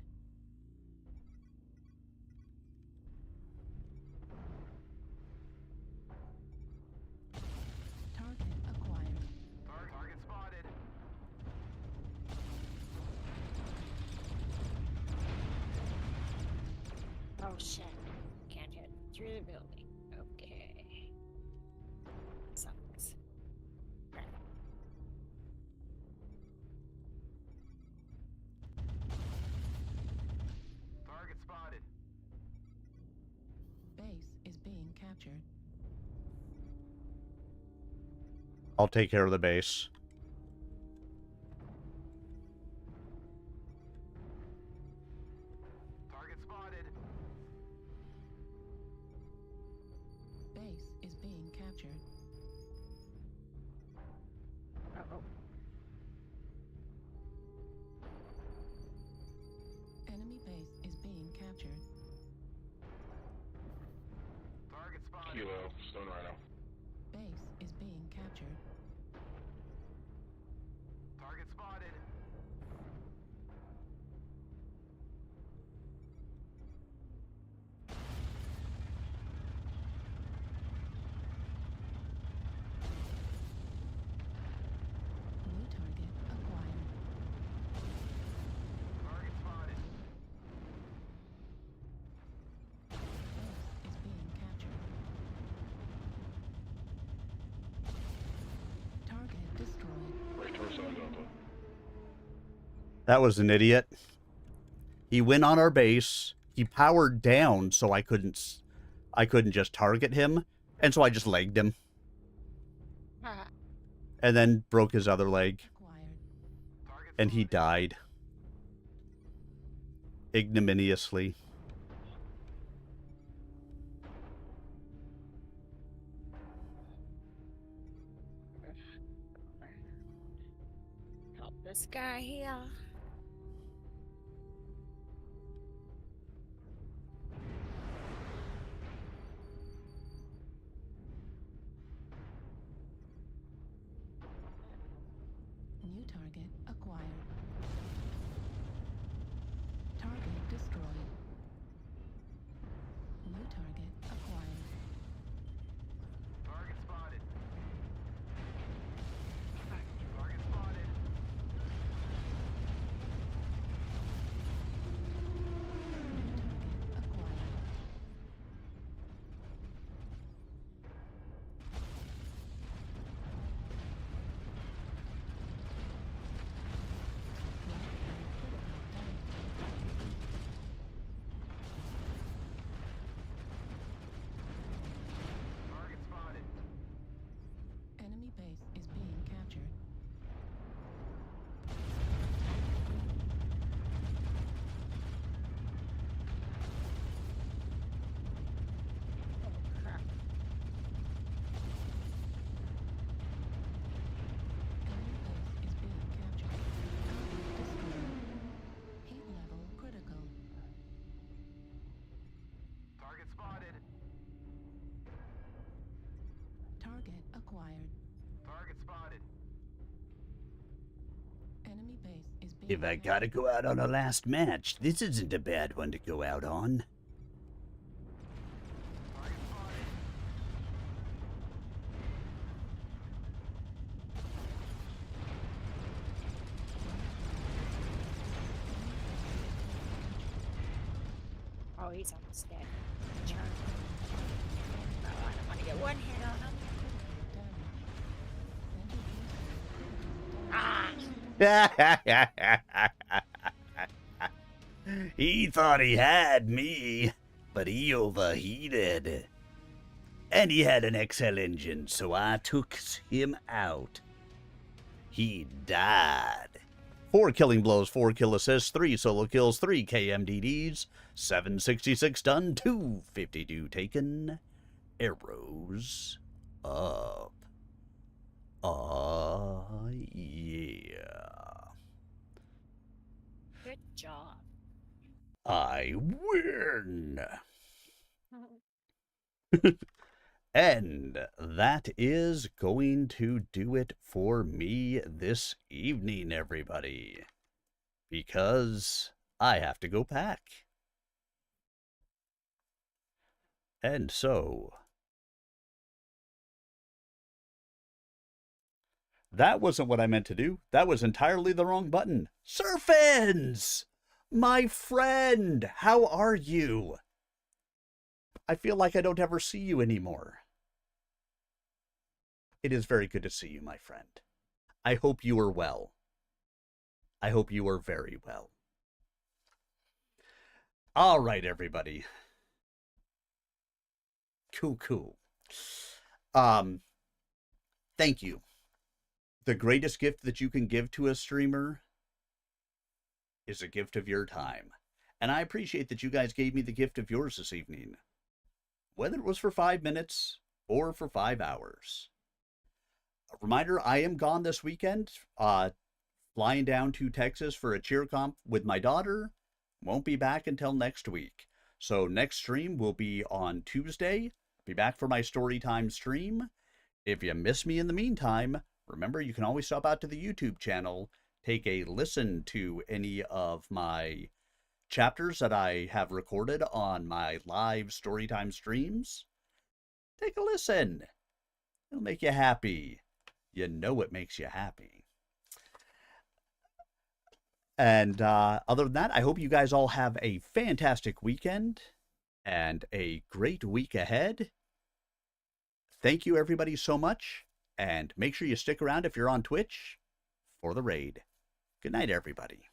Target acquired.
Target spotted.
Oh shit. Can't get through the building. Okay. Sucks.
Target spotted.
Base is being captured.
I'll take care of the base.
Target spotted.
Base is being captured.
Uh-oh.
captured.
Target spotted.
Kilo, Stone Rhino.
Base is being captured.
Target spotted.
New target acquired.
Target spotted.
Base is being captured. Target destroyed.
Right torso, Delta.
That was an idiot. He went on our base. He powered down, so I couldn't just target him, and so I just legged him, and then broke his other leg,
Acquired.
and he died ignominiously.
Help this guy here.
New target acquired. Target destroyed. New target acquired.
Target spotted. Target spotted.
New target acquired.
Target spotted.
Enemy base is being captured. Enemy base is being captured. Target destroyed. Heat level critical.
Target spotted.
Target acquired.
Target spotted.
Enemy base is being
If I gotta go out on a last match, this isn't a bad one to go out on.
Target spotted.
Oh, he's almost dead. Charge. Oh, I don't want to get one hit on him.
He thought he had me, but he overheated. And he had an XL engine, so I took him out. He died. 4 killing blows, 4 kill assists, 3 solo kills, 3 KMDDs, 766 done, 252 taken. Arrows up. Yeah.
Good job.
I win. And that is going to do it for me this evening, everybody. Because I have to go pack. And so, that wasn't what I meant to do. That was entirely the wrong button. Surfins! My friend, how are you? I feel like I don't ever see you anymore. It is very good to see you, my friend. I hope you are well. I hope you are very well. All right, everybody. Cool. Thank you. The greatest gift that you can give to a streamer is a gift of your time. And I appreciate that you guys gave me the gift of yours this evening. Whether it was for 5 minutes or for 5 hours. A reminder, I am gone this weekend, flying down to Texas for a cheer comp with my daughter, won't be back until next week. So next stream will be on Tuesday. Be back for my Storytime stream. If you miss me in the meantime, remember you can always stop out to the YouTube channel, take a listen to any of my chapters that I have recorded on my live Storytime streams. Take a listen. It'll make you happy. You know it makes you happy. And other than that, I hope you guys all have a fantastic weekend and a great week ahead. Thank you, everybody, so much. And make sure you stick around if you're on Twitch for the raid. Good night, everybody.